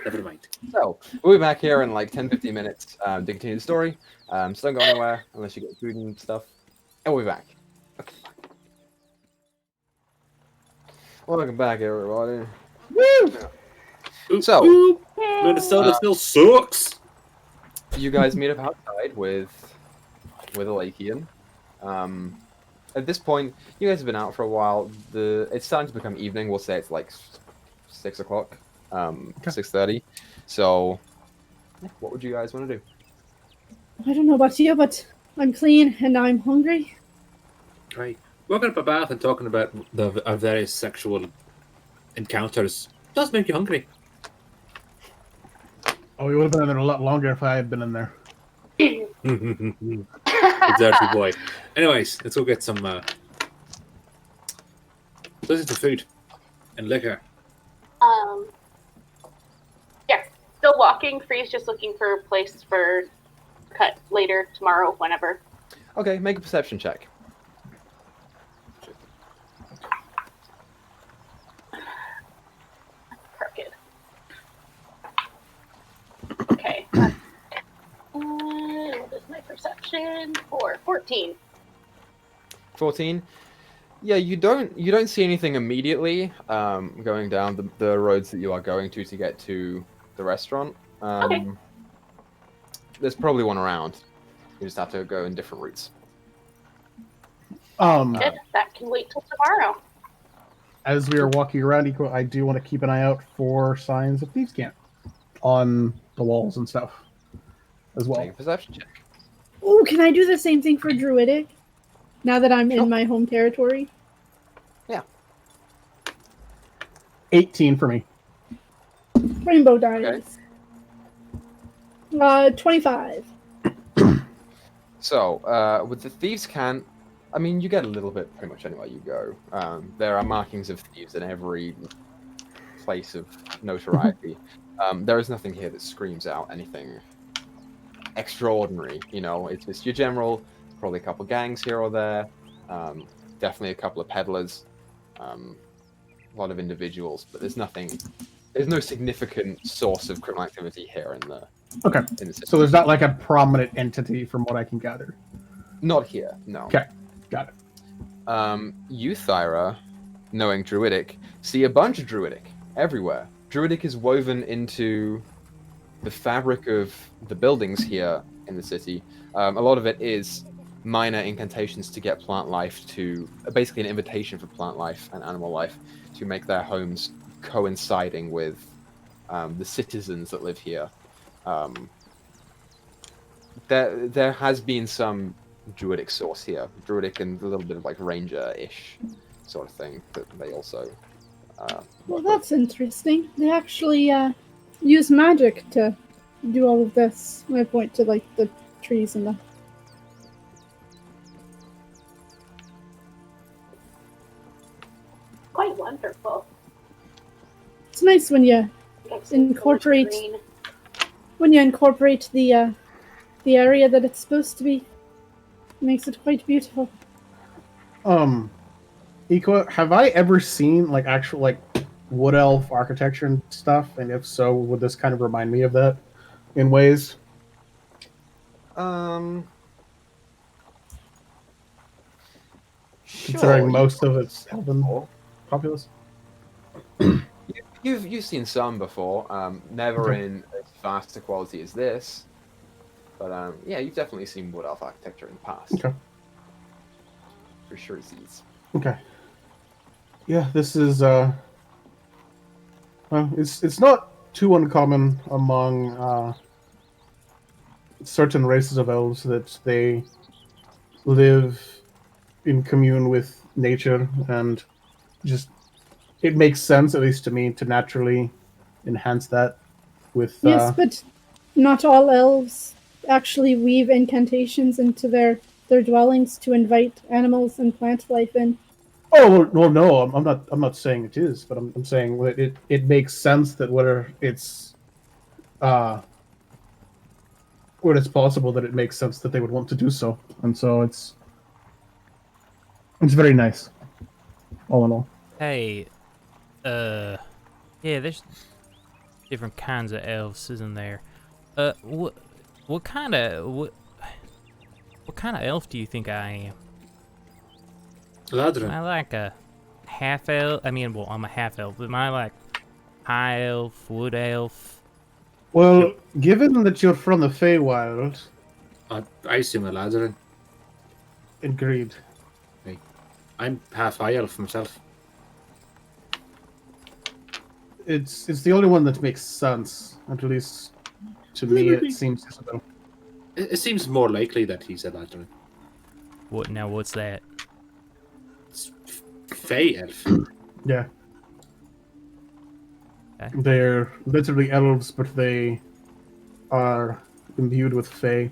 Speaker 1: Never mind.
Speaker 2: So, we'll be back here in like 10-15 minutes to continue the story. So don't go anywhere unless you get food and stuff. And we'll be back. Okay. Welcome back, everybody.
Speaker 1: Oop,
Speaker 2: So,
Speaker 1: oop. Minnesota still sucks.
Speaker 2: you guys meet up outside with a Lakian. At this point, you guys have been out for a while. It's starting to become evening. We'll say it's like 6 o'clock, 6:30. So, what would you guys want to do?
Speaker 5: I don't know about you, but I'm clean and I'm hungry.
Speaker 1: Right. Walking up a bath and talking about our various sexual encounters does make you hungry.
Speaker 4: Oh, we would have been in there a lot longer if I had been in there.
Speaker 1: Dirty boy. Anyways, let's go get some food and liquor.
Speaker 6: Yeah, still walking. Free's just looking for a place for cut later, tomorrow, whenever.
Speaker 2: Okay, make a perception check.
Speaker 6: Crooked. Okay. What is my perception for 14?
Speaker 2: 14. Yeah, you don't see anything immediately going down the roads that you are going to get to the restaurant.
Speaker 6: Okay.
Speaker 2: There's probably one around. You just have to go in different routes.
Speaker 6: Good. That can wait till tomorrow.
Speaker 4: As we are walking around Equa, I do want to keep an eye out for signs of thieves' camp on the walls and stuff as well.
Speaker 2: Make a perception check.
Speaker 5: Oh, can I do the same thing for Druidic? Now that I'm in my home territory?
Speaker 2: Yeah.
Speaker 4: 18 for me.
Speaker 5: Rainbow dice. 25.
Speaker 2: So, with the thieves' camp, I mean, you get a little bit pretty much anywhere you go. There are markings of thieves in every place of notoriety. There is nothing here that screams out anything extraordinary. You know, it's just your general, probably a couple gangs here or there, definitely a couple of peddlers, a lot of individuals, but there's no significant source of criminal activity here in the
Speaker 4: Okay. So there's not like a prominent entity from what I can gather.
Speaker 2: Not here, no.
Speaker 4: Okay. Got it.
Speaker 2: You, Thyra, knowing Druidic, see a bunch of Druidic everywhere. Druidic is woven into the fabric of the buildings here in the city. A lot of it is minor incantations to get plant life to... basically an invitation for plant life and animal life to make their homes coinciding with the citizens that live here. There has been some Druidic source here. Druidic and a little bit of like Ranger-ish sort of thing that they also...
Speaker 5: Well, that's interesting. They actually use magic to do all of this. I point to like the trees and the... nice when you
Speaker 6: Got some
Speaker 5: incorporate
Speaker 6: green.
Speaker 5: the area that it's supposed to be. It makes it quite beautiful.
Speaker 4: Equa, have I ever seen like actual like wood elf architecture and stuff? And if so, would this kind of remind me of that in ways? Considering
Speaker 2: Sure,
Speaker 4: most of it's elven
Speaker 2: before.
Speaker 4: populace.
Speaker 2: You've seen some before. Never
Speaker 4: Okay.
Speaker 2: in as vast a quality as this, but yeah, you've definitely seen wood elf architecture in the past.
Speaker 4: Okay.
Speaker 2: For sure, Z's.
Speaker 4: Okay. Yeah, this is well, it's not too uncommon among certain races of elves that they live in commune with nature, and just it makes sense, at least to me, to naturally enhance that with
Speaker 5: Yes, but not all elves actually weave incantations into their dwellings to invite animals and plant life in.
Speaker 4: Oh well, no, I'm not saying it is, but I'm saying that it makes sense that whether it's when it's possible that it makes sense that they would want to do so, and so it's very nice, all in all.
Speaker 3: Hey, yeah, there's different kinds of elves, isn't there? What kind of elf do you think I am? Am
Speaker 1: Ladrin.
Speaker 3: I like a half elf? I mean, well, I'm a half elf, but am I like high elf, wood elf?
Speaker 4: Well, given that you're from the Feywild,
Speaker 1: I assume a Ladrin.
Speaker 4: agreed.
Speaker 1: I'm half high elf myself.
Speaker 4: It's the only one that makes sense, at least to me. It seems so.
Speaker 1: It seems more likely that he's a Ladrin.
Speaker 3: What's that?
Speaker 1: It's Fey elf.
Speaker 4: Yeah.
Speaker 3: Okay.
Speaker 4: They're literally elves, but they are imbued with Fey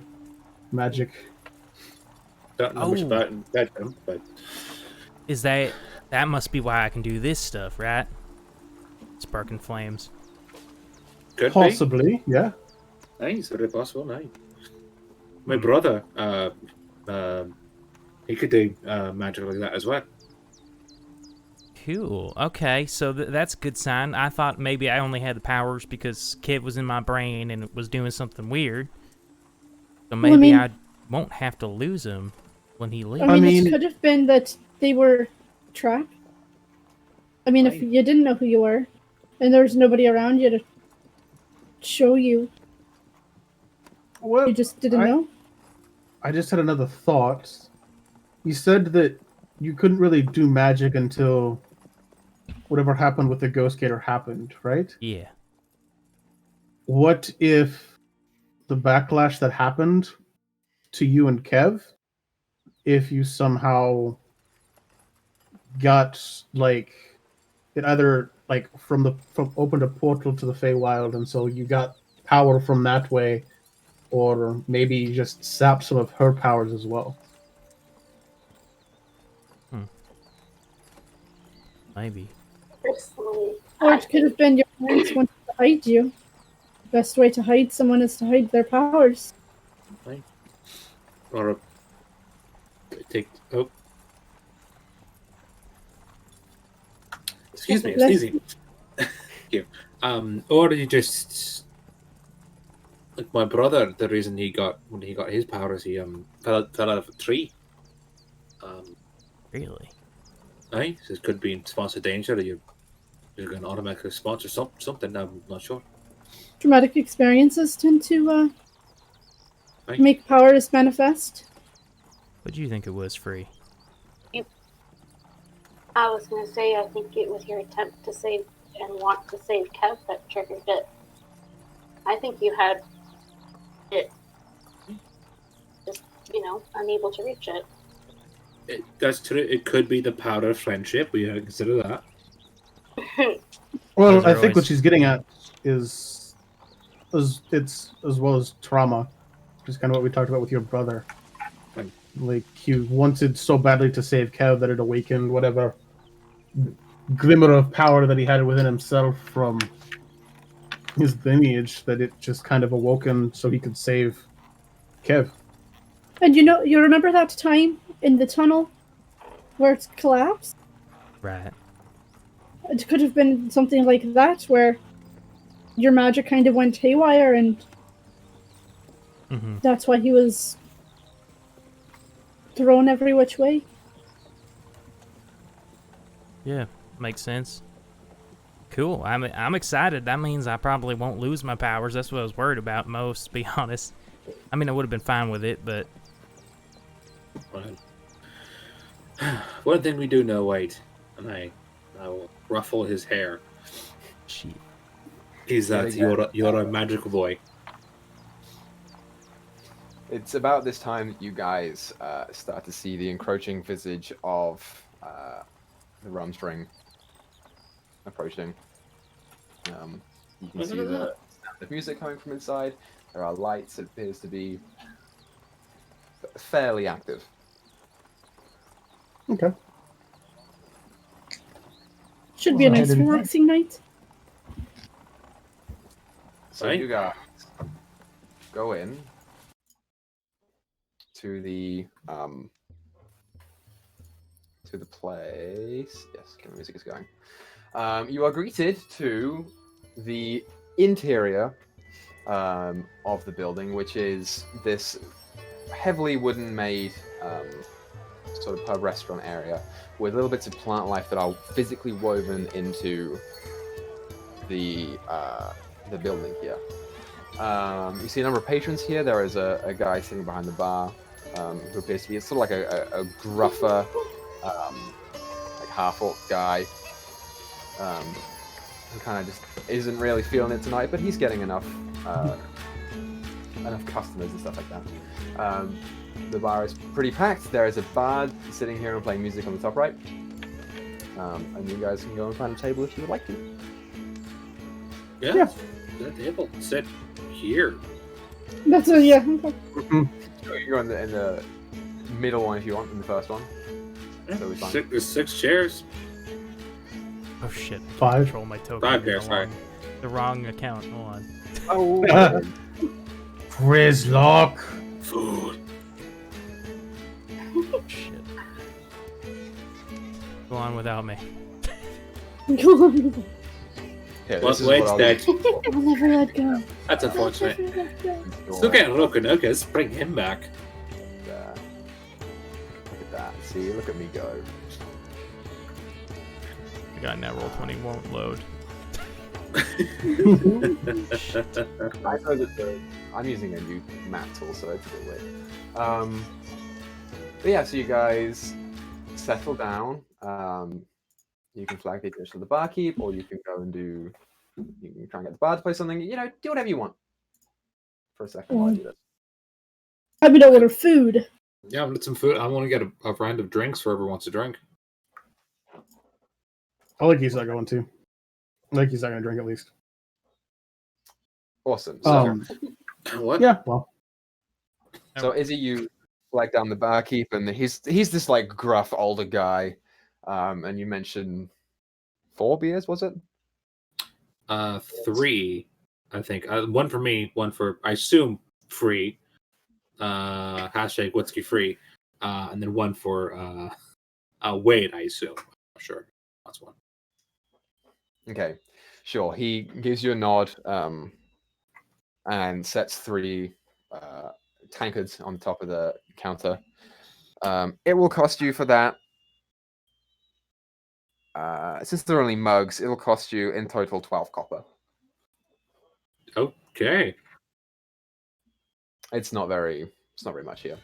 Speaker 4: magic.
Speaker 1: Don't know much
Speaker 3: Oh.
Speaker 1: about that, but
Speaker 3: Is that must be why I can do this stuff, right? Sparking flames.
Speaker 1: could
Speaker 4: Possibly, yeah.
Speaker 1: be. Nice, very possible. Nice. My brother, he could do magic like that as well.
Speaker 3: Cool. Okay, so that's a good sign. I thought maybe I only had the powers because Kev was in my brain and it was doing something weird. So
Speaker 5: Well, I
Speaker 3: maybe
Speaker 5: mean-
Speaker 3: I won't have to lose him when he leaves.
Speaker 5: I mean,
Speaker 4: mean-
Speaker 5: it could have been that they were trapped. I mean, if
Speaker 1: Right.
Speaker 5: you didn't know who you were, and there was nobody around you to show you,
Speaker 4: Well,
Speaker 5: you just didn't know.
Speaker 4: I just had another thought. You said that you couldn't really do magic until whatever happened with the Ghost Gator happened, right?
Speaker 3: Yeah.
Speaker 4: What if the backlash that happened to you and Kev, if you somehow got like it either like from opened a portal to the Feywild, and so you got power from that way, or maybe you just sapped some of her powers as well.
Speaker 3: Maybe.
Speaker 6: Personally,
Speaker 5: Or it could have been your parents wanted to hide you. The best way to hide someone is to hide their powers.
Speaker 1: Or take excuse me,
Speaker 5: Let's-
Speaker 1: sneezing. Here. Or you just like my brother. The reason when he got his powers, he fell out of a tree.
Speaker 3: Really?
Speaker 1: Aye, so it could be in response to danger. Or you're going to automatically response or something. I'm not sure.
Speaker 5: Traumatic experiences tend to
Speaker 1: Right.
Speaker 5: make powers manifest.
Speaker 3: What do you think it was, Free?
Speaker 6: I was going to say, I think it was your attempt to save and want to save Kev that triggered it. I think you had it just, unable to reach it.
Speaker 1: That's true. It could be the power of friendship. We consider that.
Speaker 4: Well,
Speaker 3: Those are
Speaker 4: I think what
Speaker 3: always-
Speaker 4: she's getting at is it's as well as trauma, which is kind of what we talked about with your brother. Like you wanted so badly to save Kev that it awakened whatever glimmer of power that he had within himself from his lineage that it just kind of awoken so he could save Kev.
Speaker 5: And you remember that time in the tunnel where it's collapsed?
Speaker 3: Right.
Speaker 5: It could have been something like that, where your magic kind of went haywire, and that's why he was thrown every which way.
Speaker 3: Yeah, makes sense. Cool. I'm excited. That means I probably won't lose my powers. That's what I was worried about most, to be honest. I mean, I would have been fine with it, but...
Speaker 1: Right. One thing we do know, Wade, and I will ruffle his hair,
Speaker 3: Shit.
Speaker 1: is that you're a magical boy.
Speaker 2: It's about this time that you guys start to see the encroaching visage of the rumstring approaching. You can see the sound of music coming from inside. There are lights. It appears to be fairly active.
Speaker 4: Okay.
Speaker 5: Should be a nice relaxing night.
Speaker 2: So
Speaker 1: Right.
Speaker 2: you guys go in to the place. Yes, the music is going. You are greeted to the interior of the building, which is this heavily wooden-made sort of pub restaurant area with little bits of plant life that are physically woven into the building here. You see a number of patrons here. There is a guy sitting behind the bar who appears to be sort of like a gruffer, like half-orc guy who kind of just isn't really feeling it tonight, but he's getting enough customers and stuff like that. The bar is pretty packed. There is a bard sitting here and playing music on the top right. And you guys can go and find a table if you would like to.
Speaker 1: Yeah. That table. Sit here.
Speaker 5: That's a, yeah. Okay.
Speaker 2: So you can go in the middle one if you want, in the first one. So it's fine.
Speaker 1: There's 6 chairs.
Speaker 3: Oh, shit.
Speaker 4: 5.
Speaker 3: Control my token.
Speaker 1: 5 chairs, sorry.
Speaker 3: The wrong account. Hold on.
Speaker 2: Oh,
Speaker 4: Grizlocke.
Speaker 1: Food.
Speaker 3: Shit. Go on without me.
Speaker 2: here,
Speaker 1: Well,
Speaker 2: this is
Speaker 1: Wade's
Speaker 2: what I'll
Speaker 1: dead.
Speaker 5: I'll never let go.
Speaker 1: That's unfortunate.
Speaker 5: Never let go.
Speaker 2: do.
Speaker 1: Still getting Rokunokas. Bring him back.
Speaker 2: There. Look at that. See, look at me go.
Speaker 3: I got net roll 20 won't load.
Speaker 2: I know that I'm using a new map tool, so it's a bit weird. But yeah, so you guys settle down. You can flag the dish to the barkeep, or you can go and you can try and get the bar to play something. You know, do whatever you want. For a second, while I do this.
Speaker 5: I'm gonna order food.
Speaker 1: Yeah, I've got some food. I want to get a round of drinks for whoever wants a drink.
Speaker 4: I like he's not going to. I like he's not going to drink at least.
Speaker 2: Awesome. So,
Speaker 1: What?
Speaker 4: Yeah, well.
Speaker 2: so Izzy, you flag down the barkeep, and he's this like gruff older guy. And you mentioned 4 beers, was it?
Speaker 1: 3, I think. 1 for me, 1 for, I assume, free. Hashtag whiskey free. And then 1 for Wade, I assume. I'm not sure. That's 1.
Speaker 2: Okay, sure. He gives you a nod and sets 3 tankards on the top of the counter. It will cost you for that. Since they're only mugs, it'll cost you in total 12 copper.
Speaker 1: Okay.
Speaker 2: It's not very much here.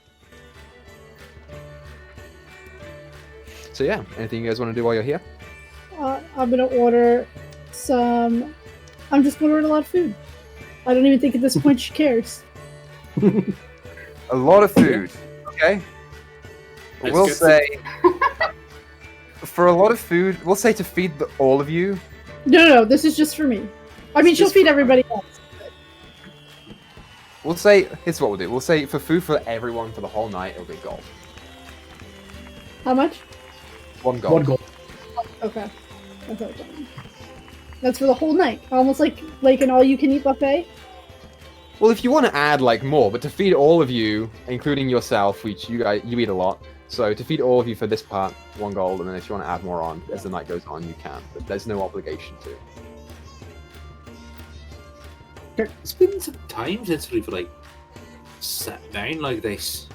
Speaker 2: So yeah, anything you guys want to do while you're here?
Speaker 5: I'm gonna order some. I'm just gonna order a lot of food. I don't even think at this point she cares.
Speaker 2: A lot of food. Okay.
Speaker 1: Let's
Speaker 2: We'll
Speaker 1: get
Speaker 2: say for a lot of food, we'll say to feed all of you.
Speaker 5: No, this is just for me. I mean, she'll
Speaker 2: Just
Speaker 5: feed everybody else.
Speaker 2: We'll say here's what we'll do. We'll say for food for everyone for the whole night, it'll be gold.
Speaker 5: How much?
Speaker 2: 1 gold.
Speaker 4: 1 gold.
Speaker 5: Okay. Okay, fine. That's for the whole night, almost like an all-you-can-eat buffet.
Speaker 2: Well, if you want to add like more, but to feed all of you, including yourself, which you eat a lot, so to feed all of you for this part, 1 gold, and then if you want to add more on as the night goes on, you can. But there's no obligation to.
Speaker 1: It's been some time since we've like sat down like this,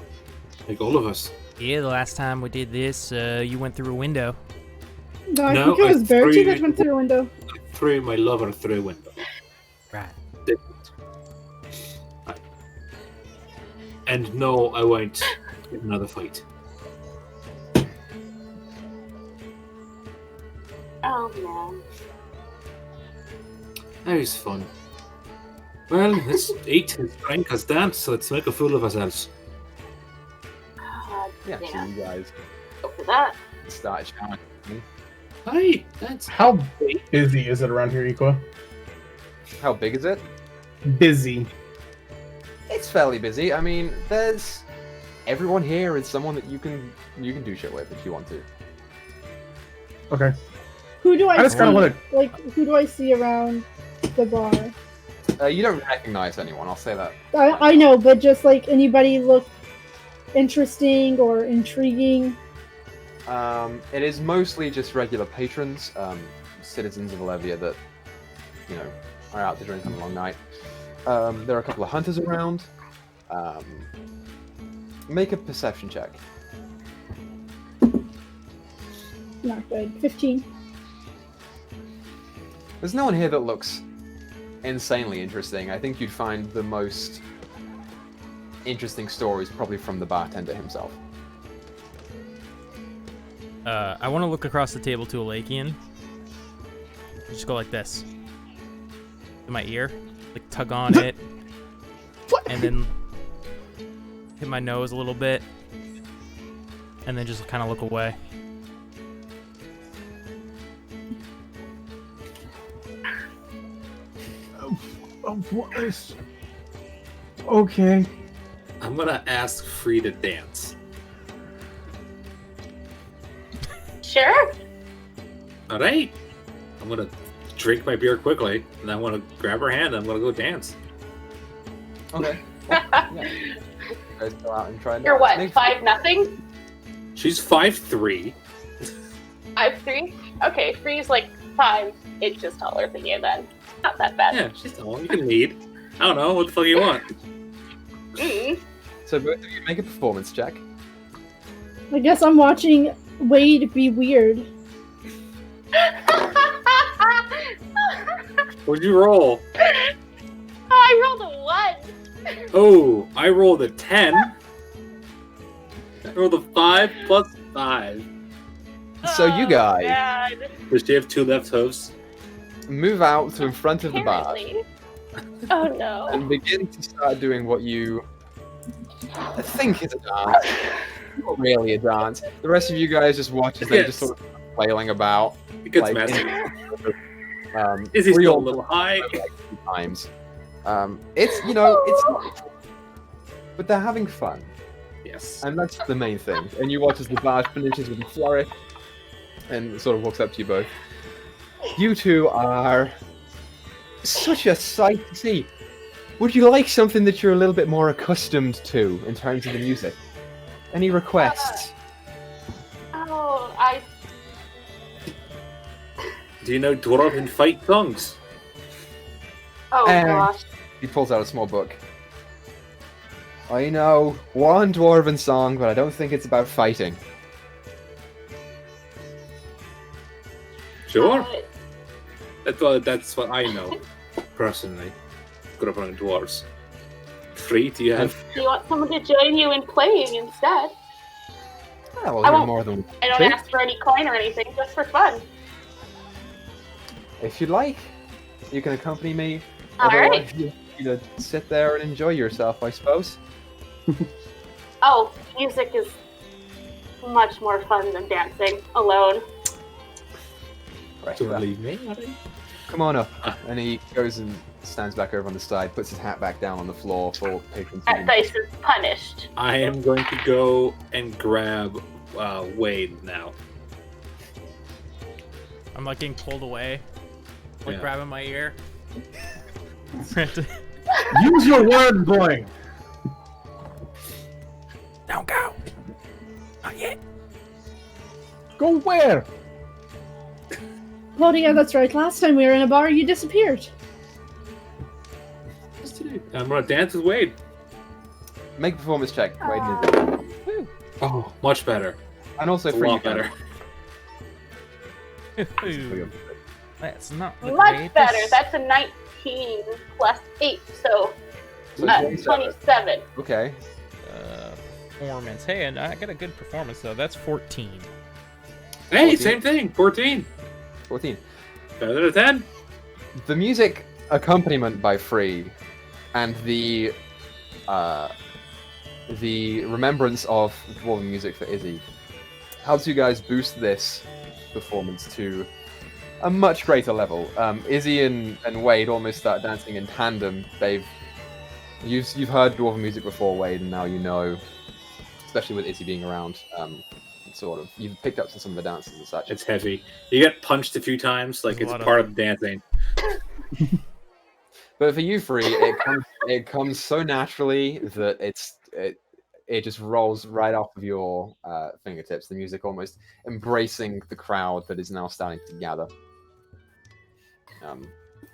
Speaker 1: like all of us.
Speaker 3: Yeah, the last time we did this, you went through a window.
Speaker 5: No, I
Speaker 1: No,
Speaker 5: think it
Speaker 1: I
Speaker 5: was Bertie
Speaker 1: threw-
Speaker 5: that went through a window.
Speaker 1: I threw my lover through a window.
Speaker 3: Right.
Speaker 1: And no, I won't get another fight.
Speaker 6: Oh man.
Speaker 1: That was fun. Well, let's eat and drink us dance, so let's make a fool of ourselves.
Speaker 2: Yeah, so
Speaker 6: Yeah.
Speaker 2: you guys
Speaker 6: Go for that.
Speaker 2: start shouting.
Speaker 1: Hi, that's
Speaker 4: How busy is it around here, Equa?
Speaker 2: How big is it?
Speaker 4: Busy.
Speaker 2: It's fairly busy. I mean, there's everyone here is someone that you can do shit with if you want to.
Speaker 4: Okay.
Speaker 5: Who do
Speaker 4: I
Speaker 5: I
Speaker 4: just
Speaker 5: see?
Speaker 4: kind of want
Speaker 5: Like, who do I see around the bar?
Speaker 2: You don't recognize anyone. I'll say that.
Speaker 5: I know, but just like anybody look interesting or intriguing.
Speaker 2: It is mostly just regular patrons, citizens of Olivia that are out to drink on a long night. There are a couple of hunters around. Make a perception check.
Speaker 5: Not good. 15.
Speaker 2: There's no one here that looks insanely interesting. I think you'd find the most interesting stories probably from the bartender himself.
Speaker 3: I want to look across the table to Alakian. Just go like this. In my ear. Like, tug on it. And then hit my nose a little bit. And then just kind of look away.
Speaker 4: What is... Okay.
Speaker 1: I'm gonna ask Free to dance.
Speaker 6: Sure.
Speaker 1: Alright. I'm gonna drink my beer quickly, and I want to grab her hand, and I'm gonna go dance.
Speaker 2: Okay. Yeah. You guys go out and try and
Speaker 6: You're what?
Speaker 2: make-
Speaker 6: 5-0?
Speaker 1: She's 5'3".
Speaker 6: 5'3"? Okay, Free's like 5 inches taller than you then. Not that bad.
Speaker 1: Yeah, she's tall. You can lead. I don't know. What the fuck you want?
Speaker 6: Mm.
Speaker 2: So both of you make a performance check.
Speaker 5: I guess I'm watching Wade be weird.
Speaker 1: What'd you roll?
Speaker 6: I rolled a 1.
Speaker 1: Oh, I rolled a 10. I rolled a 5 plus 5.
Speaker 2: So you guys
Speaker 6: God.
Speaker 1: Does she have 2 left hooves?
Speaker 2: move out to in front of the bar
Speaker 6: Apparently. Oh no.
Speaker 2: and begin to start doing what you think is a dance. Not really a dance. The rest of you guys just watch as they just sort of flailing about.
Speaker 1: It gets
Speaker 2: like,
Speaker 1: messy.
Speaker 2: Is
Speaker 1: Is he still a little high?
Speaker 2: times. It's it's not, but they're having fun,
Speaker 1: Yes.
Speaker 2: and that's the main thing. And you watch as the bar finishes with a flourish, and sort of walks up to you both. You two are such a sight to see. Would you like something that you're a little bit more accustomed to in terms of the music? Any requests?
Speaker 6: Oh,
Speaker 1: Do you know dwarven fight songs?
Speaker 6: gosh.
Speaker 2: He pulls out a small book. I know one dwarven song, but I don't think it's about fighting.
Speaker 1: Sure. That's what I know, personally. Grew up on dwarves. Free, do you have...
Speaker 6: Do you want someone to join you in playing instead?
Speaker 2: Yeah, well,
Speaker 6: I
Speaker 2: you're
Speaker 6: won't-
Speaker 2: more than
Speaker 6: I don't
Speaker 2: two.
Speaker 6: ask for any coin or anything, just for fun.
Speaker 2: If you'd like, you can accompany me.
Speaker 6: Alright.
Speaker 2: Otherwise, you to sit there and enjoy yourself, I suppose.
Speaker 6: Oh, music is much more fun than dancing alone.
Speaker 2: Right,
Speaker 1: Do you
Speaker 2: well,
Speaker 1: want to leave me?
Speaker 2: come on up. And he goes and stands back over on the side, puts his hat back down on the floor for patrons.
Speaker 6: That dice is punished.
Speaker 1: I am going to go and grab Wade now.
Speaker 3: I'm like getting pulled away, like
Speaker 1: Yeah.
Speaker 3: grabbing my ear.
Speaker 4: Use your word, boy.
Speaker 3: Don't go. Not yet.
Speaker 4: Go where?
Speaker 5: Oh yeah, that's right. Last time we were in a bar, you disappeared.
Speaker 1: I'm gonna dance with Wade.
Speaker 2: Make a performance check. Wade needs it.
Speaker 1: Oh, much better.
Speaker 2: And also
Speaker 1: It's a
Speaker 2: for you
Speaker 1: lot
Speaker 2: guys.
Speaker 1: better.
Speaker 3: Ooh, that's not the
Speaker 6: Much
Speaker 3: greatest.
Speaker 6: better. That's a 19 plus 8, so
Speaker 2: So 27.
Speaker 6: 27.
Speaker 2: Okay.
Speaker 3: Performance. Hey, and I got a good performance though. That's 14.
Speaker 1: Hey,
Speaker 2: 14.
Speaker 1: same thing. 14.
Speaker 2: 14.
Speaker 1: Better than a 10.
Speaker 2: The music accompaniment by Free and the remembrance of dwarven music for Izzy helps you guys boost this performance to a much greater level. Izzy and Wade almost start dancing in tandem. You've heard dwarven music before, Wade, and now you know, especially with Izzy being around. Sort of, you've picked up some of the dances and such.
Speaker 1: It's heavy. You get punched a few times, like
Speaker 3: There's
Speaker 1: it's
Speaker 3: a lot
Speaker 1: part of the dancing.
Speaker 2: But for you, Free, it comes so naturally that it just rolls right off of your fingertips. The music almost embracing the crowd that is now starting to gather.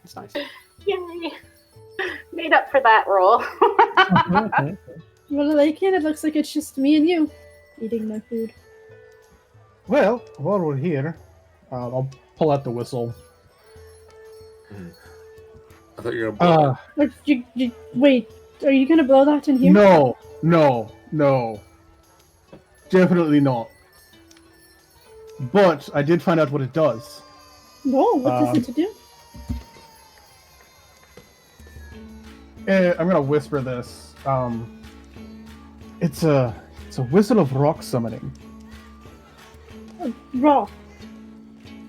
Speaker 2: It's nice.
Speaker 6: Yay. Made up for that role.
Speaker 4: Okay.
Speaker 5: Well, like it looks like it's just me and you eating my food.
Speaker 4: Well, while we're here, I'll pull out the whistle.
Speaker 1: I thought you were gonna blow it.
Speaker 5: Wait, are you gonna blow that in here?
Speaker 4: No. Definitely not. But I did find out what it does.
Speaker 5: No, what does it to do?
Speaker 4: I'm gonna whisper this. It's a whistle of rock summoning.
Speaker 5: Rock.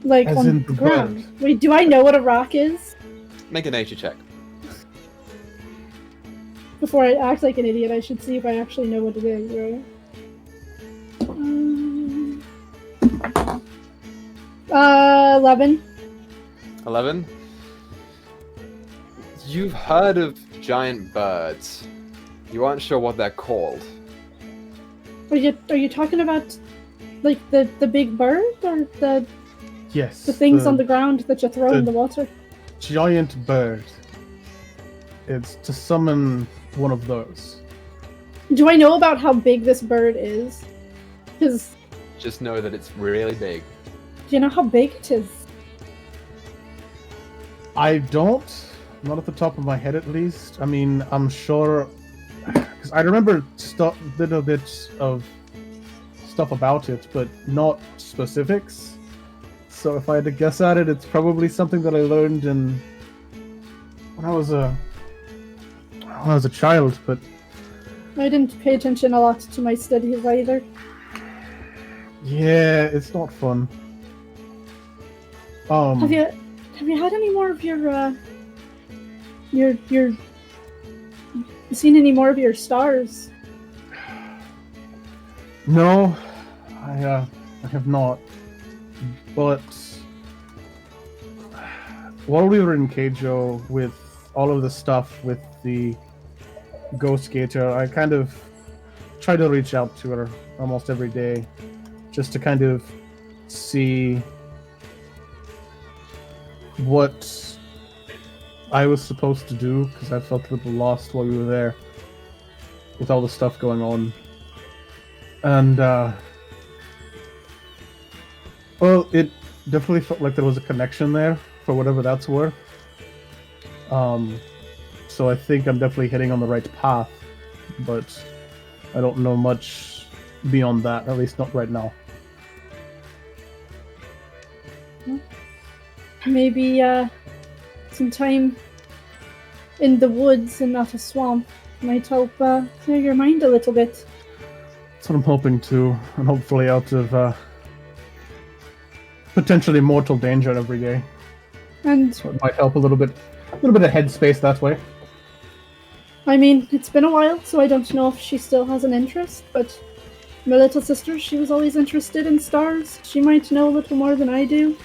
Speaker 5: Like
Speaker 4: As
Speaker 5: on
Speaker 4: in
Speaker 5: the
Speaker 4: the
Speaker 5: ground.
Speaker 4: bird.
Speaker 5: Wait, do I know what a rock is?
Speaker 2: Make a nature check.
Speaker 5: Before I act like an idiot, I should see if I actually know what it is, right? 11.
Speaker 2: 11. You've heard of giant birds. You aren't sure what they're called.
Speaker 5: Are you talking about like the big bird or the
Speaker 4: Yes.
Speaker 5: things on the ground that you throw in the water?
Speaker 4: giant bird. It's to summon one of those.
Speaker 5: Do I know about how big this bird is? Because
Speaker 2: Just know that it's really big.
Speaker 5: do you know how big it is?
Speaker 4: I don't. Not at the top of my head, at least. I mean, I'm sure, because I remember little bits of stuff about it, but not specifics. So if I had to guess at it, it's probably something that I learned when I was a child. But
Speaker 5: I didn't pay attention a lot to my studies either.
Speaker 4: yeah, it's not fun.
Speaker 5: Have you had any more of your seen any more of your stars?
Speaker 4: No, I have not. But while we were in Keijo with all of the stuff with the ghost gator, I kind of try to reach out to her almost every day, just to kind of see what I was supposed to do, because I felt a little lost while we were there with all the stuff going on. And well, it definitely felt like there was a connection there, for whatever that's worth. So I think I'm definitely heading on the right path, but I don't know much beyond that, at least not right now.
Speaker 5: Maybe some time in the woods and not a swamp might help clear your mind a little bit.
Speaker 4: That's what I'm hoping to, and hopefully out of potentially mortal danger every day.
Speaker 5: And
Speaker 4: So it might help a little bit of headspace that way.
Speaker 5: I mean, it's been a while, so I don't know if she still has an interest, but my little sister, she was always interested in stars. She might know a little more than I do.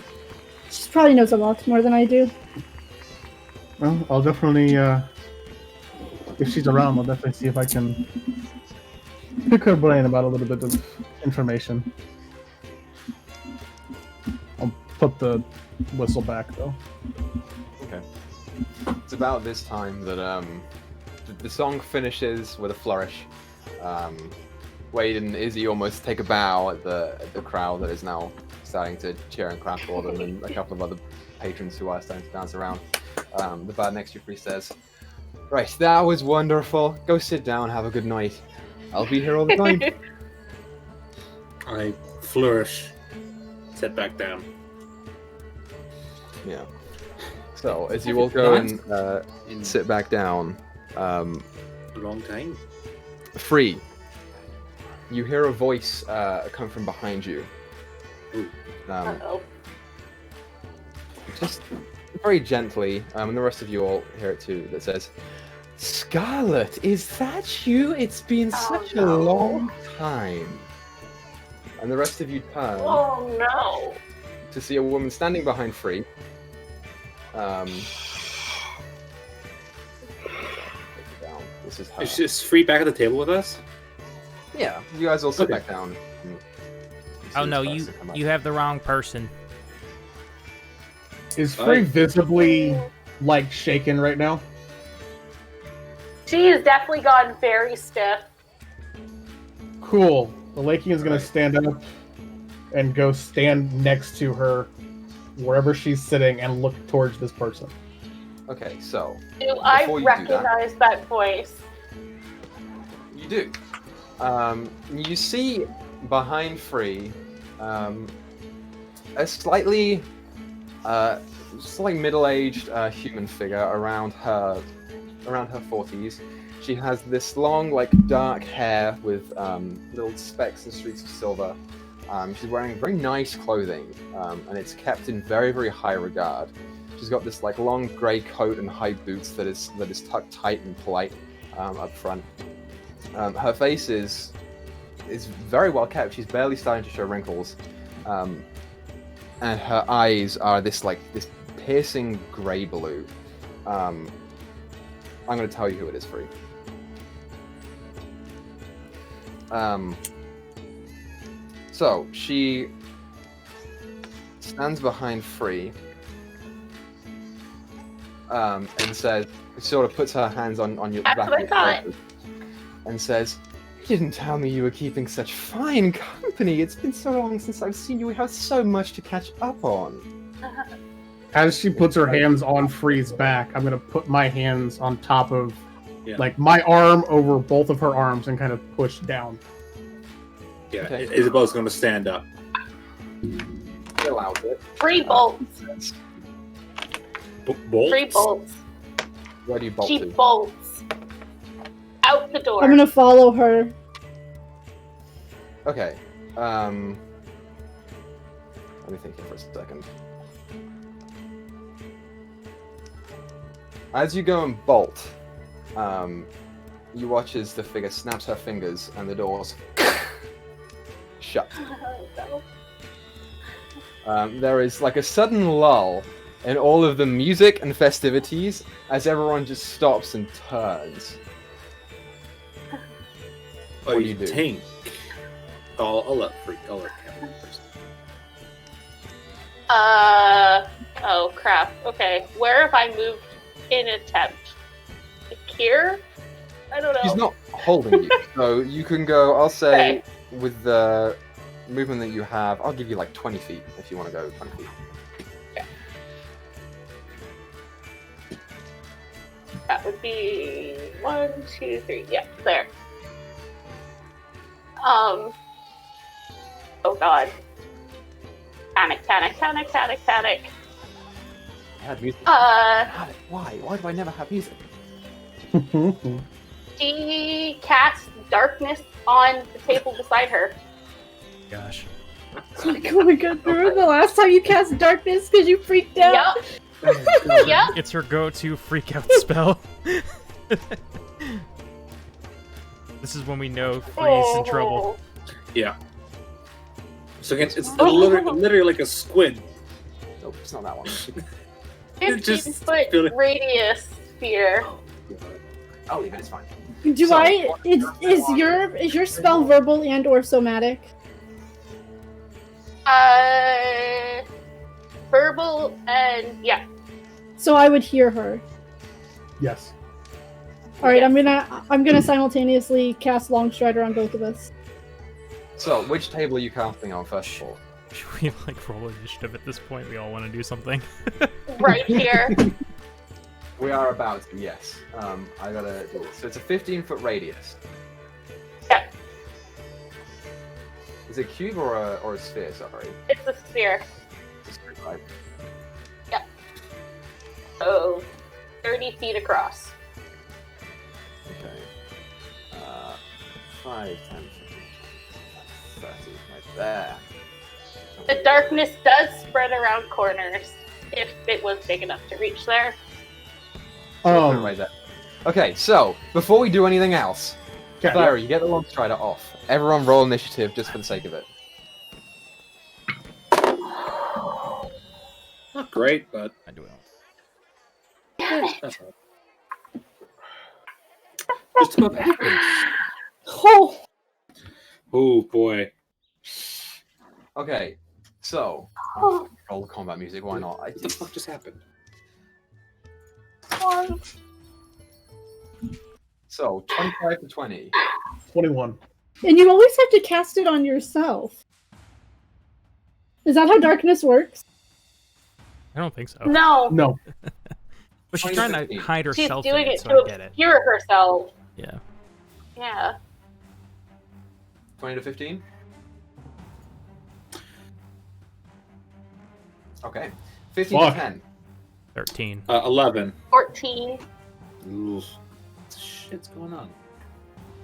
Speaker 5: She probably knows a lot more than I do.
Speaker 4: Well, I'll definitely, if she's around, I'll definitely see if I can pick her brain about a little bit of information. I'll put the whistle back, though.
Speaker 2: Okay. It's about this time that the song finishes with a flourish. Wade and Izzy almost take a bow at the crowd that is now starting to cheer and clap for them, and a couple of other patrons who are starting to dance around. The bard next to you says, "Right, that was wonderful. Go sit down, have a good night. I'll be here all the time."
Speaker 1: I flourish, sit back down.
Speaker 2: Yeah. So as you all go and sit back down,
Speaker 1: A long time.
Speaker 2: Free. You hear a voice come from behind you.
Speaker 6: Uh-oh.
Speaker 2: Just very gently, and the rest of you all hear it too, that says, "Scarlet, is that you? It's been such a long time." And the rest of you turn
Speaker 6: Oh no!
Speaker 2: to see a woman standing behind Free. This is her.
Speaker 1: Is just Free back at the table with us?
Speaker 2: Yeah, you guys all sit
Speaker 1: Okay.
Speaker 2: back down.
Speaker 3: Oh no, you have the wrong person.
Speaker 4: Is Frey visibly, like, shaken right now?
Speaker 6: She has definitely gotten very stiff.
Speaker 4: Cool. The Lakian is going to stand up and go stand next to her, wherever she's sitting, and look towards this person.
Speaker 2: Okay, so
Speaker 6: Do I
Speaker 2: Before you do
Speaker 6: recognize that voice?
Speaker 2: you do. You see behind Free a slightly middle-aged human figure around her 40s. She has this long, like, dark hair with little specks and streaks of silver. She's wearing very nice clothing, and it's kept in very, very high regard. She's got this, like, long grey coat and high boots that is tucked tight and polite up front. Her face is very well kept. She's barely starting to show wrinkles, and her eyes are this piercing grey blue. I'm going to tell you who it is, Free. So she stands behind Free, and says, sort of puts her hands on your
Speaker 6: That's
Speaker 2: back
Speaker 6: what
Speaker 2: of
Speaker 6: I
Speaker 2: your
Speaker 6: thought.
Speaker 2: shoulders, and says, "You didn't tell me you were keeping such fine company. It's been so long since I've seen you. We have so much to catch up on."
Speaker 4: As she puts her hands on Free's back, I'm going to put my hands on top of,
Speaker 1: Yeah.
Speaker 4: like, my arm over both of her arms and kind of push down.
Speaker 1: Yeah,
Speaker 2: Okay.
Speaker 1: Isabel's going to stand up.
Speaker 2: She allows it.
Speaker 6: 3 bolts.
Speaker 1: Bolt?
Speaker 6: 3 bolts.
Speaker 2: Where do you bolt
Speaker 6: She
Speaker 2: to?
Speaker 6: bolts. Out the door.
Speaker 5: I'm gonna follow her.
Speaker 2: Okay. Let me think here for a second. As you go and bolt, you watch as the figure snaps her fingers and the doors shut. There is like a sudden lull in all of the music and festivities as everyone just stops and turns.
Speaker 1: What
Speaker 2: What
Speaker 1: do
Speaker 2: do
Speaker 1: you
Speaker 2: you do?
Speaker 1: think? I'll let Free. I'll let Chem first.
Speaker 6: Oh crap. Okay, where have I moved in attempt? Like here? I don't know.
Speaker 2: She's not holding you, so you can go, I'll say,
Speaker 6: Okay.
Speaker 2: with the movement that you have, I'll give you like 20 feet if you want to go 20 feet.
Speaker 6: That would be 1, 2, 3. Yeah, there. Oh god. Panic.
Speaker 2: I had music. Have it. Why? Why do I never have music?
Speaker 6: She casts darkness on the table beside her.
Speaker 3: Gosh.
Speaker 5: Oh my god, remember the last time you cast darkness because you freaked out?
Speaker 6: Yep. Yep.
Speaker 3: It's her go-to freak out spell. This is when we know Free's in trouble.
Speaker 1: Yeah. So again, it's literally like a squid.
Speaker 2: Nope, it's not that one.
Speaker 6: 15-foot radius sphere.
Speaker 2: I'll leave it. It's fine.
Speaker 5: Do
Speaker 2: So,
Speaker 5: is your spell verbal and or somatic?
Speaker 6: Verbal and yeah.
Speaker 5: So I would hear her.
Speaker 4: Yes.
Speaker 5: All right, I'm gonna simultaneously cast Longstrider on both of us.
Speaker 2: So, which table are you casting on first of all?
Speaker 3: Should we like roll initiative at this point? We all want to do something.
Speaker 6: Right here.
Speaker 2: We are about to, yes. I gotta do it. So it's a 15-foot radius.
Speaker 6: Yeah.
Speaker 2: Is it a cube or a sphere? Sorry.
Speaker 6: It's a sphere.
Speaker 2: It's a sphere, right?
Speaker 6: Yeah. So 30 feet across.
Speaker 2: Okay. 5, 10, 15, 30, right there.
Speaker 6: The darkness does spread around corners if it was big enough to reach there.
Speaker 2: Right there. Okay, so before we do anything else,
Speaker 4: Okay.
Speaker 2: Larry, you get the Long Strider off. Everyone roll initiative just for the sake of it.
Speaker 1: Not great, but
Speaker 3: I do it.
Speaker 1: that's all right. Just above average.
Speaker 5: Oh,
Speaker 1: Oh boy.
Speaker 2: Okay, so roll the combat music. Why not?
Speaker 1: What the fuck just happened?
Speaker 2: So 25 to 20.
Speaker 4: 21.
Speaker 5: and you always have to cast it on yourself. Is that how darkness works?
Speaker 3: I don't think so.
Speaker 6: No,
Speaker 4: No.
Speaker 3: But she's trying to
Speaker 2: 20.
Speaker 3: hide
Speaker 6: she's
Speaker 3: herself
Speaker 6: doing
Speaker 3: in
Speaker 6: it
Speaker 3: it, so
Speaker 6: to
Speaker 3: I get it.
Speaker 6: obscure herself.
Speaker 3: Yeah.
Speaker 6: Yeah.
Speaker 2: 20 to 15? Okay. 15
Speaker 4: Fuck.
Speaker 2: to 10.
Speaker 3: 13.
Speaker 1: 11.
Speaker 6: 14.
Speaker 1: Ooh. What the shit's going on?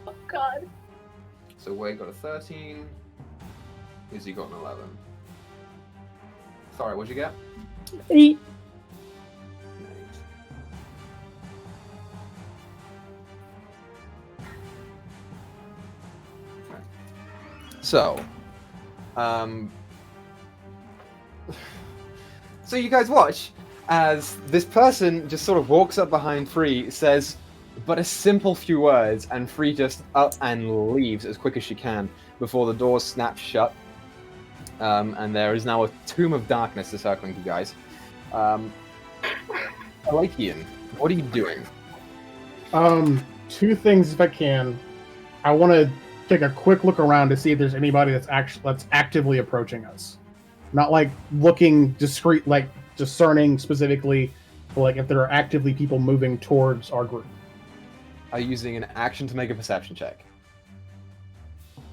Speaker 6: Oh god.
Speaker 2: So Wade got a 13. Izzy got an 11. Sorry, what'd you get?
Speaker 5: 8.
Speaker 2: Okay. So, so you guys watch as this person just sort of walks up behind Free, says but a simple few words, and Free just up and leaves as quick as she can before the door snaps shut. And there is now a tomb of darkness encircling you guys. Alakian, what are you doing?
Speaker 4: Two things if I can. I want to take a quick look around to see if there's anybody that's actively approaching us. Not like looking discreet, like discerning specifically, but like if there are actively people moving towards our group.
Speaker 2: Are you using an action to make a perception check?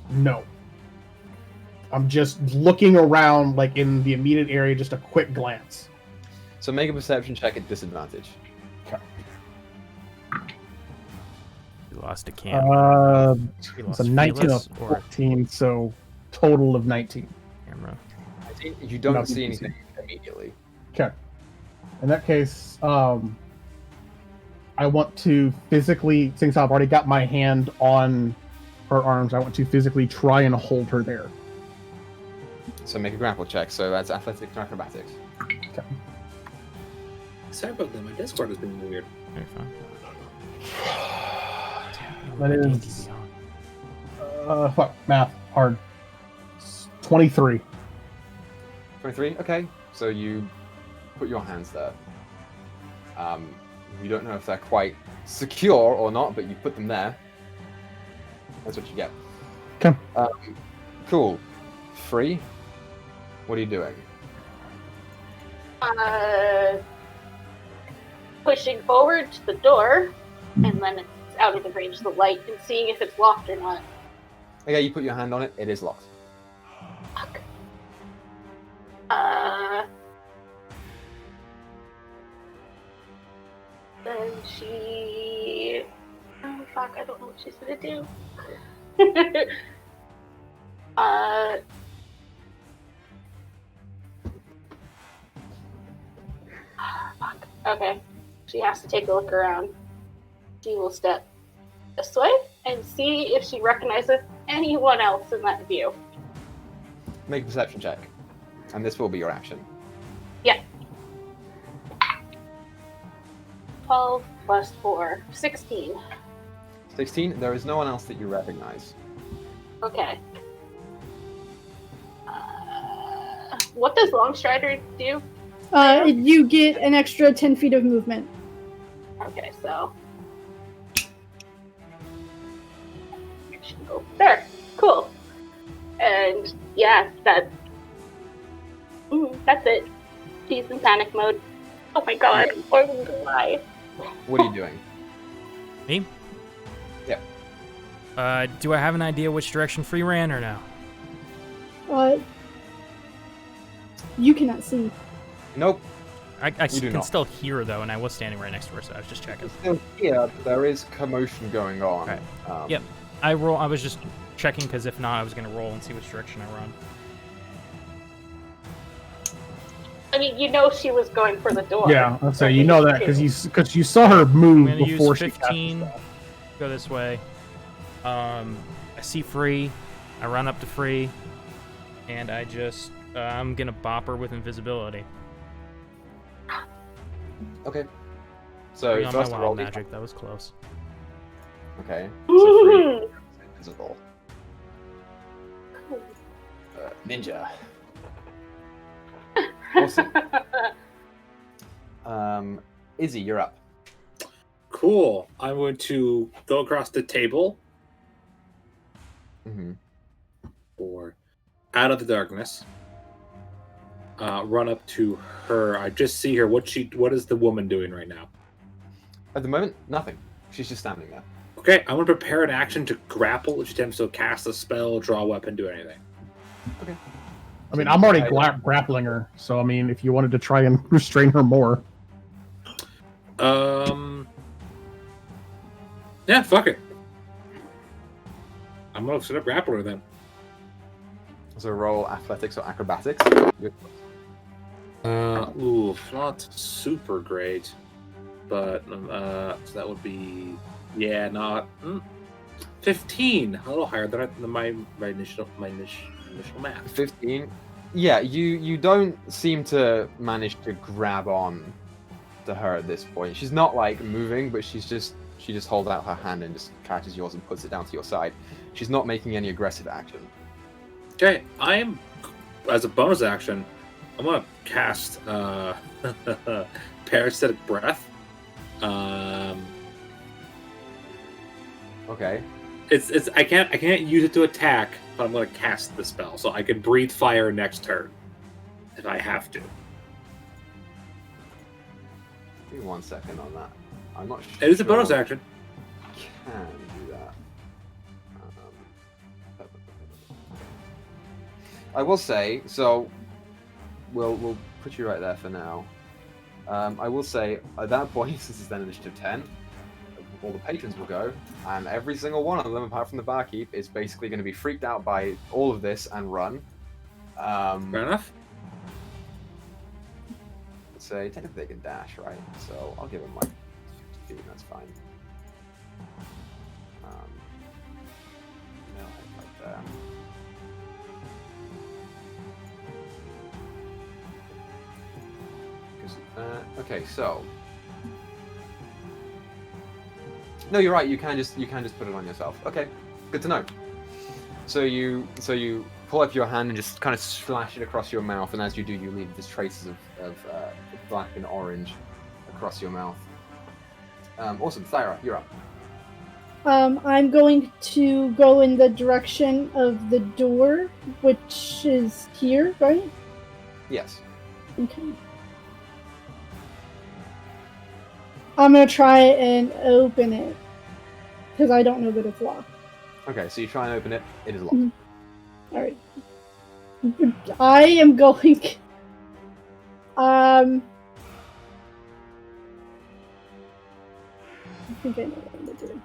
Speaker 4: No. I'm just looking around, like in the immediate area, just a quick glance.
Speaker 2: So make a perception check at disadvantage.
Speaker 3: You lost a camp. You
Speaker 4: It's
Speaker 3: lost
Speaker 4: a 19
Speaker 3: Felis
Speaker 4: of
Speaker 3: or
Speaker 4: 14, so total of 19.
Speaker 3: camera.
Speaker 2: You don't
Speaker 4: Nothing
Speaker 2: see
Speaker 4: to
Speaker 2: anything immediately.
Speaker 4: Okay. In that case, I want to physically, since I've already got my hand on her arms, I want to physically try and hold her there.
Speaker 2: So make a grapple check. So that's athletics and acrobatics.
Speaker 4: Okay.
Speaker 1: Sorry about that. My Discord has been weird.
Speaker 3: Very fun.
Speaker 4: That is, fuck, math, hard. It's 23.
Speaker 2: 23. Okay. So you put your hands there. You don't know if they're quite secure or not, but you put them there. That's what you get.
Speaker 4: Okay.
Speaker 2: Cool. Free. What are you doing?
Speaker 6: Pushing forward to the door, and then it's out of the range of the light, and seeing if it's locked or not.
Speaker 2: Okay, you put your hand on it. It is locked.
Speaker 6: Fuck. Then she... Oh, fuck, I don't know what she's gonna do. Fuck. Okay. She has to take a look around. She will step this way and see if she recognizes anyone else in that view.
Speaker 2: Make a perception check. And this will be your action.
Speaker 6: Yeah. 12 plus 4, 16.
Speaker 2: 16. There is no one else that you recognize.
Speaker 6: Okay. What does Longstrider do?
Speaker 5: You get an extra 10 feet of movement.
Speaker 6: Okay, so. There. Cool. And yeah, that's it. He's in panic mode. Oh my god, why?
Speaker 2: What are you doing?
Speaker 3: Me?
Speaker 2: Yep.
Speaker 3: Do I have an idea which direction Free ran or no?
Speaker 5: You cannot see.
Speaker 2: Nope.
Speaker 3: I can
Speaker 2: not.
Speaker 3: still hear though, and I was standing right next to her, so I was just checking.
Speaker 2: Still here, but there is commotion going on.
Speaker 3: Okay. Yep. I was just checking because if not, I was gonna roll and see which direction I run.
Speaker 6: I mean, you know she was going for the door.
Speaker 4: Yeah, I'd say you know that because you saw her move
Speaker 3: I'm gonna
Speaker 4: before
Speaker 3: use
Speaker 4: she
Speaker 3: 15.
Speaker 4: cast the spell.
Speaker 3: Go this way. I see Free. I run up to Free, and I just I'm gonna bop her with invisibility.
Speaker 2: Okay. So
Speaker 3: Bring on my
Speaker 2: first roll
Speaker 3: wild
Speaker 2: the-
Speaker 3: magic. That was close.
Speaker 2: Okay. So Free is invisible. Ninja. Awesome. Izzy, you're up.
Speaker 1: Cool. I'm going to go across the table
Speaker 2: Mm-hmm.
Speaker 1: or out of the darkness. Run up to her. I just see her. What is the woman doing right now?
Speaker 2: At the moment, nothing. She's just standing there.
Speaker 1: Okay, I'm gonna prepare an action to grapple if she attempts to cast a spell, draw a weapon, do anything.
Speaker 2: Okay.
Speaker 4: I mean, I'm already grappling her, so I mean, if you wanted to try and restrain her more.
Speaker 1: Yeah, fuck it. I'm gonna set up grapple her then.
Speaker 2: So roll athletics or acrobatics.
Speaker 1: Not super great, but so that would be 15, a little higher than my initial math.
Speaker 2: 15. Yeah, you don't seem to manage to grab on to her at this point. She's not like moving, but she just holds out her hand and just catches yours and puts it down to your side. She's not making any aggressive action.
Speaker 1: Okay, as a bonus action, I'm gonna cast Parasitic Breath.
Speaker 2: Okay.
Speaker 1: It's I can't use it to attack, but I'm gonna cast the spell, so I can breathe fire next turn if I have to.
Speaker 2: Give me 1 second on that. I'm not sure.
Speaker 1: It is a bonus action.
Speaker 2: I can do that. I will say, so we'll put you right there for now. I will say, at that point, this is then initiative 10, all the patrons will go, and every single one of them, apart from the barkeep, is basically going to be freaked out by all of this and run.
Speaker 1: Fair enough.
Speaker 2: Let's say, technically they can dash, right? So I'll give them like 50 feet, that's fine. No, right there. Okay, so no, you're right. You can just put it on yourself. Okay, good to know. So you pull up your hand and just kind of splash it across your mouth, and as you do, you leave these traces of black and orange across your mouth. Awesome, Thyra, you're up.
Speaker 5: I'm going to go in the direction of the door, which is here, right?
Speaker 2: Yes.
Speaker 5: Okay. I'm going to try and open it, because I don't know that it's locked.
Speaker 2: Okay, so you try and open it. It is locked.
Speaker 5: Mm-hmm. Alright. I am going... I think I know what I'm going to do.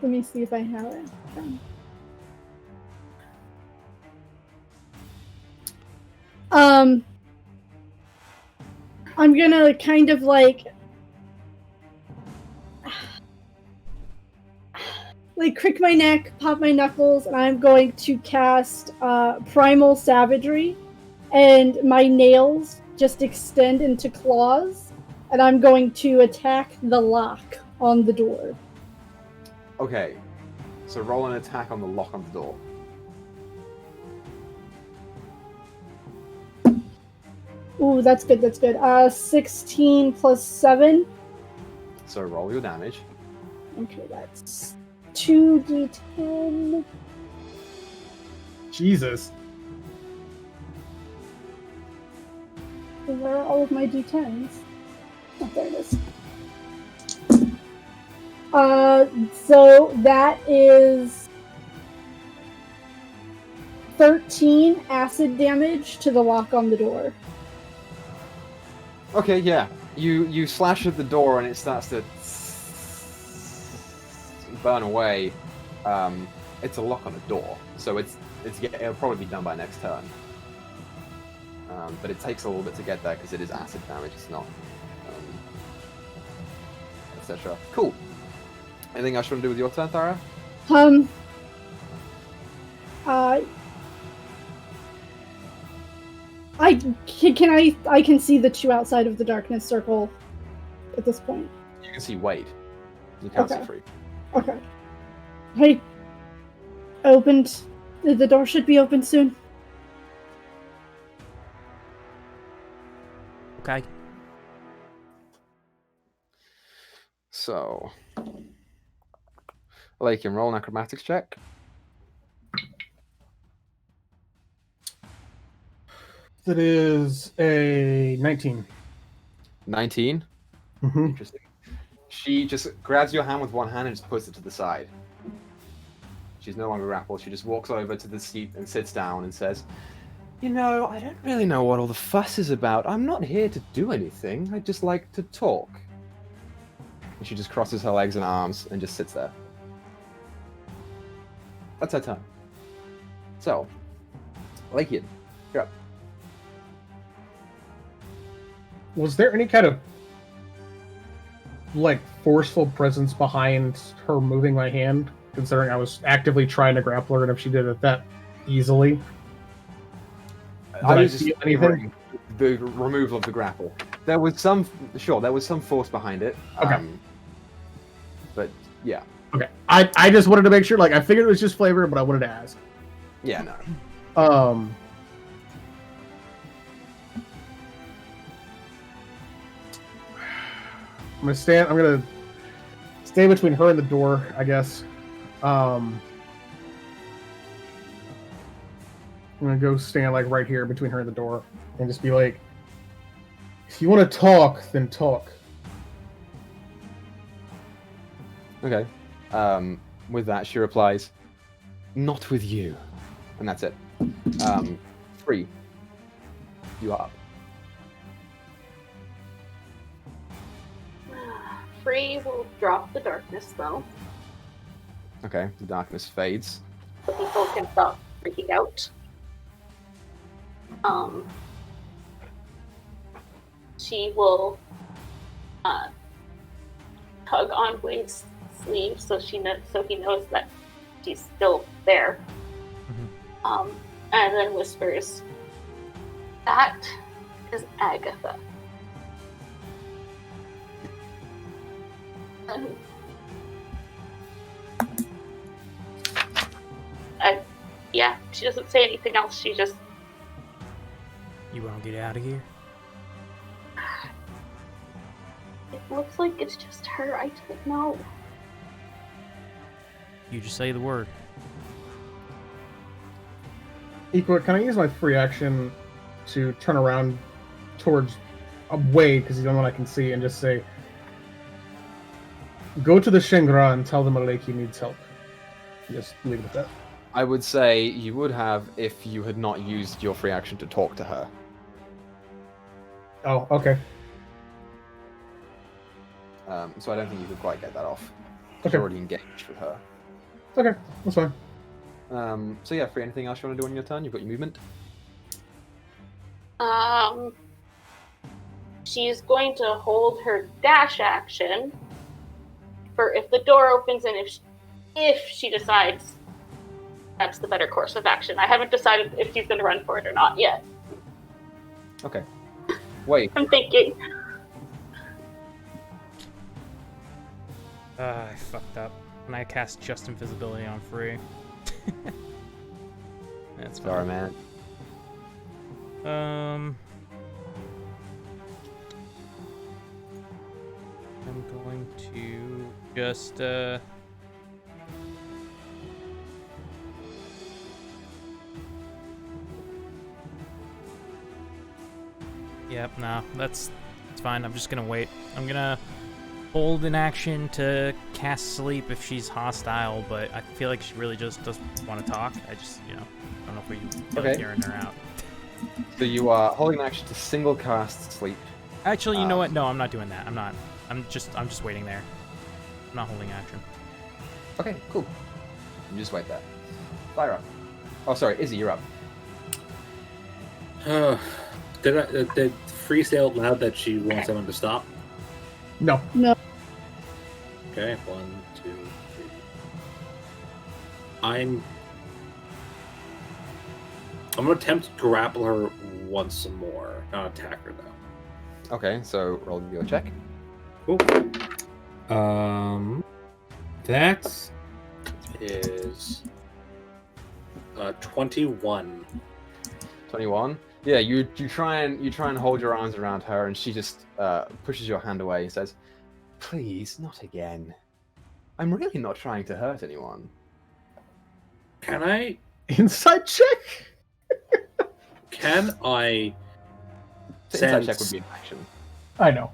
Speaker 5: Let me see if I have it. I'm going to kind of like crick my neck, pop my knuckles, and I'm going to cast Primal Savagery, and my nails just extend into claws and I'm going to attack the lock on the door.
Speaker 2: Okay. So roll an attack on the lock on the door.
Speaker 5: Ooh, that's good, that's good. 16 plus 7.
Speaker 2: So roll your damage.
Speaker 5: Okay, that's 2d10.
Speaker 4: Jesus.
Speaker 5: Where are all of my d10s? Oh, there it is. So that is 13 acid damage to the lock on the door.
Speaker 2: Okay, yeah. You slash at the door and it starts to burn away. It's a lock on a door, so it'll probably be done by next turn. But it takes a little bit to get there because it is acid damage. It's not, etc. Cool. Anything else you want to do with your turn, Thara?
Speaker 5: I can see the two outside of the darkness circle at this point.
Speaker 2: You can see Wade. You can't see
Speaker 5: Okay.
Speaker 2: Free.
Speaker 5: Okay. Hey, opened. The door should be open soon.
Speaker 3: Okay.
Speaker 2: So, you can roll an acrobatics check.
Speaker 4: That is a 19.
Speaker 2: 19.
Speaker 4: Mm-hmm.
Speaker 2: Interesting. She just grabs your hand with one hand and just puts it to the side. She's no longer grappled. She just walks over to the seat and sits down and says, "You know, I don't really know what all the fuss is about. I'm not here to do anything. I just like to talk." And she just crosses her legs and arms and just sits there. That's her turn. So, Lakian, you're up.
Speaker 4: Was there any kind of forceful presence behind her moving my hand, considering I was actively trying to grapple her, and if she did it that easily? Did I
Speaker 2: was
Speaker 4: feel
Speaker 2: just
Speaker 4: anything?
Speaker 2: the removal of the grapple. There was some force behind it.
Speaker 4: Okay.
Speaker 2: But yeah.
Speaker 4: Okay. I just wanted to make sure, I figured it was just flavor, but I wanted to ask.
Speaker 2: Yeah, no.
Speaker 4: I'm gonna stay between her and the door, I guess. I'm gonna go stand right here between her and the door and just be like, if you want to talk, then talk.
Speaker 2: Okay. With that, she replies, "Not with you." And that's it. Free. You are up.
Speaker 6: Free will drop the darkness, though,
Speaker 2: Okay, the darkness fades.
Speaker 6: so people can stop freaking out. She will tug on Wade's sleeve so he knows that she's still there.
Speaker 3: Mhm.
Speaker 6: And then whispers, "That is Agatha." And yeah, she doesn't say anything else. She just,
Speaker 3: You want to get out of here?
Speaker 6: it looks like it's just her. I don't know.
Speaker 3: You just say the word.
Speaker 4: Equa, can I use my free action to turn around towards Wade, because he's the only one I can see, and just say, go to the Shingra and tell them Aleki needs help. Just leave it at that.
Speaker 2: I would say you would have if you had not used your free action to talk to her.
Speaker 4: Oh, okay.
Speaker 2: So I don't think you could quite get that off.
Speaker 4: Okay.
Speaker 2: You're already engaged with her.
Speaker 4: Okay, that's fine.
Speaker 2: So yeah, Free, anything else you want to do on your turn? You've got your movement.
Speaker 6: She's going to hold her dash action for if the door opens and if she decides that's the better course of action. I haven't decided if she's going to run for it or not yet.
Speaker 2: Okay. Wait.
Speaker 6: I'm thinking.
Speaker 3: I fucked up. And I cast just invisibility on Free. That's fine.
Speaker 2: Sorry, man.
Speaker 3: I'm going to just Yep, no, it's fine. I'm just gonna wait. I'm gonna hold an action to cast sleep if she's hostile, but I feel like she really just doesn't want to talk. I just, I don't know if we feel like hearing her out.
Speaker 2: So you are holding an action to single cast sleep.
Speaker 3: Actually, you know what? No, I'm not doing that. I'm not. I'm just waiting there. I'm not holding action.
Speaker 2: Okay, cool. You just wait there. Fire up. Oh, sorry, Izzy, you're up.
Speaker 1: Did Free say out loud that she wants someone to stop?
Speaker 4: No.
Speaker 5: No.
Speaker 1: Okay, 1, 2, 3. I'm gonna attempt to grapple her once more, not attack her though.
Speaker 2: Okay, so roll your check.
Speaker 1: Cool. That is 21.
Speaker 2: 21. Yeah, you try and hold your arms around her, and she just pushes your hand away and says, "Please, not again. I'm really not trying to hurt anyone."
Speaker 1: Can I?
Speaker 4: Inside check.
Speaker 1: Can I?
Speaker 2: The inside
Speaker 1: Sense
Speaker 2: check would be an action.
Speaker 4: I know.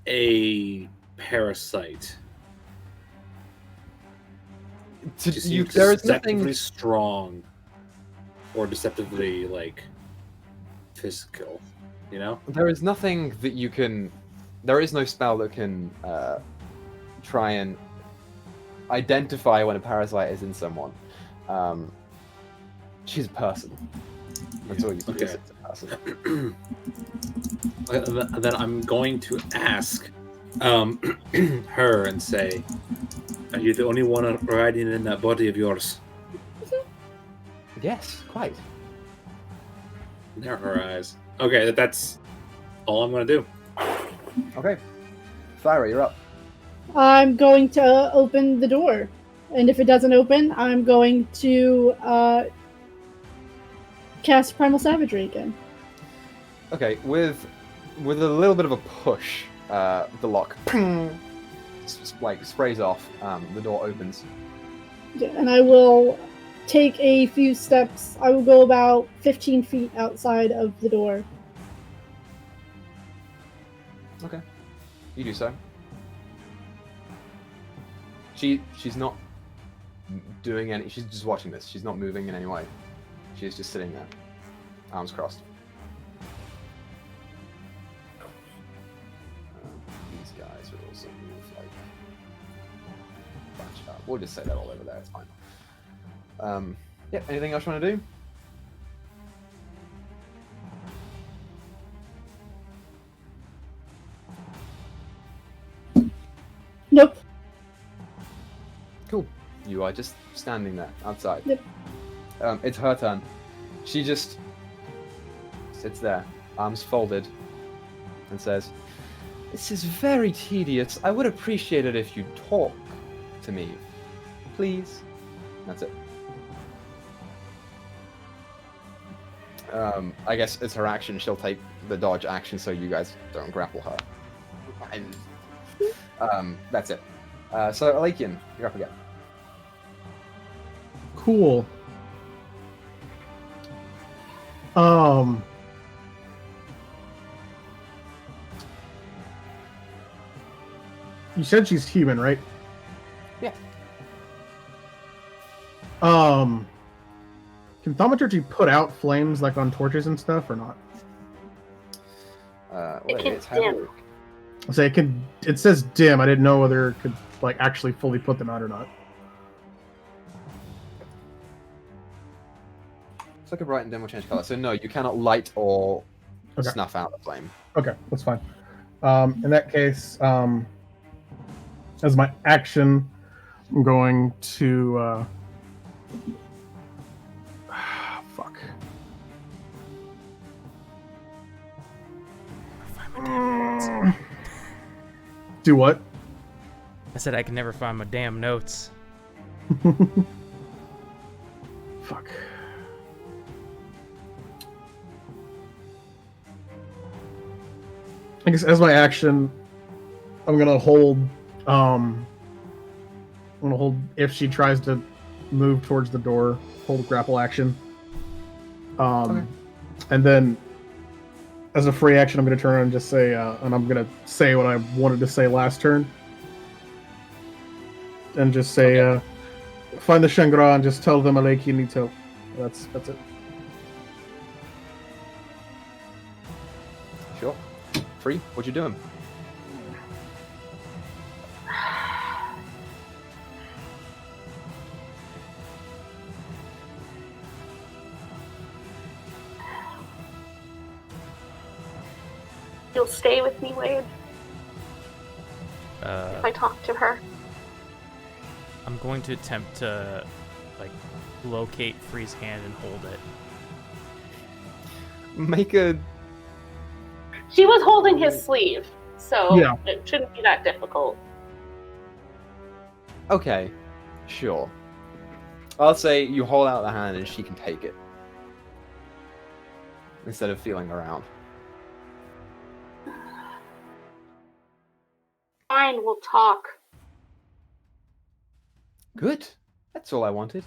Speaker 1: A parasite.
Speaker 2: To,
Speaker 1: To
Speaker 2: you,
Speaker 1: seem
Speaker 2: there is
Speaker 1: deceptively
Speaker 2: nothing.
Speaker 1: strong, or deceptively physical. You know.
Speaker 2: There is nothing that you can. There is no spell that can try and identify when a parasite is in someone. She's a person. That's all you can do.
Speaker 1: Okay.
Speaker 2: It's a person.
Speaker 1: Then I'm going to ask her and say, "Are you the only one riding in that body of yours?"
Speaker 2: Yes, quite.
Speaker 1: There, her eyes. Okay, that's all I'm going to do.
Speaker 2: Okay. Thyra, you're up.
Speaker 5: I'm going to open the door. And if it doesn't open, I'm going to cast Primal Savagery again.
Speaker 2: Okay, with a little bit of a push, the lock sprays off. The door opens.
Speaker 5: Yeah, and I will take a few steps. I will go about 15 feet outside of the door.
Speaker 2: Okay, you do so. She's not doing any. She's just watching this. She's not moving in any way. She's just sitting there, arms crossed. These guys are also move bunch up. We'll just say that all over there. It's fine. Yeah. Anything else you want to do?
Speaker 5: Nope.
Speaker 2: Cool. You are just standing there outside.
Speaker 5: Yep.
Speaker 2: It's her turn. She just sits there, arms folded, and says, "This is very tedious. I would appreciate it if you talk to me, please." That's it. I guess it's her action. She'll take the dodge action so you guys don't grapple her. That's it. So, Alakian, you're up again.
Speaker 4: Cool. You said she's human, right?
Speaker 2: Yeah.
Speaker 4: Can thaumaturgy put out flames like on torches and stuff, or not?
Speaker 6: It can
Speaker 2: it's
Speaker 6: dim.
Speaker 2: half-orc.
Speaker 4: I say it can. It says dim. I didn't know whether it could like actually fully put them out or not.
Speaker 2: It's like a bright and dim will change color. So no, you cannot light or
Speaker 4: Okay.
Speaker 2: snuff out the flame.
Speaker 4: Okay, that's fine. In that case, as my action, I'm going to fuck. Do what?
Speaker 3: I said I can never find my damn notes.
Speaker 4: Fuck. I guess as my action, I'm gonna hold. I'm gonna hold if she tries to move towards the door. Hold grapple action.
Speaker 2: Okay.
Speaker 4: And then, as a free action, I'm gonna turn and just say, and I'm gonna say what I wanted to say last turn, and just say, find the Shangri-La and just tell them Aleki Nito. That's it.
Speaker 2: Sure. Free. What you doing?
Speaker 6: You'll stay with me, Wade,
Speaker 3: Uh,
Speaker 6: if I talk to her.
Speaker 3: I'm going to attempt to, like, locate Free's hand and hold it.
Speaker 2: Make a.
Speaker 6: She was holding his sleeve, so
Speaker 4: Yeah.
Speaker 6: it shouldn't be that difficult.
Speaker 2: Okay. Sure. I'll say you hold out the hand and she can take it. Instead of feeling around.
Speaker 6: Fine, we'll talk.
Speaker 2: Good. That's all I wanted.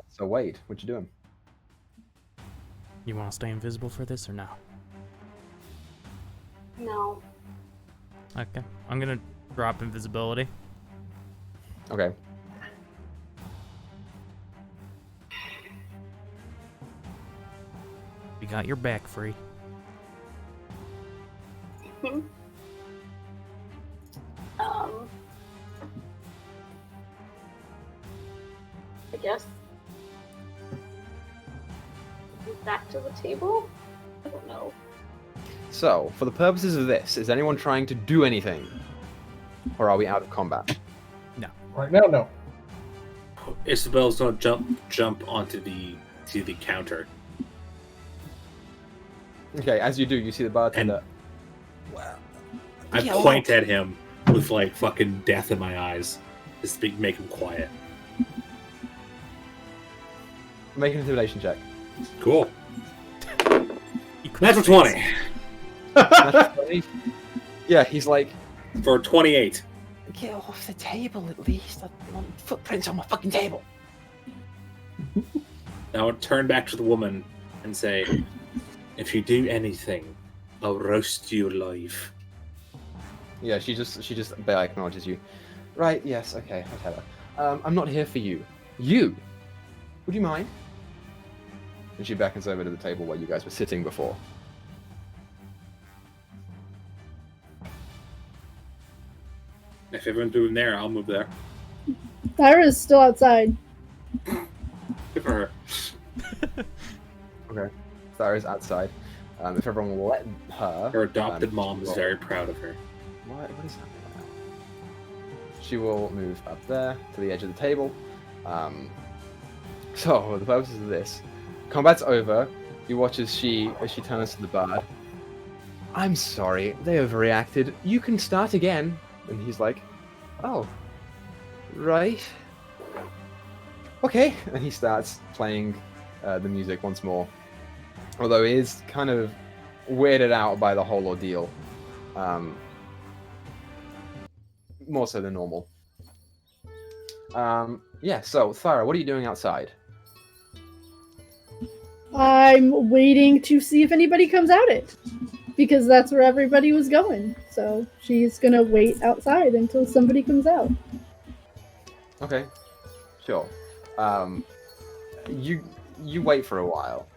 Speaker 2: So Wade, what you doing?
Speaker 3: You want to stay invisible for this or no?
Speaker 6: No.
Speaker 3: Okay. I'm going to drop invisibility.
Speaker 2: Okay.
Speaker 3: We got your back, Free.
Speaker 6: Hmm. I guess. Back to the table? I don't know.
Speaker 2: So, for the purposes of this, is anyone trying to do anything? Or are we out of combat?
Speaker 4: Right now, no.
Speaker 1: Isabel's gonna jump onto the counter.
Speaker 2: Okay, as you do, you see the bartender.
Speaker 1: I point at him with like fucking death in my eyes to make him quiet.
Speaker 2: Make an intimidation check.
Speaker 1: Cool. Natural 20
Speaker 2: Natural 20? Yeah, he's like,
Speaker 1: for 28.
Speaker 2: get off the table at least. I want footprints on my fucking table.
Speaker 1: Now I'll turn back to the woman and say, if you do anything, I'll roast you alive.
Speaker 2: Yeah, she just barely acknowledges you. Right, yes, okay, I tell her. I'm not here for you. You? Would you mind? And she beckons over to the table where you guys were sitting before.
Speaker 1: If everyone's moving there, I'll move there.
Speaker 5: Thyra's still outside.
Speaker 1: Good for her.
Speaker 2: Okay. Thyra's outside. If everyone will let her...
Speaker 1: Her adopted
Speaker 2: she
Speaker 1: mom is
Speaker 2: will-
Speaker 1: very proud of her.
Speaker 2: What is happening right now? She will move up there to the edge of the table. So, for the purposes of this, combat's over. You watch as she turns to the bard. I'm sorry, they overreacted. You can start again. And he's like, oh, right. Okay. And he starts playing the music once more. Although he is kind of weirded out by the whole ordeal. More so than normal. Yeah, so, Thyra, what are you doing outside?
Speaker 5: I'm waiting to see if anybody comes out it. Because that's where everybody was going. So she's gonna wait outside until somebody comes out.
Speaker 2: Okay, sure. You wait for a while.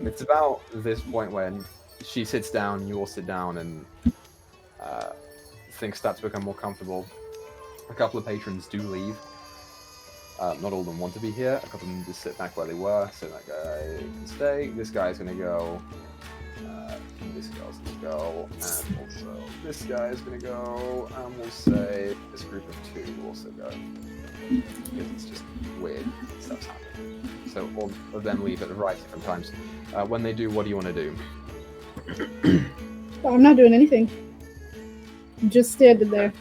Speaker 2: It's about this point when she sits down, you all sit down, and things start to become more comfortable. A couple of patrons do leave. Not all of them want to be here. A couple of them just sit back where they were. So that guy can stay. This guy's gonna go. This girl's gonna go, and also this guy is gonna go, and we'll say this group of two will also go. Because it's just weird stuff's happening. so all of them leave at a variety of different times. When they do, what do you want to do?
Speaker 5: I'm not doing anything. I'm just standing there.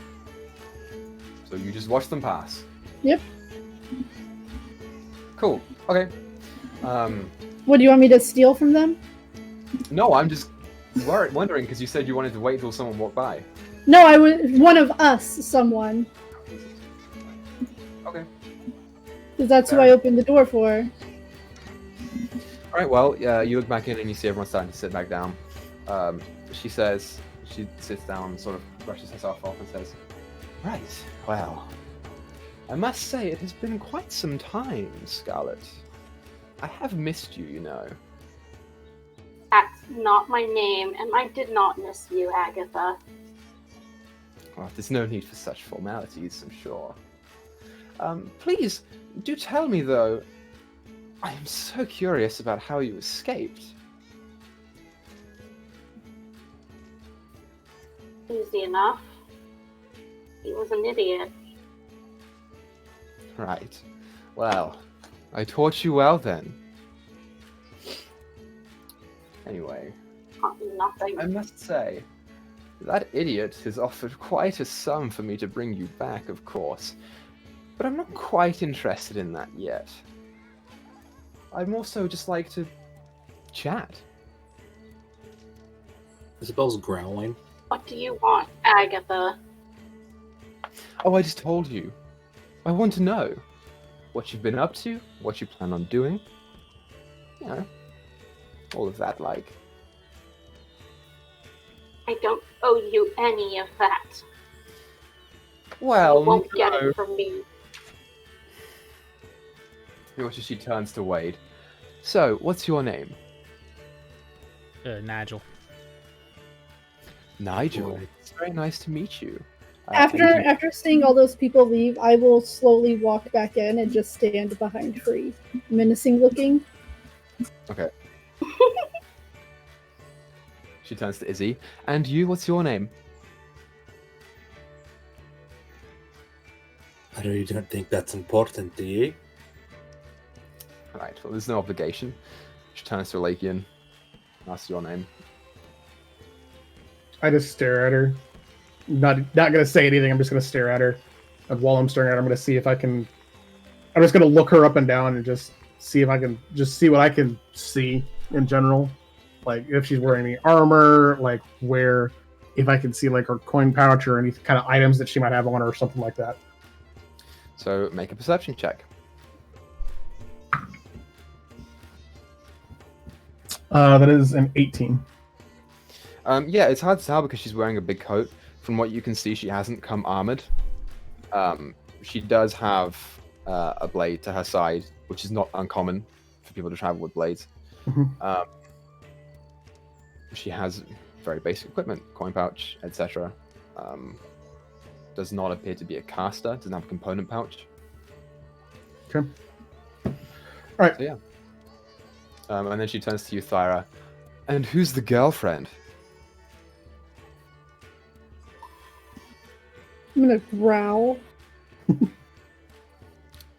Speaker 2: So you just watch them pass.
Speaker 5: Yep.
Speaker 2: Cool. Okay.
Speaker 5: What do you want me to steal from them?
Speaker 2: No, I'm just wondering because you said you wanted to wait until someone walked by.
Speaker 5: No, I was one of us, someone.
Speaker 2: Okay.
Speaker 5: Because that's who I opened the door for.
Speaker 2: All right. Well, you look back in and you see everyone starting to sit back down. She sits down, sort of brushes herself off, and says, "Right. Well, I must say it has been quite some time, Scarlet. I have missed you, you know."
Speaker 6: That's not my name, and I did not miss you, Agatha.
Speaker 2: Well, there's no need for such formalities, I'm sure. Please, do tell me, though. I am so curious about how you escaped.
Speaker 6: Easy enough. He was an idiot.
Speaker 2: Right. Well, I taught you well then. Anyway,
Speaker 6: Nothing.
Speaker 2: I must say, that idiot has offered quite a sum for me to bring you back, of course. But I'm not quite interested in that yet. I'd more so just like to chat.
Speaker 1: Isabel's growling.
Speaker 6: What do you want, Agatha?
Speaker 2: Oh, I just told you. I want to know what you've been up to, what you plan on doing. You know, all of that, like.
Speaker 6: I don't owe you any of that.
Speaker 2: Well,
Speaker 6: You won't get
Speaker 2: no.
Speaker 6: it from me.
Speaker 2: You watch as she turns to Wade. So, what's your name?
Speaker 3: Nigel.
Speaker 2: Nigel. It's very nice to meet you.
Speaker 5: After seeing all those people leave, I will slowly walk back in and just stand behind Free, menacing looking.
Speaker 2: Okay. She turns to Izzy. And you, what's your name?
Speaker 1: I really don't think that's important, do you?
Speaker 2: Right, well, there's no obligation. She turns to Lakian. Asks your name.
Speaker 4: I just stare at her. Not gonna say anything. I'm just gonna stare at her. And while I'm staring at her, I'm gonna see if I can. I'm just gonna look her up and down and just see if I can just see what I can see in general, like if she's wearing any armor, like where, if I can see like her coin pouch or any kind of items that she might have on her or something like that.
Speaker 2: So make a perception check.
Speaker 4: That is an 18.
Speaker 2: Yeah, it's hard to tell because she's wearing a big coat. From what you can see, she hasn't come armored. She does have a blade to her side, which is not uncommon for people to travel with blades.
Speaker 4: Mhm.
Speaker 2: She has very basic equipment, coin pouch, etc. Does not appear to be a caster, doesn't have a component pouch.
Speaker 4: Okay. All right.
Speaker 2: So yeah. And then she turns to you, Thyra. And who's the girlfriend?
Speaker 5: I'm gonna growl.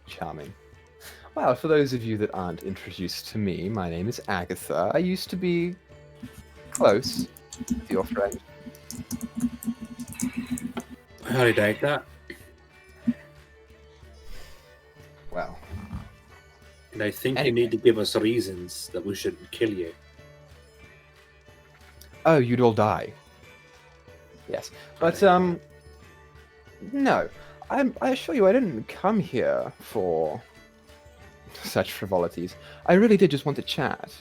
Speaker 2: Charming. Well, for those of you that aren't introduced to me, my name is Agatha. I used to be close with your friend.
Speaker 1: How do you take that?
Speaker 2: Well,
Speaker 1: And I think
Speaker 2: Anyway.
Speaker 1: you need to give us reasons that we shouldn't kill you.
Speaker 2: oh, you'd all die. Yes, but no. I assure you, I didn't come here for such frivolities. I really did just want to chat.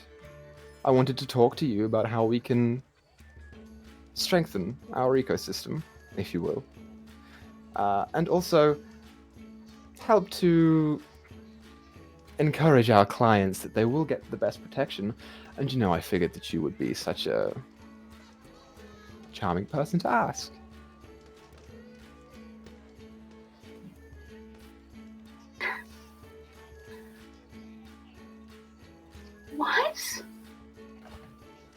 Speaker 2: I wanted to talk to you about how we can strengthen our ecosystem, if you will. And also help to encourage our clients that they will get the best protection. And you know, I figured that you would be such a charming person to ask.
Speaker 6: What?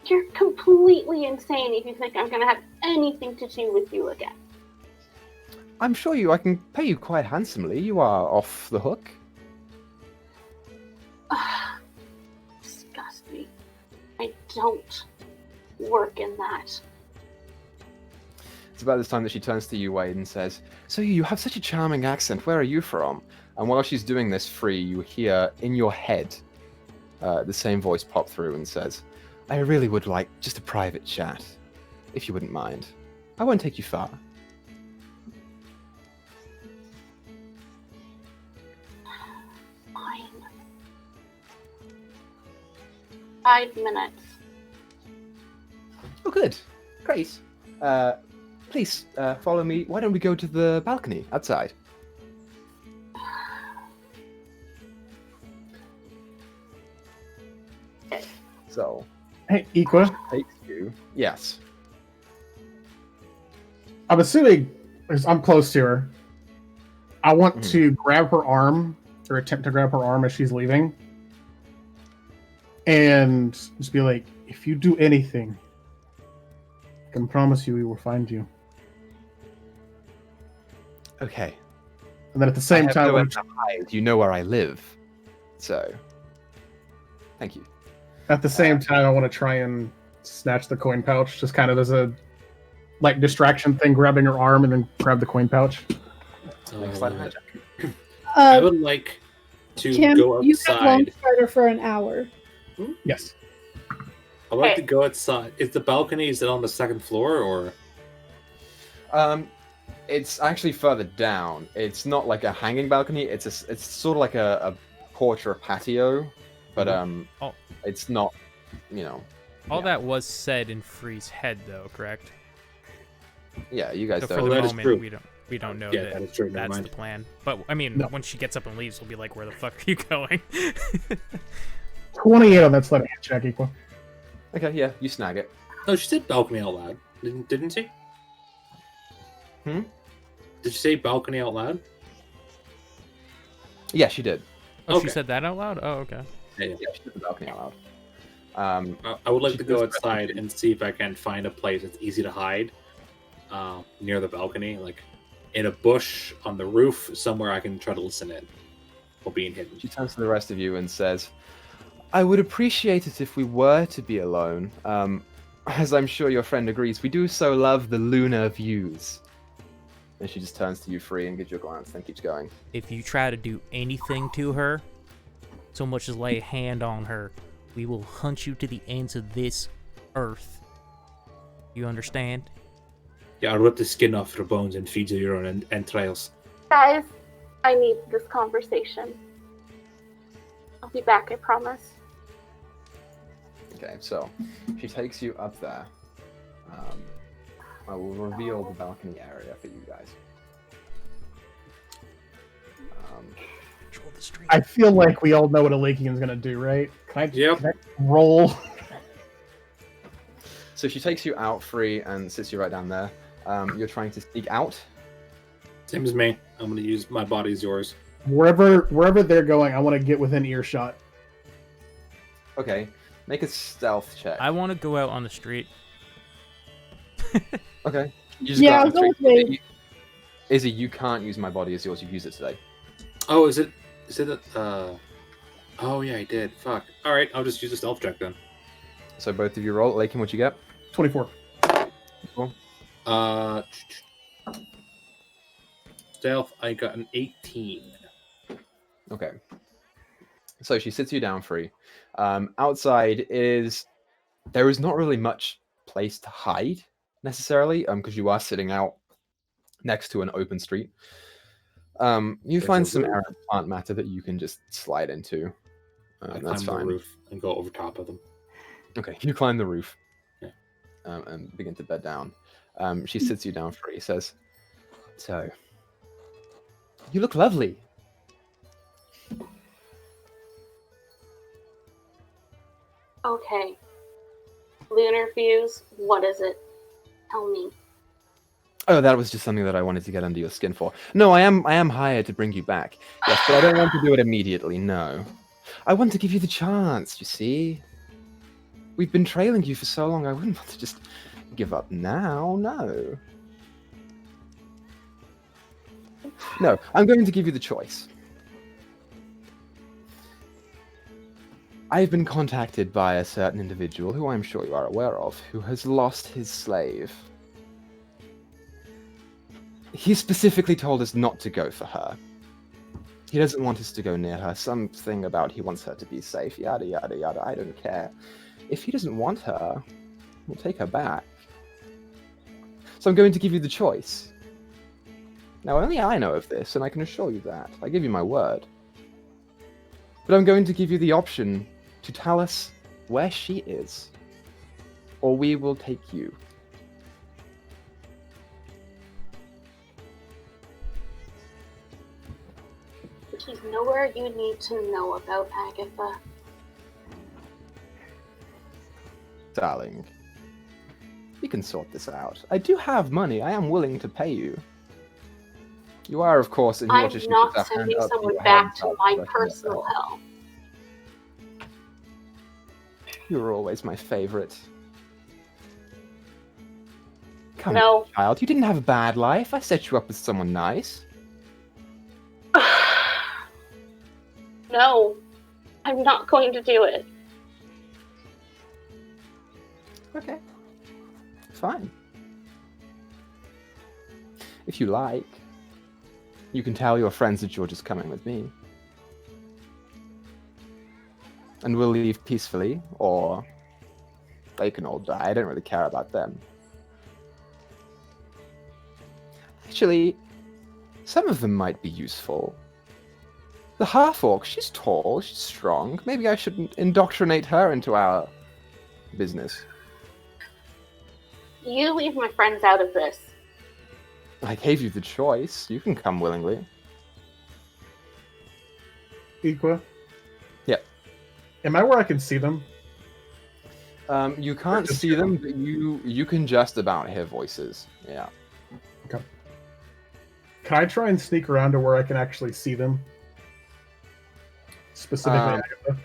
Speaker 6: You're completely insane if you think I'm gonna have anything to do with you again.
Speaker 2: I'm sure I can pay you quite handsomely. You are off the hook.
Speaker 6: don't work in that.
Speaker 2: It's about this time that she turns to you, Wade, and says, "So you have such a charming accent. Where are you from?" And while she's doing this free, you hear in your head the same voice pop through and says, "I really would like just a private chat, if you wouldn't mind. I won't take you far."
Speaker 6: Fine. 5 minutes.
Speaker 2: Oh, good. Great. Please follow me. Why don't we go to the balcony outside? So,
Speaker 4: Hey, Equa.
Speaker 2: takes you. Yes.
Speaker 4: I'm assuming, because I'm close to her, I want to grab her arm, or attempt to grab her arm as she's leaving, and just be like, if you do anything, I can promise you we will find you.
Speaker 2: Okay.
Speaker 4: And then at the same
Speaker 2: I have
Speaker 4: time,
Speaker 2: nowhere to hide. You know where I live. So, thank you.
Speaker 4: at the same time, I want to try and snatch the coin pouch, just kind of as a like distraction thing, grabbing her arm and then grab the coin pouch.
Speaker 2: Make a sleight of hand check.
Speaker 1: I would like to
Speaker 5: Kim,
Speaker 1: go
Speaker 5: you have Lone
Speaker 1: outside.
Speaker 5: Strider for an hour.
Speaker 4: Yes.
Speaker 1: I would like to go outside. Is the balcony, is it on the second floor or?
Speaker 2: It's actually further down. It's not like a hanging balcony. It's sort of like a porch or a patio, but
Speaker 3: Oh.
Speaker 2: it's not, you know.
Speaker 3: All
Speaker 2: Yeah.
Speaker 3: that was said in Free's head, though, correct?
Speaker 2: Yeah, you guys
Speaker 3: So
Speaker 2: don't.
Speaker 3: for the
Speaker 1: that is
Speaker 3: moment,
Speaker 1: true.
Speaker 3: we don't know
Speaker 1: Yeah,
Speaker 3: that,
Speaker 1: that is true. Never
Speaker 3: that's
Speaker 1: mind.
Speaker 3: the plan. But I mean,
Speaker 4: No.
Speaker 3: when she gets up and leaves, we'll be like, "Where the fuck are you going?"
Speaker 4: 28 on that sleight of hand check, Equa.
Speaker 2: Okay, yeah, you snag it.
Speaker 1: No, she said balcony out loud. Didn't she?
Speaker 2: Hmm?
Speaker 1: Did she say balcony out loud?
Speaker 2: Yeah, she did.
Speaker 3: Oh,
Speaker 1: Okay.
Speaker 3: she said that out loud. Oh, okay.
Speaker 1: Yeah.
Speaker 2: Yeah, she did the balcony out loud.
Speaker 1: I would like
Speaker 2: She
Speaker 1: to go
Speaker 2: does
Speaker 1: outside and see if I can find a place that's easy to hide near the balcony, like in a bush on the roof, somewhere I can try to listen in while being hidden.
Speaker 2: She turns to the rest of you and says, "I would appreciate it if we were to be alone. As I'm sure your friend agrees, we do so love the lunar views." And she just turns to you free and gives you a glance, then keeps going.
Speaker 3: If you try to do anything to her, so much as lay a hand on her, we will hunt you to the ends of this earth. You understand?
Speaker 1: Yeah, I'll rip the skin off your bones and feed you your own entrails.
Speaker 6: Guys, I need this conversation. I'll be back, I promise.
Speaker 2: Okay, so she takes you up there. I will reveal the balcony area for you guys.
Speaker 3: Control the street.
Speaker 4: I feel like we all know what a Lakian's gonna do, right? Can
Speaker 1: Yep.
Speaker 4: I roll?
Speaker 2: So she takes you out free and sits you right down there. You're trying to sneak out.
Speaker 1: Same as me. I'm gonna use my body as yours.
Speaker 4: Wherever they're going, I want to get within earshot.
Speaker 2: Okay, make a stealth check.
Speaker 3: I want to go out on the street.
Speaker 2: Okay. You just
Speaker 5: Yeah,
Speaker 2: go out
Speaker 5: I'll go
Speaker 2: and
Speaker 5: with
Speaker 2: straight-
Speaker 5: Wade.
Speaker 2: Izzy, you can't use my body as yours. You've used it today.
Speaker 1: Oh, is it oh yeah, I did. Fuck. Alright, I'll just use a stealth check then.
Speaker 2: So both of you roll. Lakin, what you get?
Speaker 4: 24.
Speaker 1: Stealth, I got an 18.
Speaker 2: Okay. So she sits you down free. Outside there is not really much place to hide necessarily, because you are sitting out next to an open street. You
Speaker 1: There's
Speaker 2: find
Speaker 1: a
Speaker 2: some
Speaker 1: roof.
Speaker 2: errant plant matter that you can just slide into.
Speaker 1: I
Speaker 2: That's
Speaker 1: climb the
Speaker 2: fine.
Speaker 1: roof and go over top of them.
Speaker 2: Okay, you climb the roof.
Speaker 1: Yeah.
Speaker 2: And begin to bed down. She sits you down free, says, "So, you look lovely."
Speaker 6: Okay. Lunar views, what is it? Tell me.
Speaker 2: Oh, that was just something that I wanted to get under your skin for. No, I am hired to bring you back. Yes, but I don't want to do it immediately, no. I want to give you the chance, you see? We've been trailing you for so long, I wouldn't want to just give up now, no. No, I'm going to give you the choice. I've been contacted by a certain individual, who I'm sure you are aware of, who has lost his slave. He specifically told us not to go for her. He doesn't want us to go near her. Something about he wants her to be safe, yada yada yada. I don't care. If he doesn't want her, we'll take her back. So I'm going to give you the choice. Now, only I know of this, and I can assure you that. I give you my word. But I'm going to give you the option to tell us where she is, or we will take you.
Speaker 6: She's nowhere you need to know about, Agatha.
Speaker 2: Darling, we can sort this out. I do have money. I am willing to pay you. You are, of course, in your
Speaker 6: I'm
Speaker 2: position
Speaker 6: not
Speaker 2: to put that hand
Speaker 6: sending
Speaker 2: up
Speaker 6: someone
Speaker 2: your
Speaker 6: back
Speaker 2: hand
Speaker 6: to
Speaker 2: up
Speaker 6: my
Speaker 2: so I can
Speaker 6: personal
Speaker 2: get
Speaker 6: hell.
Speaker 2: You were always my favorite. Come
Speaker 6: No.
Speaker 2: on, child. You didn't have a bad life. I set you up with someone nice.
Speaker 6: No, I'm not going to do it.
Speaker 2: Okay. Fine. If you like, you can tell your friends that you're just coming with me. And we'll leave peacefully, or they can all die. I don't really care about them. Actually, some of them might be useful. The half-orc, she's tall, she's strong. Maybe I should indoctrinate her into our business.
Speaker 6: You leave my friends out of this.
Speaker 2: I gave you the choice. You can come willingly.
Speaker 4: Equa?
Speaker 2: Yep.
Speaker 4: Am I where I can see them?
Speaker 2: You can't see them, but you can just about hear voices. Yeah.
Speaker 4: Okay. Can I try and sneak around to where I can actually see them? Specifically, Agatha.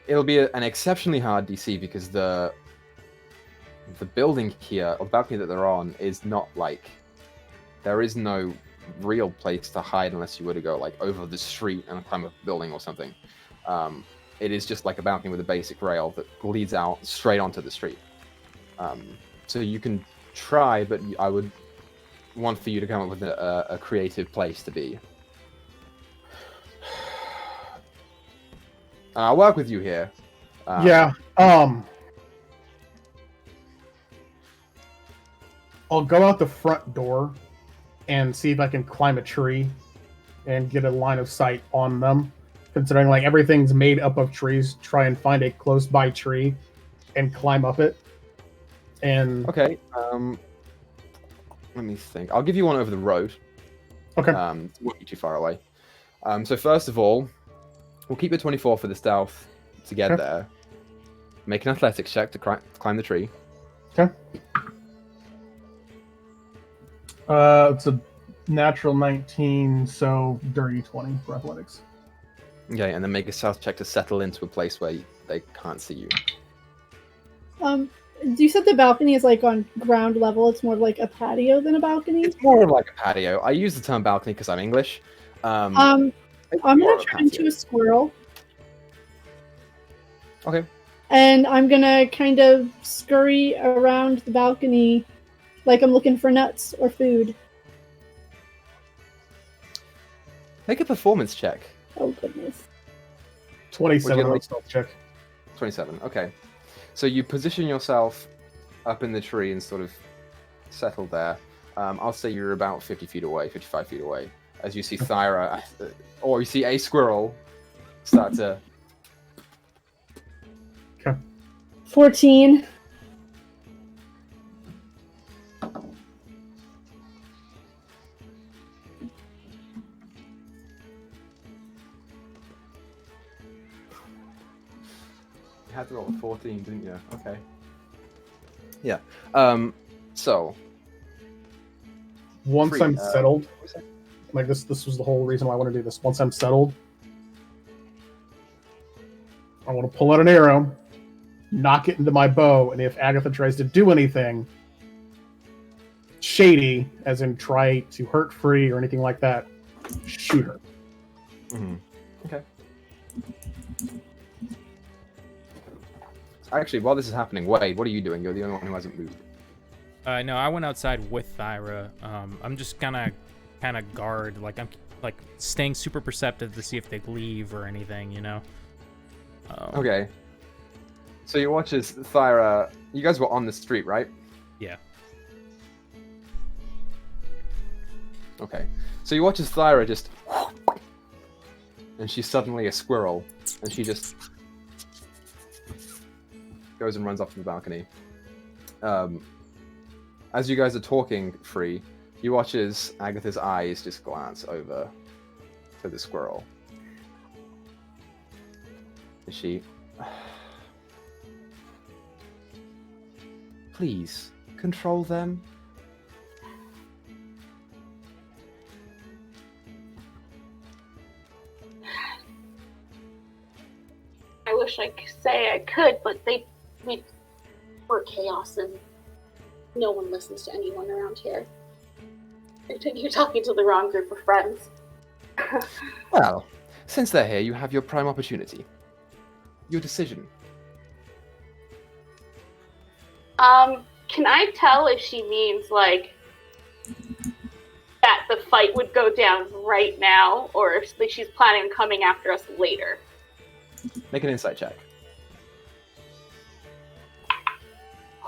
Speaker 2: It'll be an exceptionally hard DC because the building here, or the balcony that they're on, is not like... There is no real place to hide unless you were to go like over the street and climb a building or something. It is just like a balcony with a basic rail that leads out straight onto the street. So you can try, but I would want for you to come up with a creative place to be. I'll work with you here.
Speaker 4: Yeah. I'll go out the front door and see if I can climb a tree and get a line of sight on them. Considering like everything's made up of trees, try and find a close by tree and climb up it. And
Speaker 2: okay. Let me think. I'll give you one over the road.
Speaker 4: Okay.
Speaker 2: It won't be too far away. So first of all, we'll keep it 24 for the stealth to get there. Make an athletics check to climb the tree.
Speaker 4: Okay. It's a natural 19, so dirty 20 for athletics.
Speaker 2: Okay, and then make a stealth check to settle into a place where they can't see you.
Speaker 5: You said the balcony is like on ground level. It's more like a patio than a balcony.
Speaker 2: It's more of like a patio. I use the term balcony because I'm English.
Speaker 5: I'm gonna turn into a squirrel.
Speaker 2: Okay.
Speaker 5: And I'm gonna kind of scurry around the balcony like I'm looking for nuts or food.
Speaker 2: Make a performance check.
Speaker 5: Oh, goodness.
Speaker 4: 27 on stealth check.
Speaker 2: 27, okay. So you position yourself up in the tree and sort of settle there. I'll say you're about 50 feet away, 55 feet away. As you see Thyra, or you see a squirrel start to...
Speaker 4: Okay.
Speaker 5: 14.
Speaker 2: You had to roll a 14, didn't you? Okay. Yeah. So...
Speaker 4: Once I'm settled, like this was the whole reason why I want to do this. Once I'm settled, I want to pull out an arrow, knock it into my bow, and if Agatha tries to do anything shady, as in try to hurt free or anything like that, shoot her.
Speaker 2: Mm-hmm. Okay. Actually, while this is happening, Wade, what are you doing? You're the only one who hasn't moved.
Speaker 3: No, I went outside with Thyra. I'm just gonna kind of guard, like I'm like staying super perceptive to see if they leave or anything, you know.
Speaker 2: Okay. So you watch as Thyra. You guys were on the street, right?
Speaker 3: Yeah.
Speaker 2: Okay. So you watch as Thyra just, and she's suddenly a squirrel, and she just goes and runs up to the balcony. As you guys are talking free, you watch as Agatha's eyes just glance over to the squirrel. Is she... Please, control them.
Speaker 6: I wish I could say I could, but we're chaos and no one listens to anyone around here. I think you're talking to the wrong group of friends.
Speaker 2: Well, since they're here, you have your prime opportunity. Your decision.
Speaker 6: Can I tell if she means, like, that the fight would go down right now, or if she's planning on coming after us later?
Speaker 2: Make an insight check.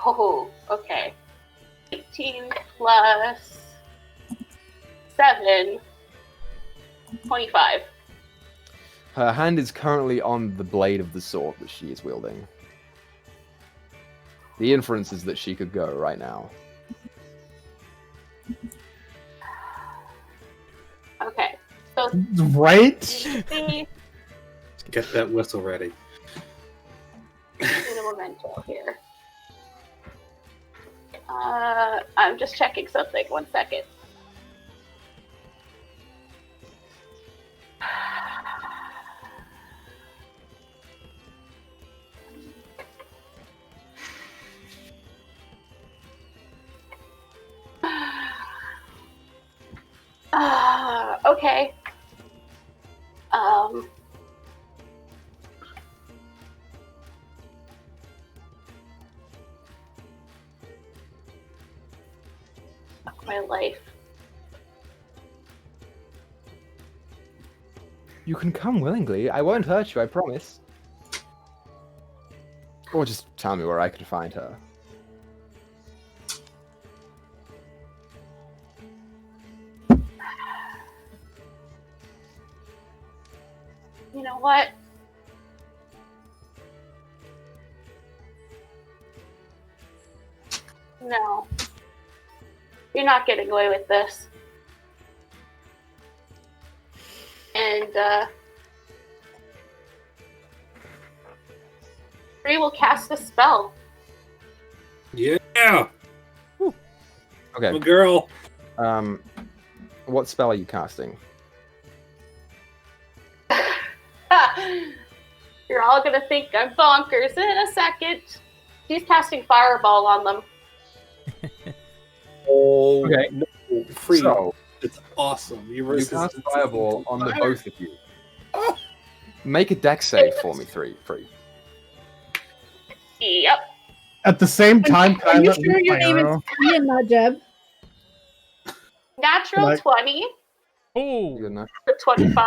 Speaker 6: Oh, okay. 18 plus 7, 25.
Speaker 2: Her hand is currently on the blade of the sword that she is wielding. The inference is that she could go right now.
Speaker 6: Okay. So,
Speaker 4: Right?
Speaker 6: see,
Speaker 1: Get that whistle ready.
Speaker 6: in a memento here. I'm just checking something. 1 second. Okay. Fuck my life.
Speaker 2: You can come willingly. I won't hurt you, I promise. Or just tell me where I can find her.
Speaker 6: You know what? No. You're not getting away with this. And, Esprit will cast a spell.
Speaker 1: Yeah,
Speaker 2: Okay.
Speaker 1: my girl.
Speaker 2: What spell are you casting?
Speaker 6: You're all gonna think I'm bonkers in a second. She's casting Fireball on them.
Speaker 1: Oh,
Speaker 2: Okay.
Speaker 1: no, free.
Speaker 2: So,
Speaker 1: It's awesome.
Speaker 2: you cast Fireball on the both of you. Make a dex save for me, free.
Speaker 6: Yep.
Speaker 4: At the same time, can
Speaker 5: Are
Speaker 4: I
Speaker 5: you
Speaker 4: let
Speaker 5: sure
Speaker 4: loose
Speaker 5: your
Speaker 4: my
Speaker 5: name
Speaker 4: arrow?
Speaker 5: is P and not Jeb?
Speaker 6: Natural
Speaker 4: Like-
Speaker 6: 20
Speaker 3: Oh,
Speaker 2: Good enough.
Speaker 6: for 25.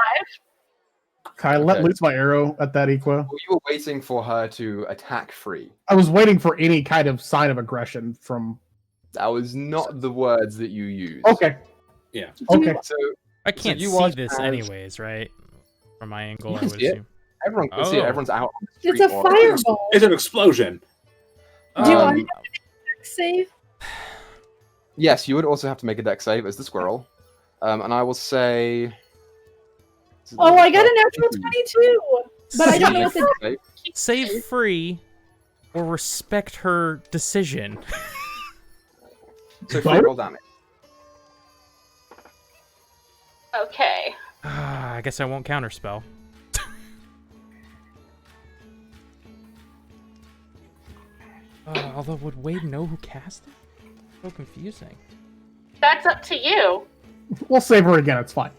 Speaker 4: Can I let
Speaker 2: Okay.
Speaker 4: loose my arrow at that Equa?
Speaker 2: Well, you were waiting for her to attack free.
Speaker 4: I was waiting for any kind of sign of aggression from.
Speaker 2: That was not the words that you used.
Speaker 4: Okay.
Speaker 1: Yeah.
Speaker 4: Okay.
Speaker 2: So
Speaker 3: I can't
Speaker 2: you
Speaker 3: see
Speaker 2: watch
Speaker 3: this
Speaker 2: as-
Speaker 3: anyways, right? From my angle,
Speaker 2: You
Speaker 3: I
Speaker 2: can
Speaker 3: would
Speaker 2: see it.
Speaker 3: assume.
Speaker 2: everyone can see it.
Speaker 3: Oh.
Speaker 2: Everyone's out on the
Speaker 5: It's
Speaker 2: street.
Speaker 5: a
Speaker 2: or-
Speaker 5: fireball.
Speaker 1: It's an explosion.
Speaker 5: Do I
Speaker 2: Um,
Speaker 5: have to make a dex save?
Speaker 2: Yes, you would also have to make a dex save as the squirrel. And I will say.
Speaker 5: Oh, I got a natural 22. But I don't know what the
Speaker 2: Save.
Speaker 3: Save free or respect her decision.
Speaker 2: So free roll damage.
Speaker 6: Okay.
Speaker 3: I guess I won't counterspell. Although, would Wade know who cast it? So confusing.
Speaker 6: That's up to you.
Speaker 4: We'll save her again. It's fine.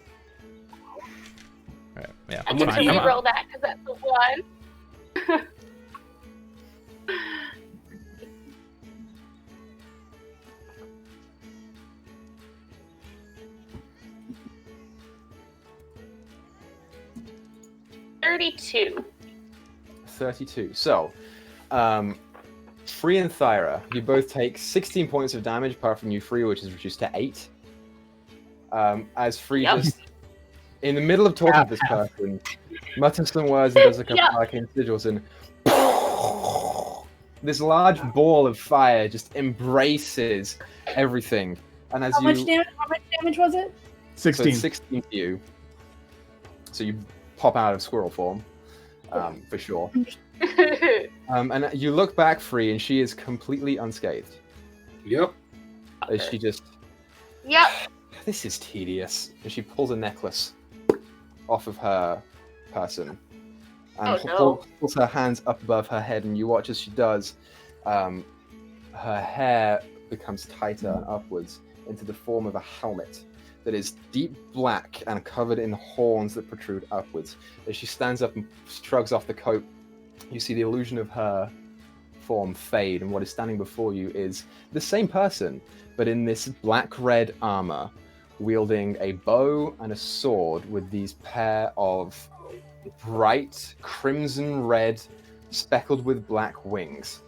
Speaker 3: Yeah,
Speaker 1: I'm
Speaker 3: it's
Speaker 1: gonna
Speaker 3: fine.
Speaker 1: eat-
Speaker 3: I'm-
Speaker 6: Re-roll that because that's the one. $32.
Speaker 2: 32. So, Free and Thyra, you both take 16 points of damage, apart from you, Free, which is reduced to 8. As Free
Speaker 6: Yep.
Speaker 2: just, in the middle of talking to this person, mutters some words and does a couple
Speaker 6: Yep.
Speaker 2: of arcane sigils, and this large ball of fire just embraces everything. And as
Speaker 5: How
Speaker 2: you,
Speaker 5: much damage was it?
Speaker 2: so
Speaker 4: 16.
Speaker 2: it's 16 to you. So you pop out of squirrel form, for sure. And you look back, Free, and she is completely unscathed.
Speaker 1: Yep.
Speaker 2: As she just,
Speaker 6: Yep.
Speaker 2: this is tedious. And she pulls a necklace off of her person and
Speaker 6: Oh, no.
Speaker 2: pulls her hands up above her head, and you watch as she does. Her hair becomes tighter and upwards into the form of a helmet that is deep black and covered in horns that protrude upwards. As she stands up and shrugs off the coat, you see the illusion of her form fade, and what is standing before you is the same person, but in this black-red armor, wielding a bow and a sword with these pair of bright crimson-red, speckled with black wings.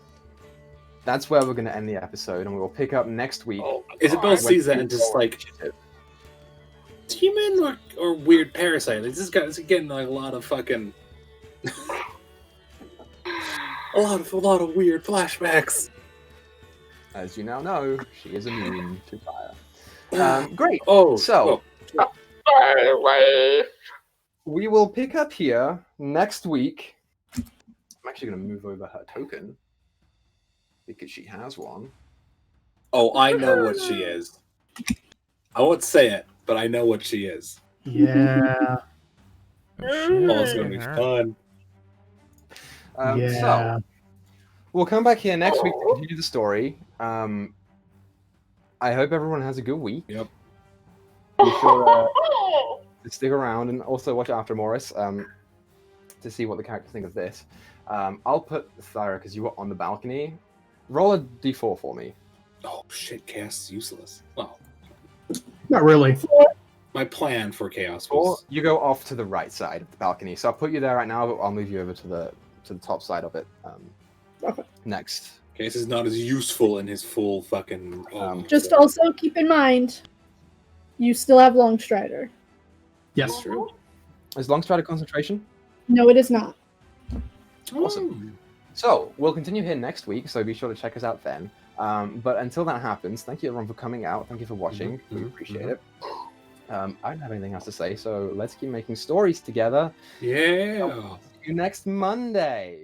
Speaker 2: That's where we're going to end the episode, and we will pick up next week.
Speaker 1: Isabel sees that and just like, human or weird parasite? Like, this guy's getting like a lot of fucking, a lot of weird flashbacks.
Speaker 2: As you now know, she is immune to fire. Great.
Speaker 1: Oh,
Speaker 2: So,
Speaker 6: Anyway.
Speaker 2: we will pick up here next week. I'm actually going to move over her token because she has one.
Speaker 1: oh, I know what she is. I won't say it, but I know what she is.
Speaker 4: Yeah.
Speaker 1: Oh, it's gonna be fun.
Speaker 4: Yeah.
Speaker 2: So, we'll come back here next week to continue the story. I hope everyone has a good week.
Speaker 1: Yep.
Speaker 2: Be sure to stick around and also watch after Emoris to see what the characters think of this. I'll put Thyra, because you were on the balcony. Roll a d4 for me.
Speaker 1: Oh shit, chaos is useless. Well,
Speaker 4: Not really.
Speaker 1: my plan for chaos
Speaker 2: Or
Speaker 1: was
Speaker 2: you go off to the right side of the balcony. So I'll put you there right now, but I'll move you over to the top side of it
Speaker 4: Okay.
Speaker 2: next.
Speaker 1: chaos is not as useful in his full fucking.
Speaker 5: Just also keep in mind, you still have Longstrider.
Speaker 4: Yes.
Speaker 1: That's true.
Speaker 2: Is Longstrider concentration?
Speaker 5: No, it is not.
Speaker 2: Awesome. So we'll continue here next week, so be sure to check us out then. But until that happens, thank you everyone for coming out. Thank you for watching. We appreciate it. I don't have anything else to say, so let's keep making stories together.
Speaker 1: Yeah.
Speaker 2: See you next Monday.